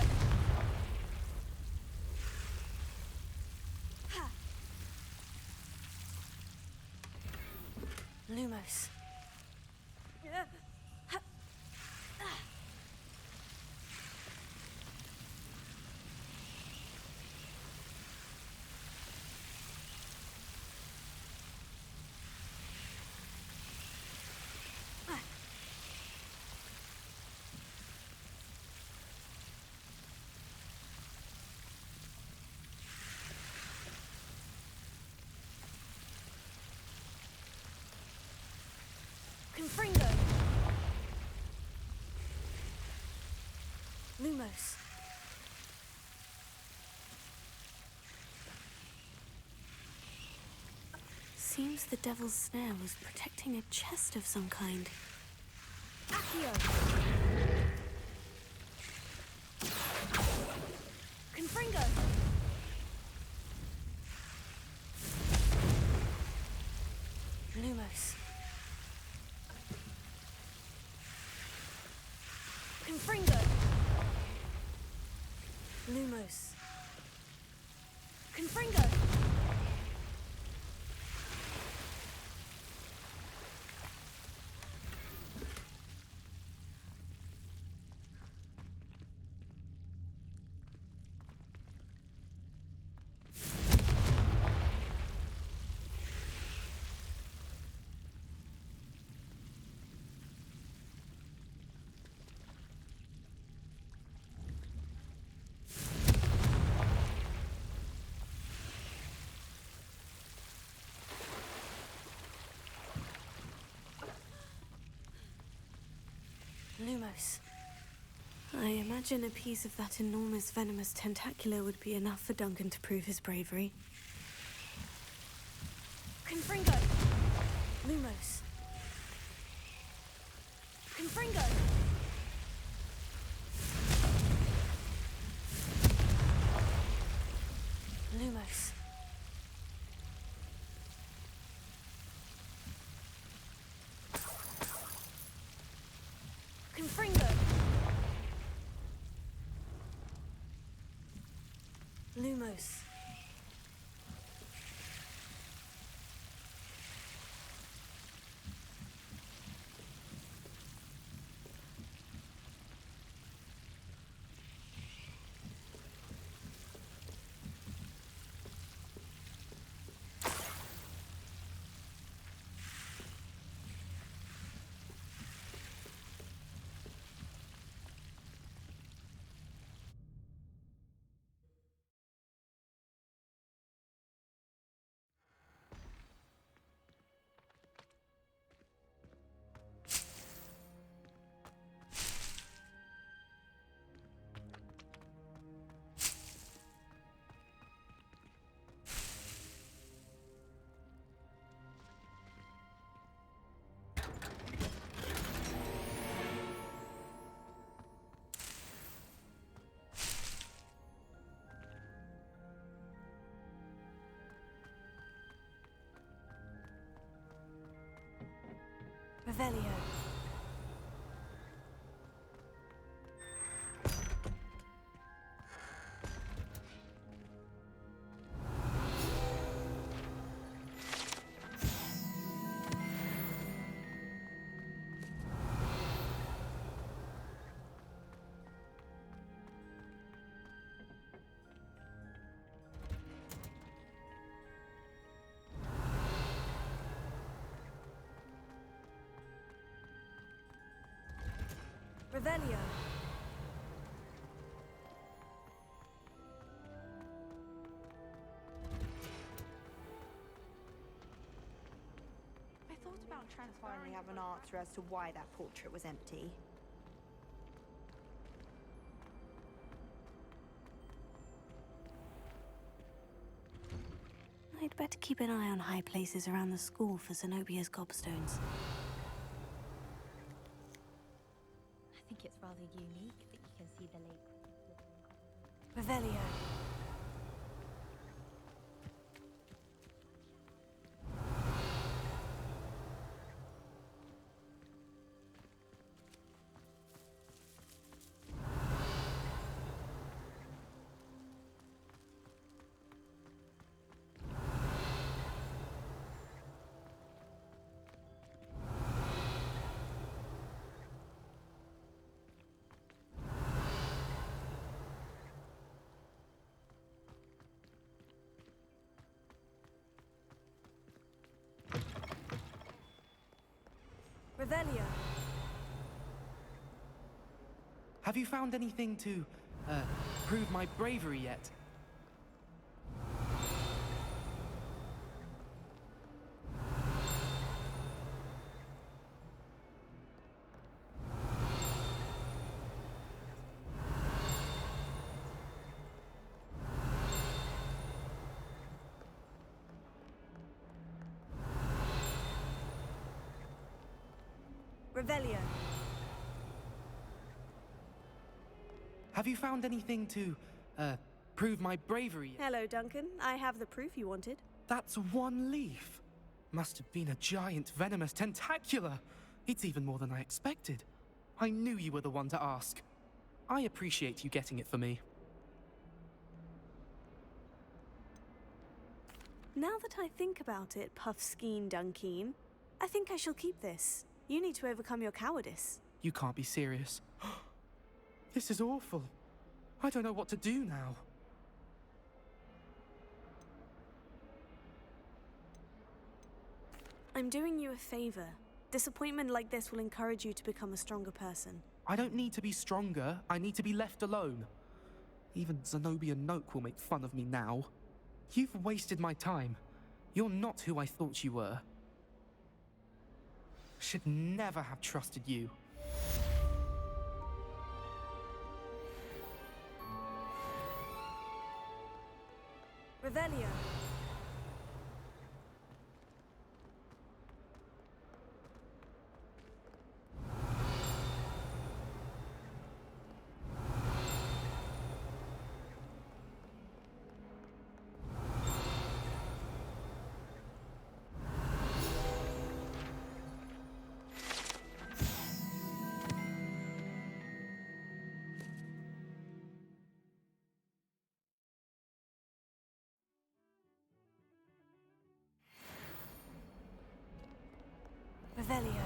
Lumos. Confringo! Lumos. Seems the devil's snare was protecting a chest of some kind. Accio! Confringo! Lumos. Confringo! Lumos. Confringo! Lumos. I imagine a piece of that enormous venomous tentacular would be enough for Duncan to prove his bravery. Confringo! Lumos. Confringo! Lumos. Confringo! Lumos. Revelio. Revelio. I thought about finally have an answer as to why that portrait was empty. I'd better keep an eye on high places around the school for Zenobia's gobstones. I think it's rather unique that you can see the lake. Revelio. Revelio. Have you found anything to, prove my bravery yet? Revelio. Have you found anything to, prove my bravery yet? Hello, Duncan. I have the proof you wanted. That's one leaf. Must have been a giant venomous tentacula. It's even more than I expected. I knew you were the one to ask. I appreciate you getting it for me. Now that I think about it, Puffskein Dunkeen, I think I shall keep this. You need to overcome your cowardice. You can't be serious. This is awful. I don't know what to do now. I'm doing you a favor. Disappointment like this will encourage you to become a stronger person. I don't need to be stronger. I need to be left alone. Even Zenobia Noak will make fun of me now. You've wasted my time. You're not who I thought you were. Should never have trusted you. Revelio. Revelio.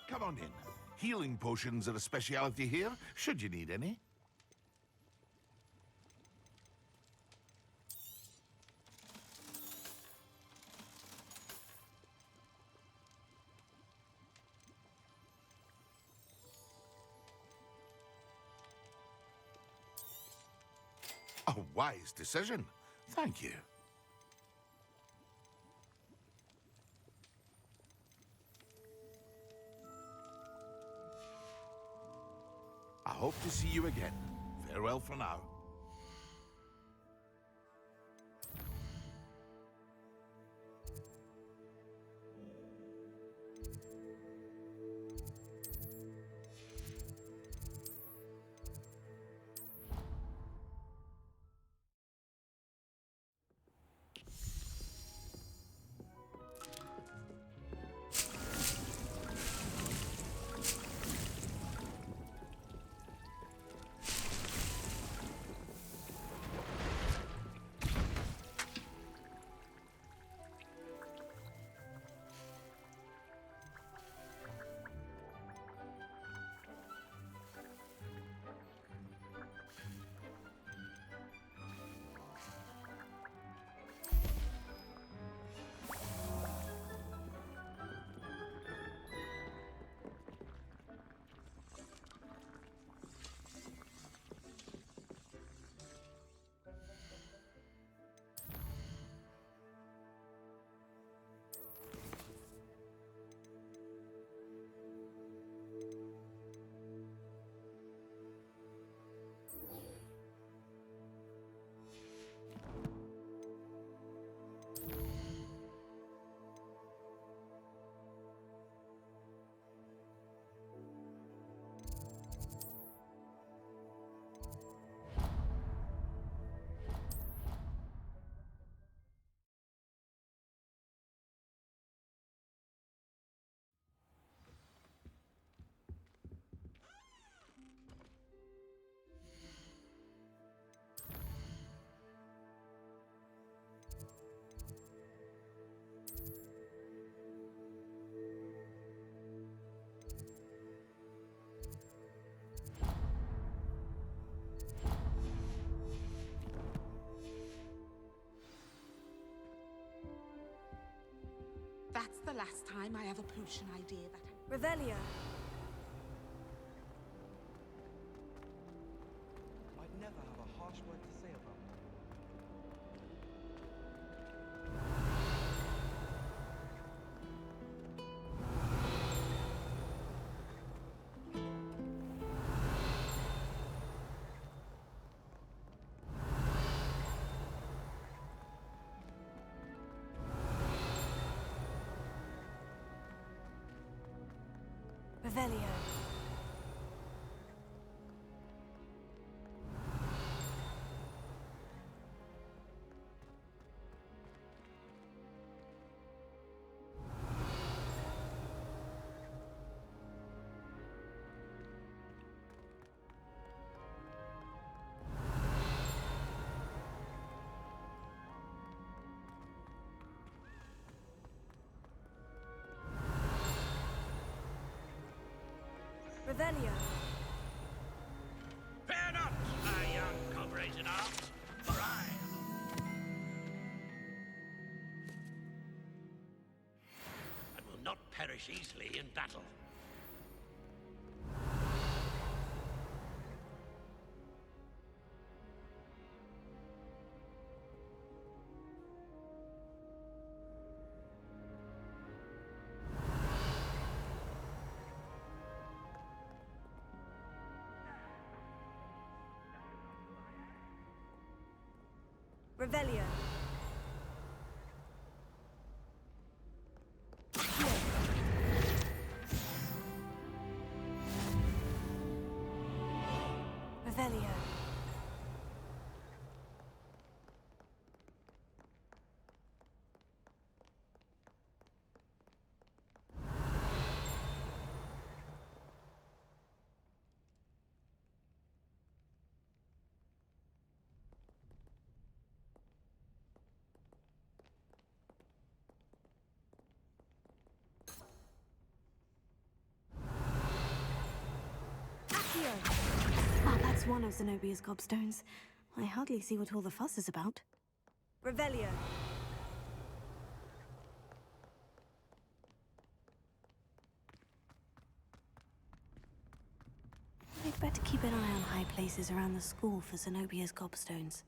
Come on in. Healing potions are a speciality here, should you need any. A wise decision. Thank you. I hope to see you again. Farewell for now. That's the last time I have a potion idea that... Revelio. I'd never have a harsh word to say about it. Revelio. Revelio. Fear not, my young comrades in arms, for I and will not perish easily in battle. Revelio. Revelio. Ah, that's one of Zenobia's gobstones. I hardly see what all the fuss is about. Revelio. I'd better keep an eye on high places around the school for Zenobia's gobstones.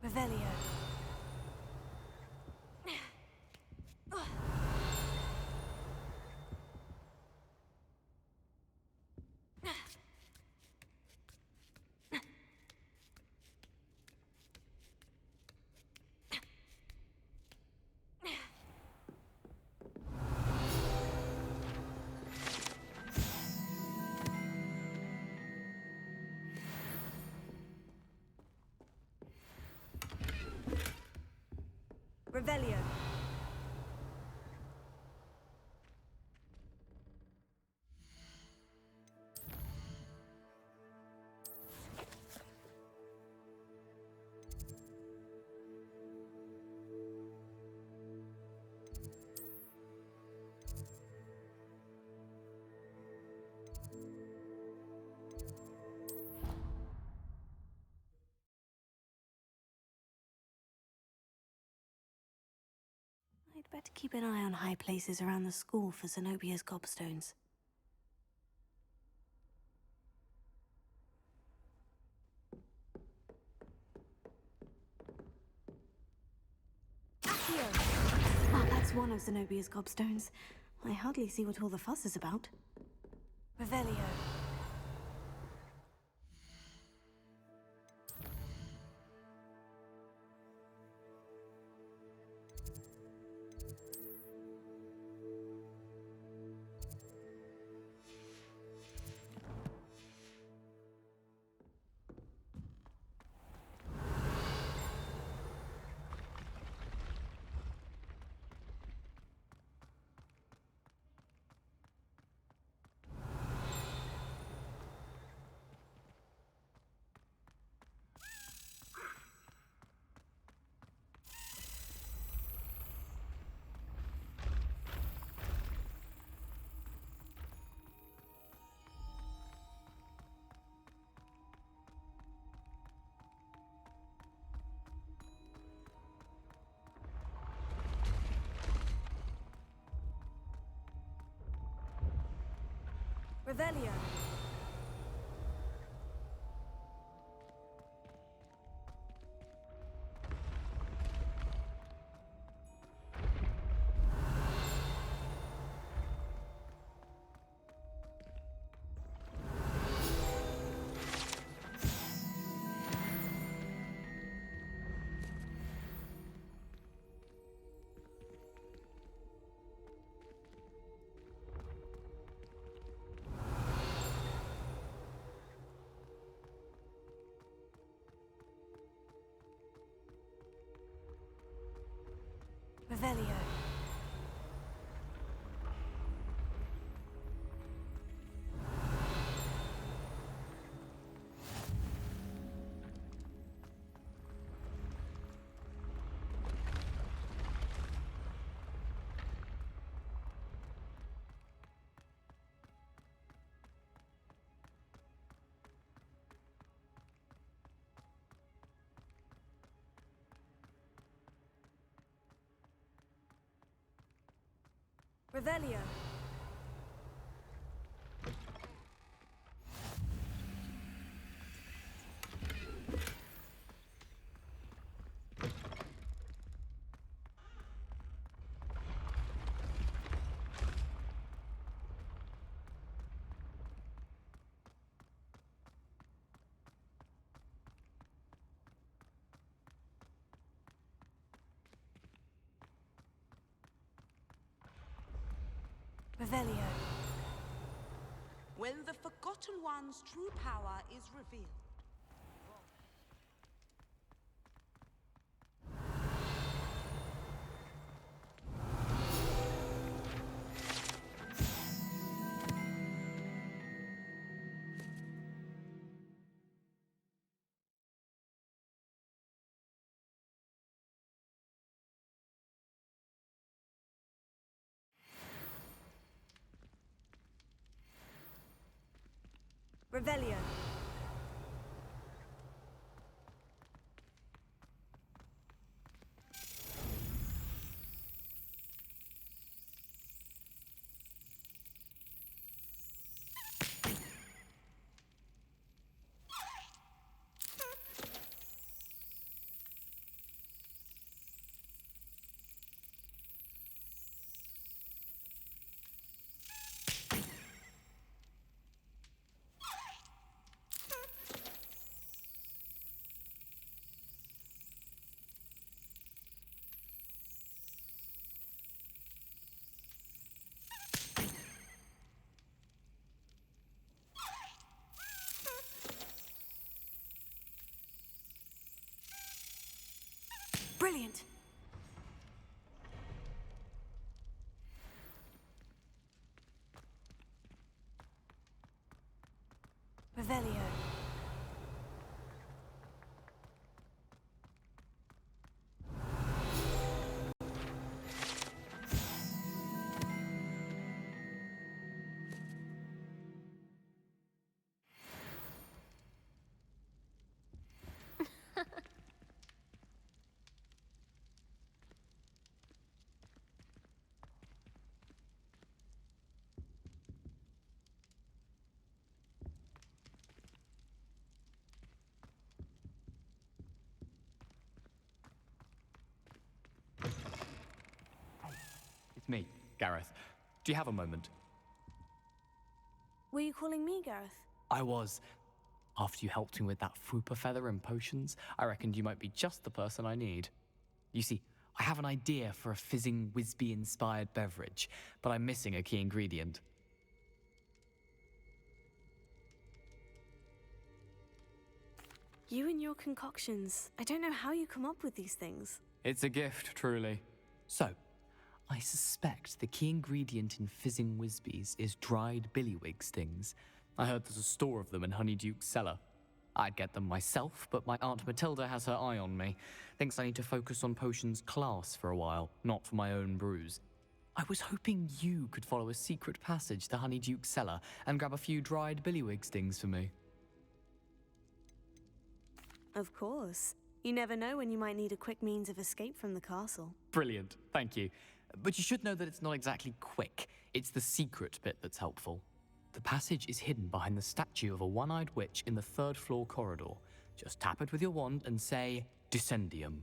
Revelio. Revelio. I'd better keep an eye on high places around the school for Zenobia's gobstones. Ah, that's one of Zenobia's gobstones. I hardly see what all the fuss is about. Revelio. Revelio. Revelio. Revelio. Revelio. When the Forgotten One's true power is revealed. Revelio. Brilliant. Revelio. It's me, Gareth. Do you have a moment? Were you calling me, Gareth? I was. After you helped me with that Fupa feather and potions, I reckoned you might be just the person I need. You see, I have an idea for a fizzing Wisby-inspired beverage, but I'm missing a key ingredient. You and your concoctions. I don't know how you come up with these things. It's a gift, truly. So, I suspect the key ingredient in fizzing Wisbies is dried billywig stings. I heard there's a store of them in Honeyduke's cellar. I'd get them myself, but my Aunt Matilda has her eye on me. Thinks I need to focus on potions class for a while, not for my own brews. I was hoping you could follow a secret passage to Honeyduke's cellar and grab a few dried billywig stings for me. Of course. You never know when you might need a quick means of escape from the castle. Brilliant, thank you. But you should know that it's not exactly quick. It's the secret bit that's helpful. The passage is hidden behind the statue of a one-eyed witch in the third-floor corridor. Just tap it with your wand and say, Descendium.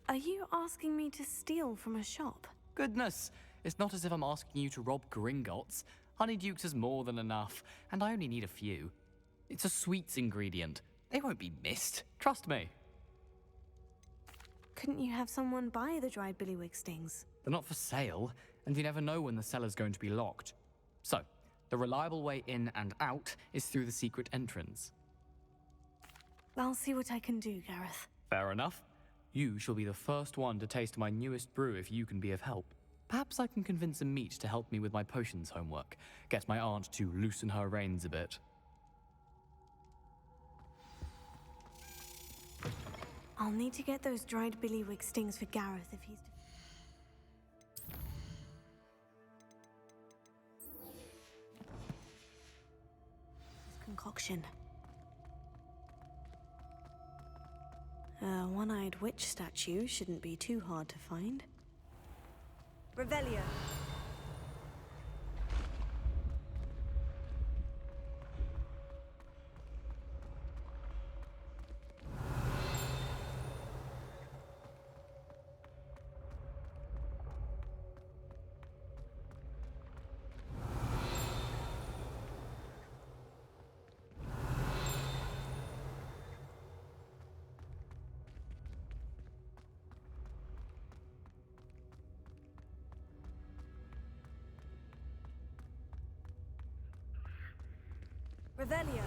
Are you asking me to steal from a shop? Goodness, it's not as if I'm asking you to rob Gringotts. Honeydukes is more than enough, and I only need a few. It's a sweets ingredient. They won't be missed. Trust me. Couldn't you have someone buy the dried billywig stings? They're not for sale, and you never know when the cellar's going to be locked. So, the reliable way in and out is through the secret entrance. I'll see what I can do, Gareth. Fair enough. You shall be the first one to taste my newest brew if you can be of help. Perhaps I can convince a meat to help me with my potions homework. Get my aunt to loosen her reins a bit. I'll need to get those dried billywig stings for Gareth if he's... This concoction. A one-eyed witch statue shouldn't be too hard to find. Revelio. Revelio.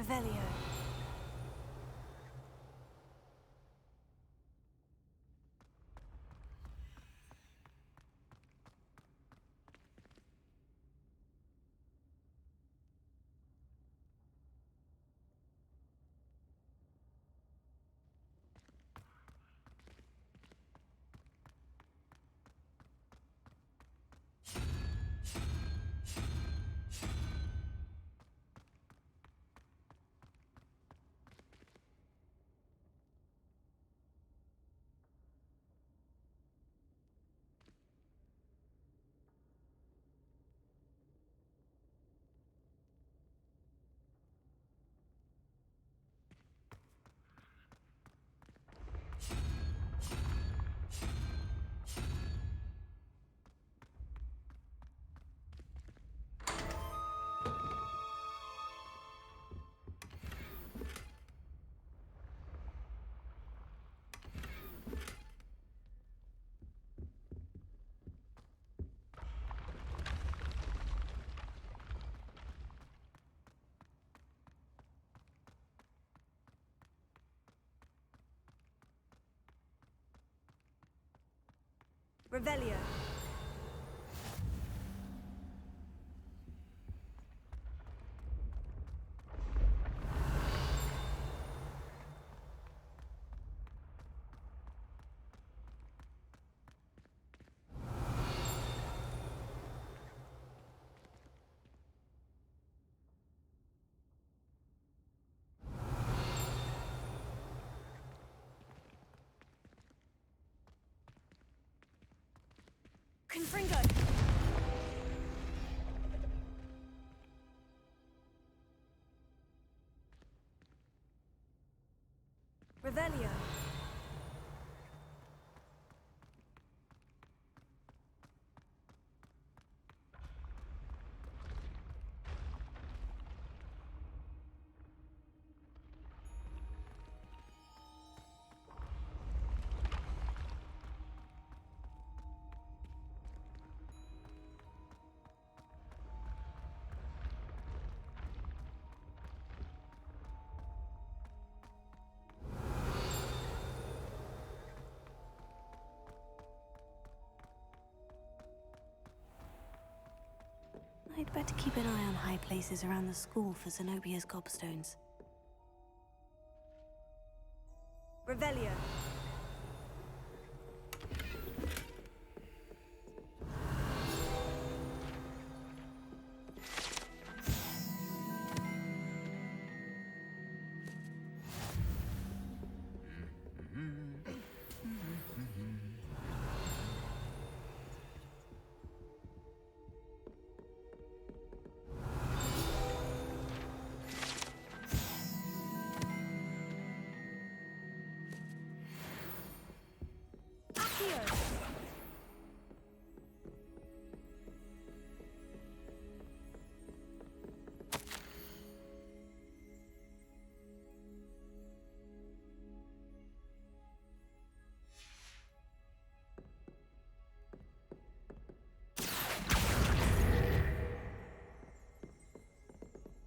Revelio. Revelio. Confringo! Revelio. I'd better keep an eye on high places around the school for Zenobia's gobstones. Revelio.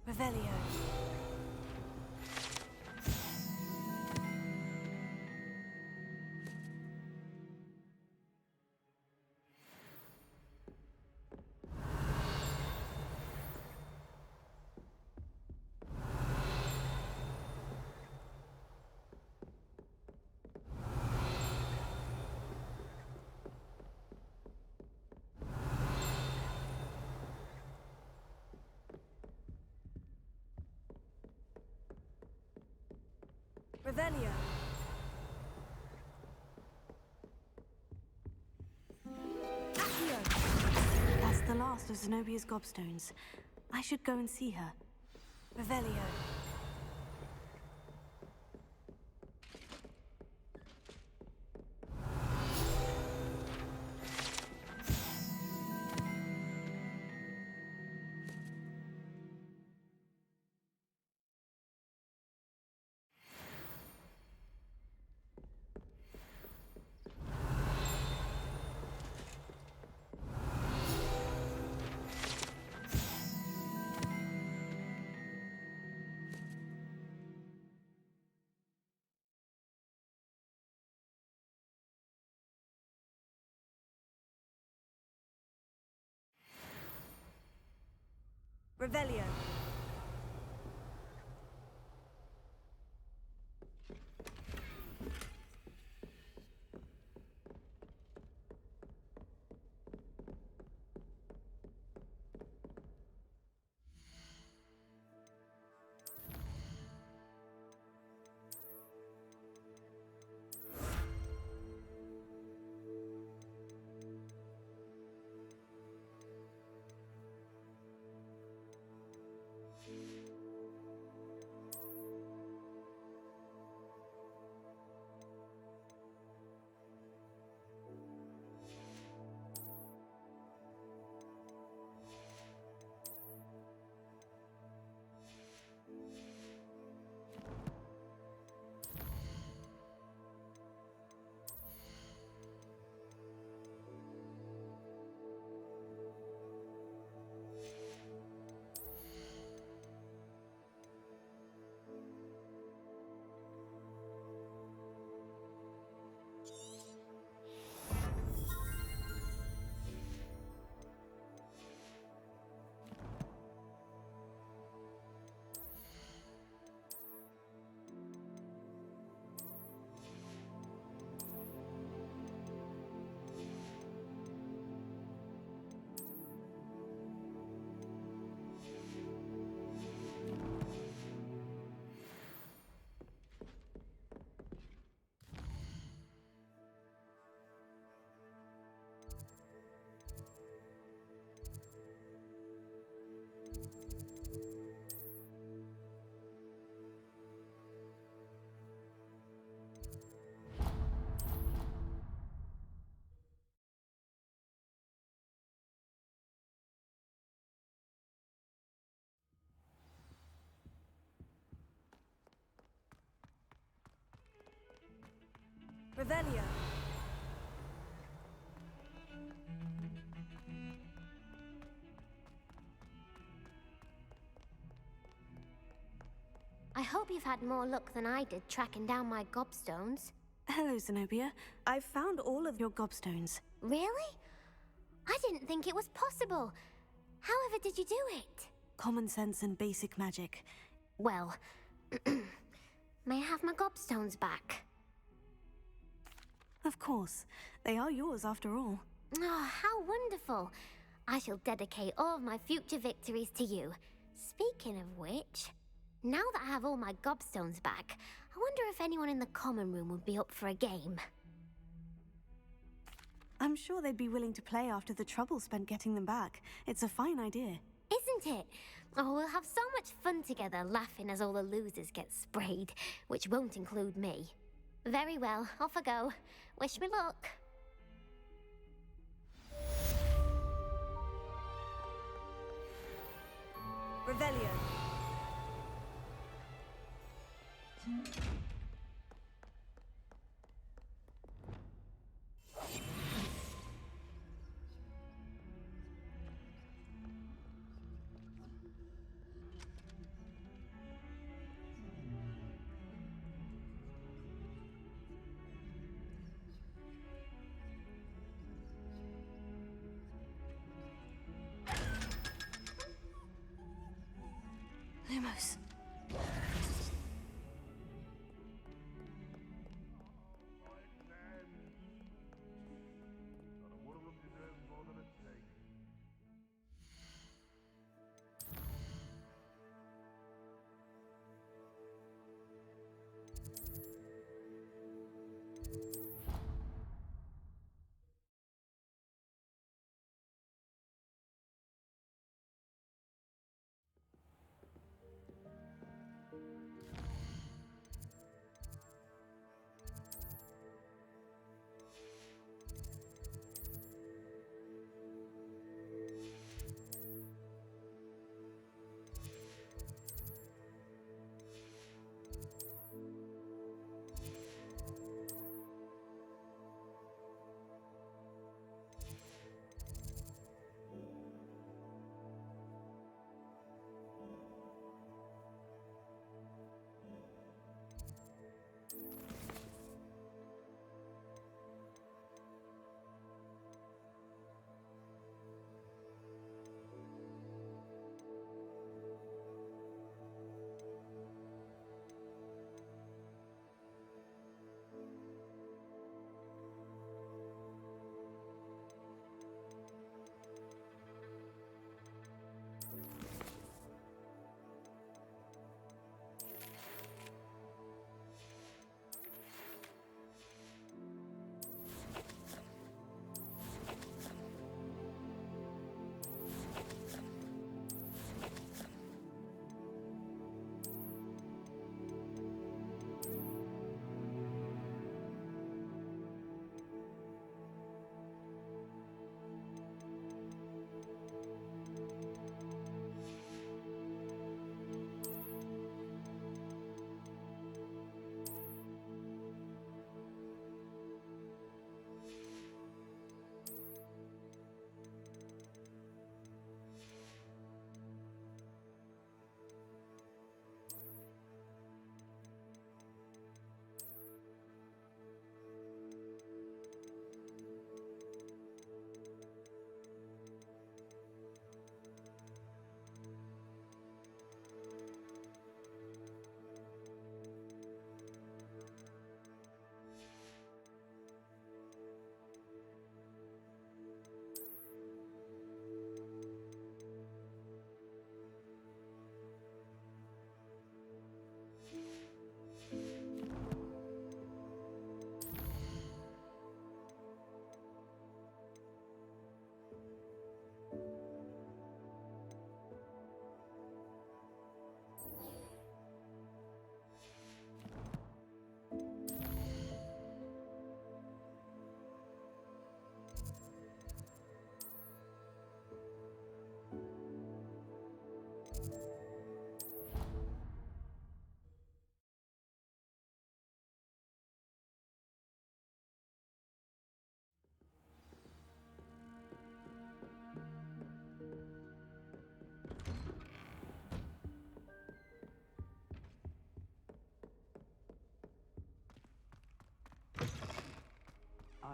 Revelio. Revelio. Accio. That's the last of Zenobia's gobstones. I should go and see her. Revelio. Revelio. Revelio. I hope you've had more luck than I did tracking down my gobstones. Hello, Zenobia. I've found all of your gobstones. Really? I didn't think it was possible. However did you do it? Common sense and basic magic. Well, may I have my gobstones back? Of course. They are yours after all. Oh, how wonderful. I shall dedicate all of my future victories to you. Speaking of which, now that I have all my gobstones back, I wonder if anyone in the common room would be up for a game. I'm sure they'd be willing to play after the trouble spent getting them back. It's a fine idea. Isn't it? Oh, we'll have so much fun together, laughing as all the losers get sprayed, which won't include me. Very well, off I go. Wish me luck. Revelio. Lumos.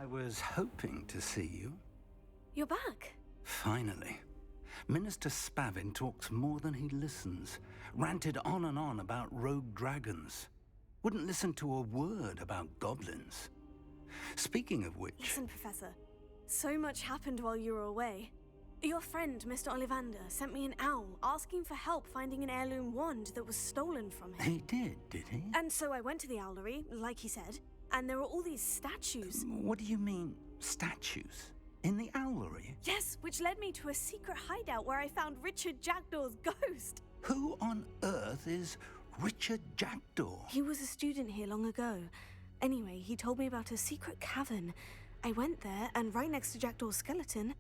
I was hoping to see you. You're back. Finally. Minister Spavin talks more than he listens, ranted on and on about rogue dragons. Wouldn't listen to a word about goblins. Speaking of which... Listen, Professor. So much happened while you were away. Your friend, Mr. Ollivander, sent me an owl asking for help finding an heirloom wand that was stolen from him. He did he? And so I went to the owlery, like he said, and there were all these statues. What do you mean, statues? In the owlery? Yes, which led me to a secret hideout where I found Richard Jackdaw's ghost. Who on earth is Richard Jackdaw? He was a student here long ago. Anyway, he told me about a secret cavern. I went there, and right next to Jackdaw's skeleton,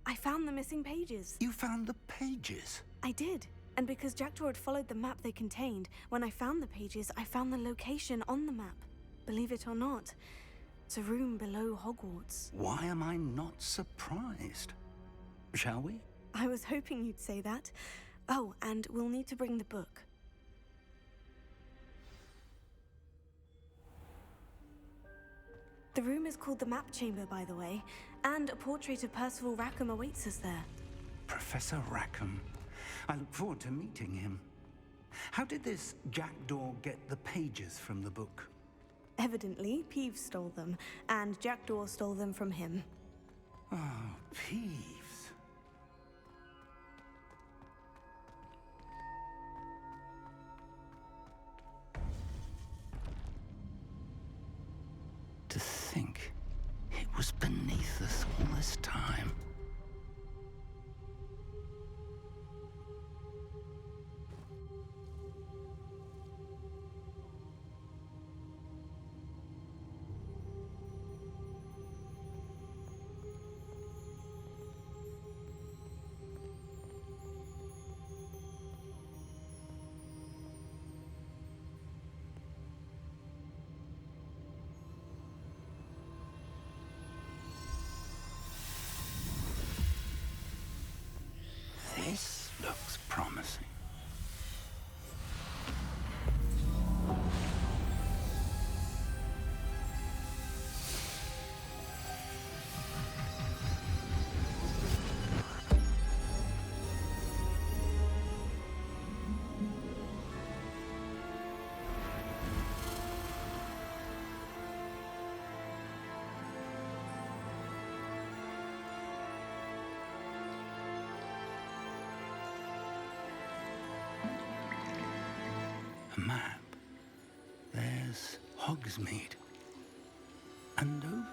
I found the missing pages. You found the pages? I did. And because Jackdaw had followed the map they contained, when I found the pages, I found the location on the map. Believe it or not, it's a room below Hogwarts. Why am I not surprised? Shall we? I was hoping you'd say that. Oh, and we'll need to bring the book. The room is called the Map Chamber, by the way, and a portrait of Percival Rackham awaits us there. Professor Rackham. I look forward to meeting him. How did this Jackdaw get the pages from the book? Evidently, Peeves stole them, and Jackdaw stole them from him. Oh, Peeves. To think it was beneath us all this time. This looks promising. A map. There's Hogsmeade. And over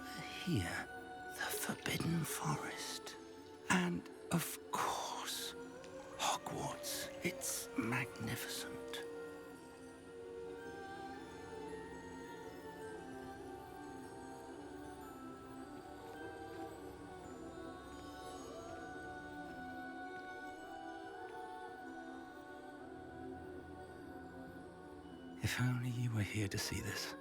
here, the Forbidden Forest. And, of course, Hogwarts. It's magnificent. If only you were here to see this.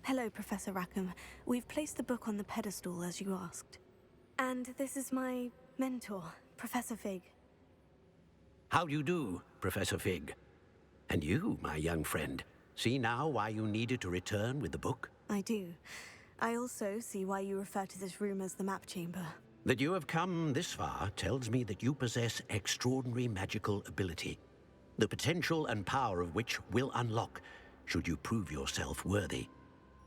Hello, Professor Rackham. We've placed the book on the pedestal, as you asked. And this is my mentor, Professor Fig. How do you do, Professor Fig? And you, my young friend, see now why you needed to return with the book? I do. I also see why you refer to this room as the Map Chamber. That you have come this far tells me that you possess extraordinary magical ability, the potential and power of which will unlock should you prove yourself worthy.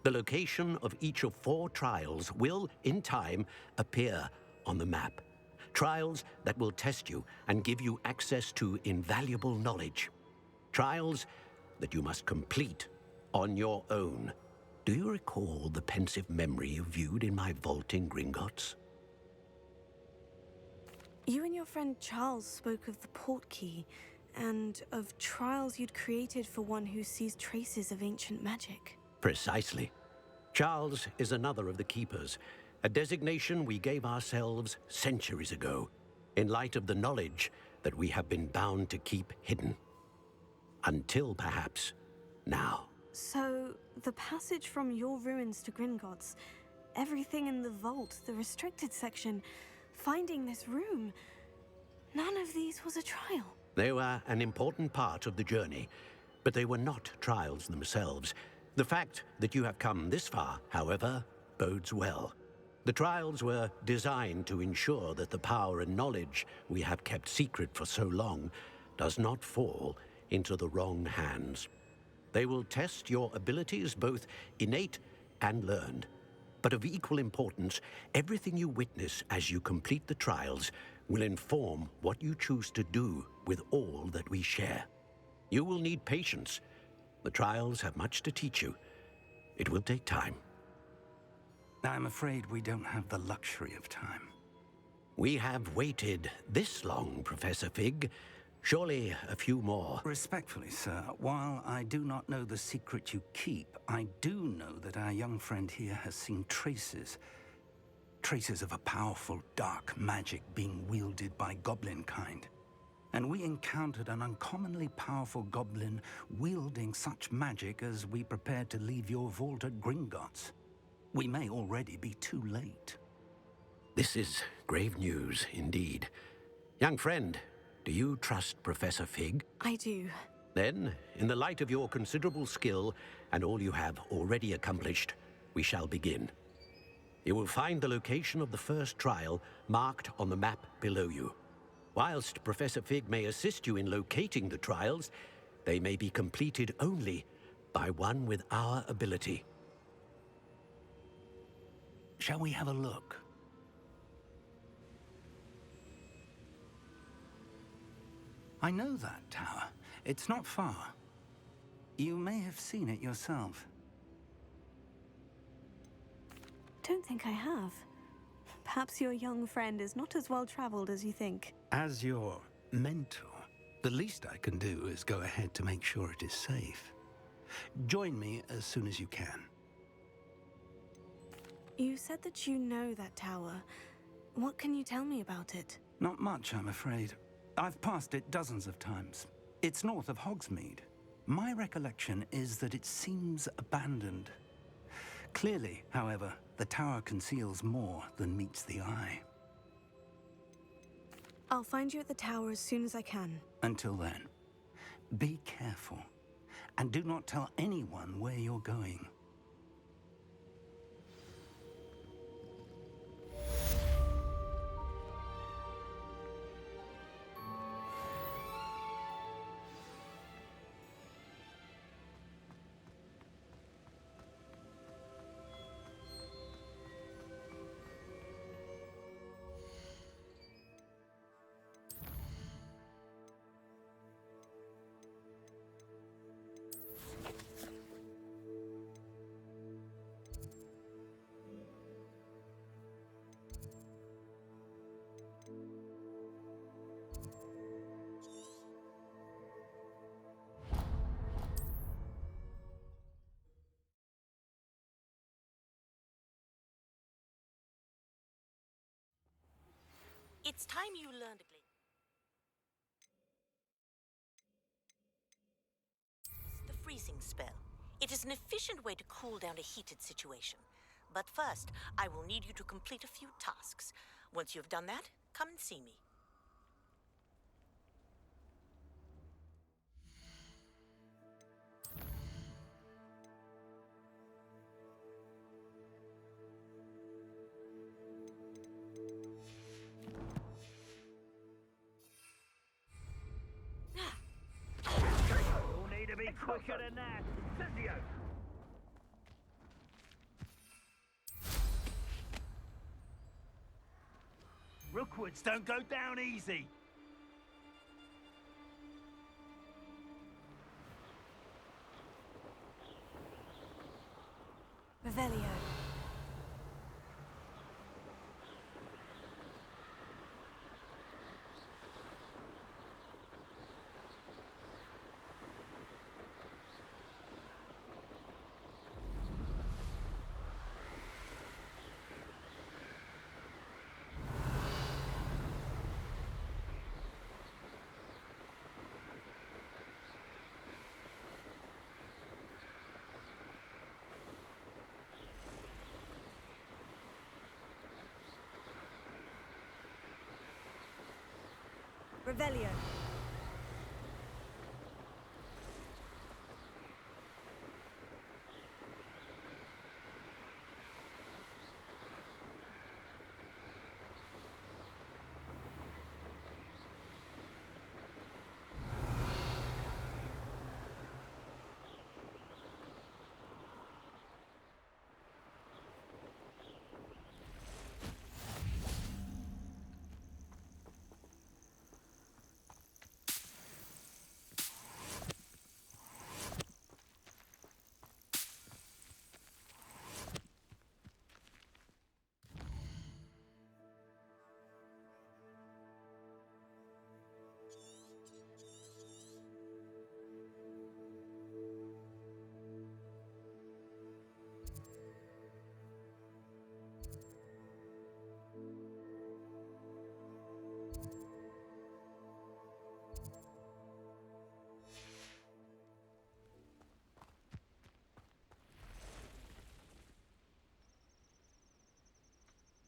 The location of each of 4 trials will, in time, appear on the map. Trials that will test you and give you access to invaluable knowledge. Trials that you must complete on your own. Do you recall the pensive memory you viewed in my vault in Gringotts? You and your friend Charles spoke of the portkey, and of trials you'd created for one who sees traces of ancient magic. Precisely. Charles is another of the Keepers, a designation we gave ourselves centuries ago, in light of the knowledge that we have been bound to keep hidden. Until perhaps now. So, the passage from your ruins to Gringotts, everything in the vault, the restricted section, finding this room, none of these was a trial. They were an important part of the journey, but they were not trials themselves. The fact that you have come this far, however, bodes well. The trials were designed to ensure that the power and knowledge we have kept secret for so long does not fall into the wrong hands. They will test your abilities, both innate and learned. But of equal importance, everything you witness as you complete the trials will inform what you choose to do with all that we share. You will need patience. The trials have much to teach you. It will take time. I'm afraid we don't have the luxury of time. We have waited this long, Professor Fig. Surely a few more. Respectfully, sir, while I do not know the secret you keep, I do know that our young friend here has seen traces of a powerful dark magic being wielded by goblin kind. And we encountered an uncommonly powerful goblin wielding such magic as we prepared to leave your vault at Gringotts. We may already be too late. This is grave news indeed. Young friend, do you trust Professor Fig? I do. Then, in the light of your considerable skill and all you have already accomplished, we shall begin. You will find the location of the first trial marked on the map below you. Whilst Professor Fig may assist you in locating the trials, they may be completed only by one with our ability. Shall we have a look? I know that tower. It's not far. You may have seen it yourself. Don't think I have. Perhaps your young friend is not as well-traveled as you think. As your mentor, the least I can do is go ahead to make sure it is safe. Join me as soon as you can. You said that you know that tower. What can you tell me about it? Not much, I'm afraid. I've passed it dozens of times. It's north of Hogsmeade. My recollection is that it seems abandoned. Clearly, however, the tower conceals more than meets the eye. I'll find you at the tower as soon as I can. Until then, be careful, and do not tell anyone where you're going. It's time you learned the freezing spell. It is an efficient way to cool down a heated situation. But first, I will need you to complete a few tasks. Once you have done that, come and see me. You'll need to be quicker than that. Incendio! Rookwoods don't go down easy. Revelio. Revelio.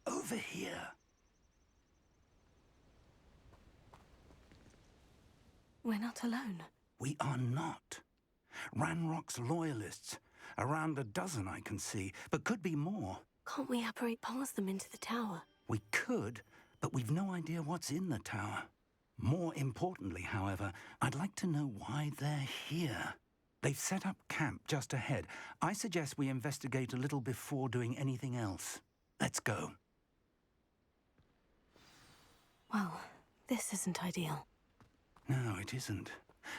Over here. We're not alone. We are not. Ranrock's loyalists. Around a dozen I can see, but could be more. Can't we apparate past them into the tower? We could, but we've no idea what's in the tower. More importantly, however, I'd like to know why they're here. They've set up camp just ahead. I suggest we investigate a little before doing anything else. Let's go. Well, this isn't ideal. No, it isn't.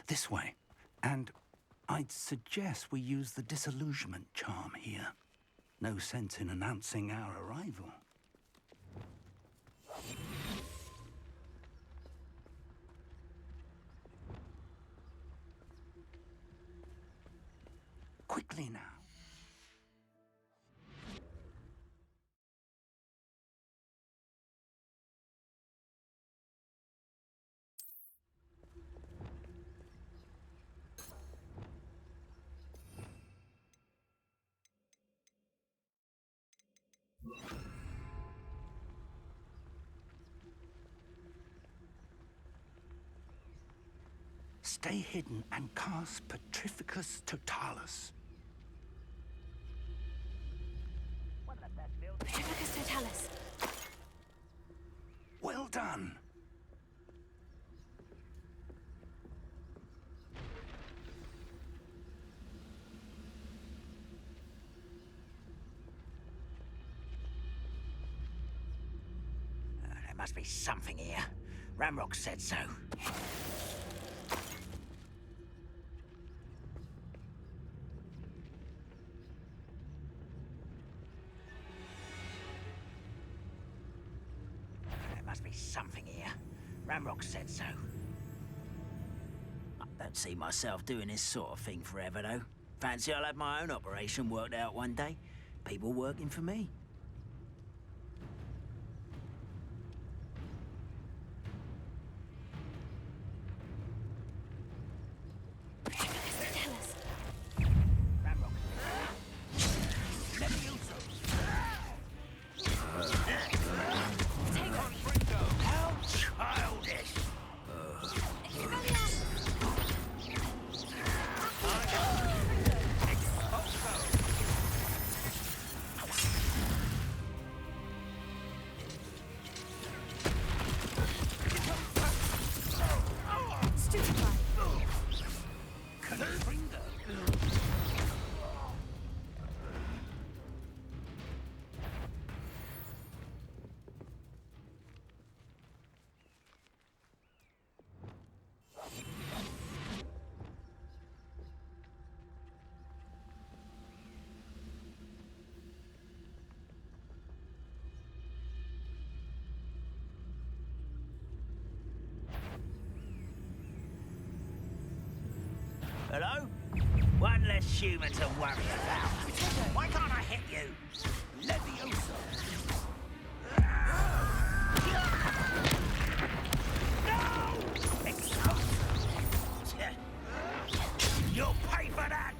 This way. And I'd suggest we use the disillusionment charm here. No sense in announcing our arrival. Quickly now. Stay hidden and cast Petrificus Totalis. Petrificus Totalis. Well done. There must be something here. Ramrock said so. There must be something here. Ramrock said so. I don't see myself doing this sort of thing forever, though. Fancy I'll have my own operation worked out one day. People working for me. Hello? One less human to worry about. Why can't I hit you? Leviosa. No! Explosive. You'll pay for that!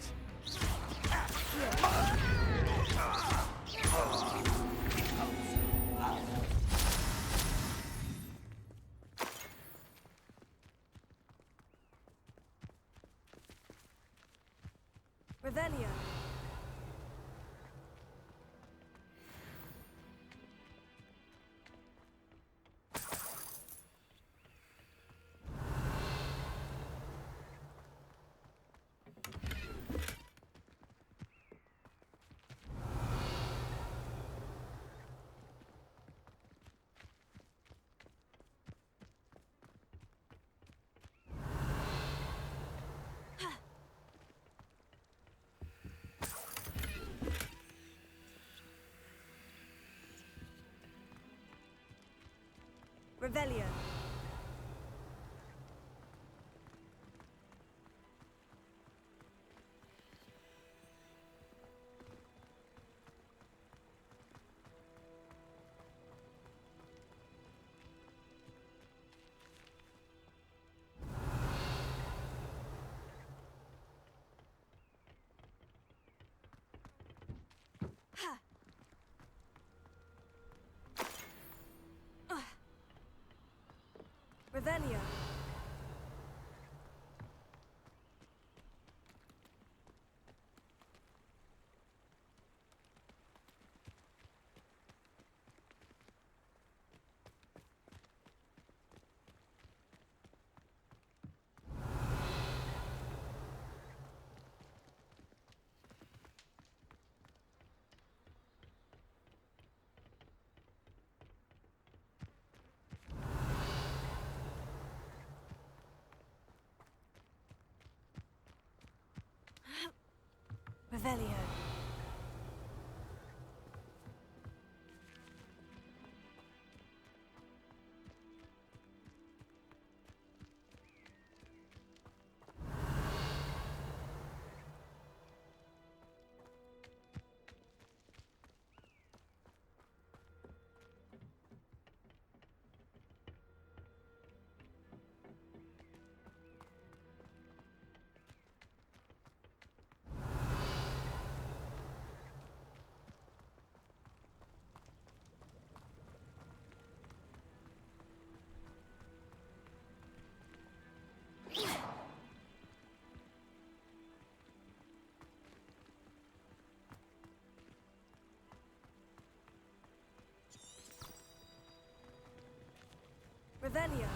Revelio. Revelio. Ha! Revelio. Revelio. Revelio.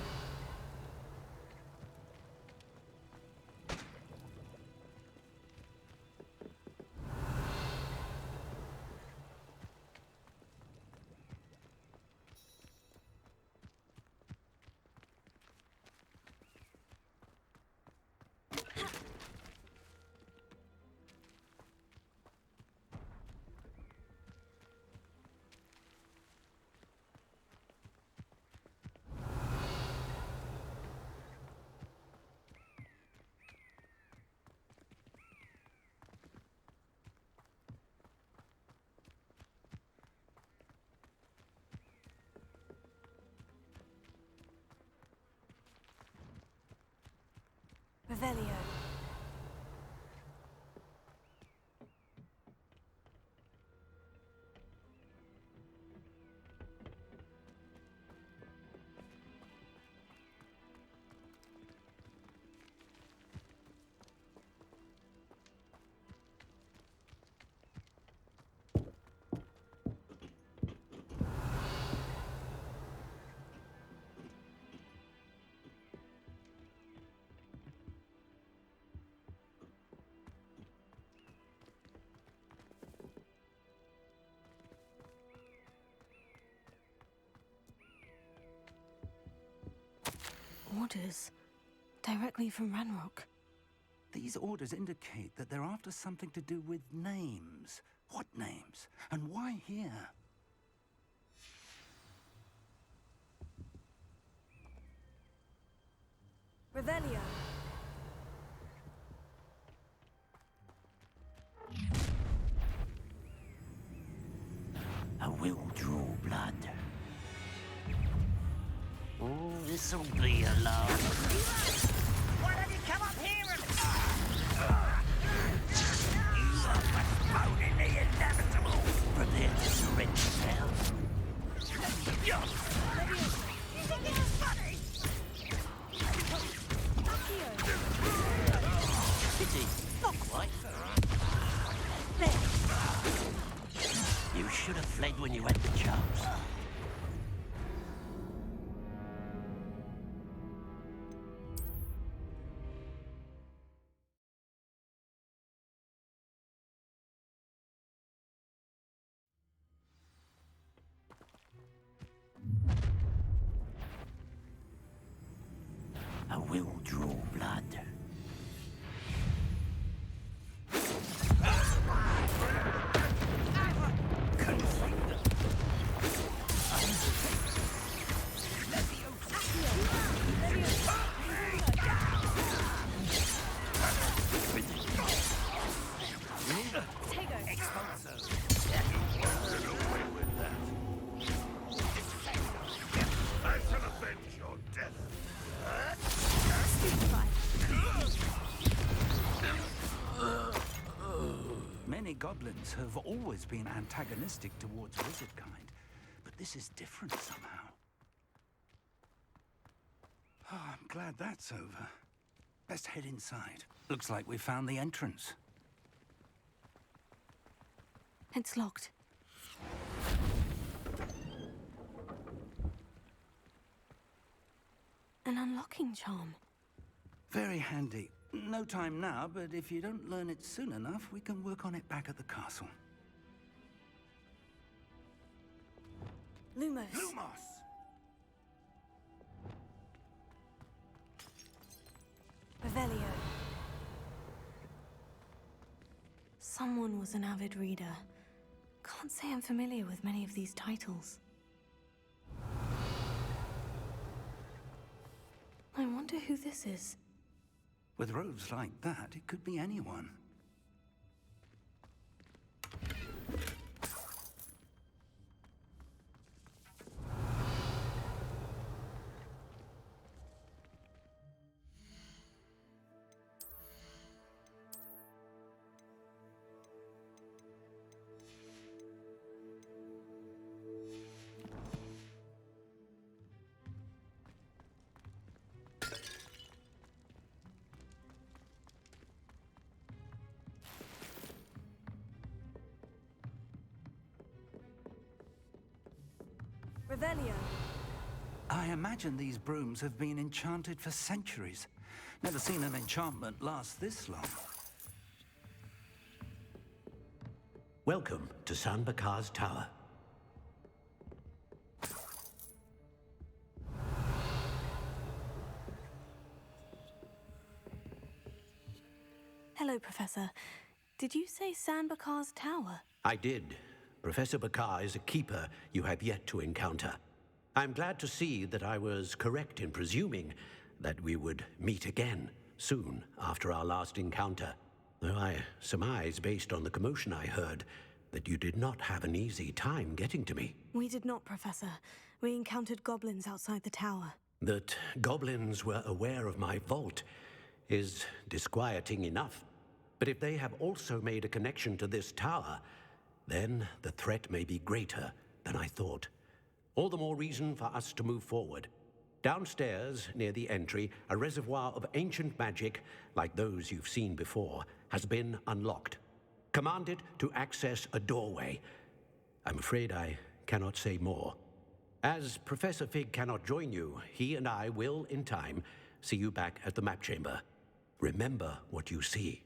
Revelio. Orders. Directly from Ranrock. These orders indicate that they're after something to do with names. What names? And why here? Revelio. I will draw blood. Oh, this'll be a laugh. Why don't you come up here and... You are postponing the inevitable. Prepare to surrender now. You think this is funny? Pity. Not quite. should have fled when you had the chance. I will draw blood. Many goblins have always been antagonistic towards wizard kind, but this is different somehow. Oh, I'm glad that's over. Best head inside. Looks like we found the entrance. It's locked. An unlocking charm. Very handy. No time now, but if you don't learn it soon enough, we can work on it back at the castle. Lumos. Lumos! Revelio. Someone was an avid reader. Can't say I'm familiar with many of these titles. I wonder who this is. With robes like that, it could be anyone. Revelio. I imagine these brooms have been enchanted for centuries. Never seen an enchantment last this long. Welcome to San Bakar's Tower. Hello, Professor. Did you say San Bakar's Tower? I did. Professor Bakar is a keeper you have yet to encounter. I'm glad to see that I was correct in presuming that we would meet again soon after our last encounter. Though I surmise, based on the commotion I heard, that you did not have an easy time getting to me. We did not, Professor. We encountered goblins outside the tower. That goblins were aware of my vault is disquieting enough. But if they have also made a connection to this tower, then the threat may be greater than I thought. All the more reason for us to move forward. Downstairs, near the entry, a reservoir of ancient magic, like those you've seen before, has been unlocked. Commanded to access a doorway. I'm afraid I cannot say more. As Professor Fig cannot join you, he and I will, in time, see you back at the map chamber. Remember what you see.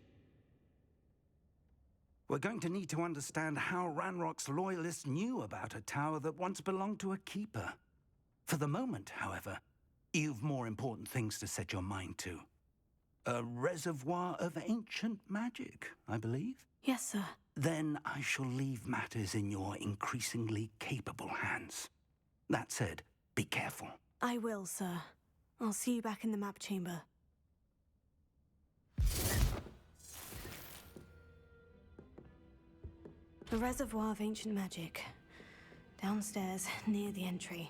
We're going to need to understand how Ranrock's loyalists knew about a tower that once belonged to a keeper. For the moment, however, you've more important things to set your mind to. A reservoir of ancient magic, I believe? Yes, sir. Then I shall leave matters in your increasingly capable hands. That said, be careful. I will, sir. I'll see you back in the map chamber. A reservoir of ancient magic. Downstairs, near the entry.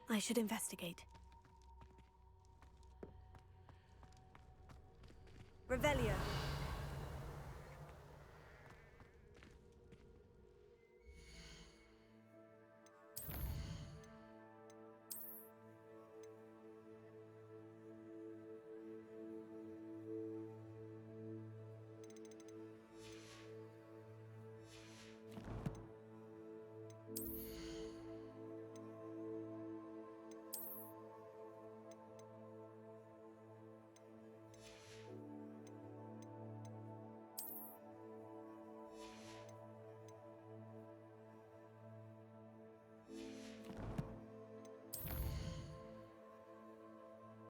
I should investigate. Revelio.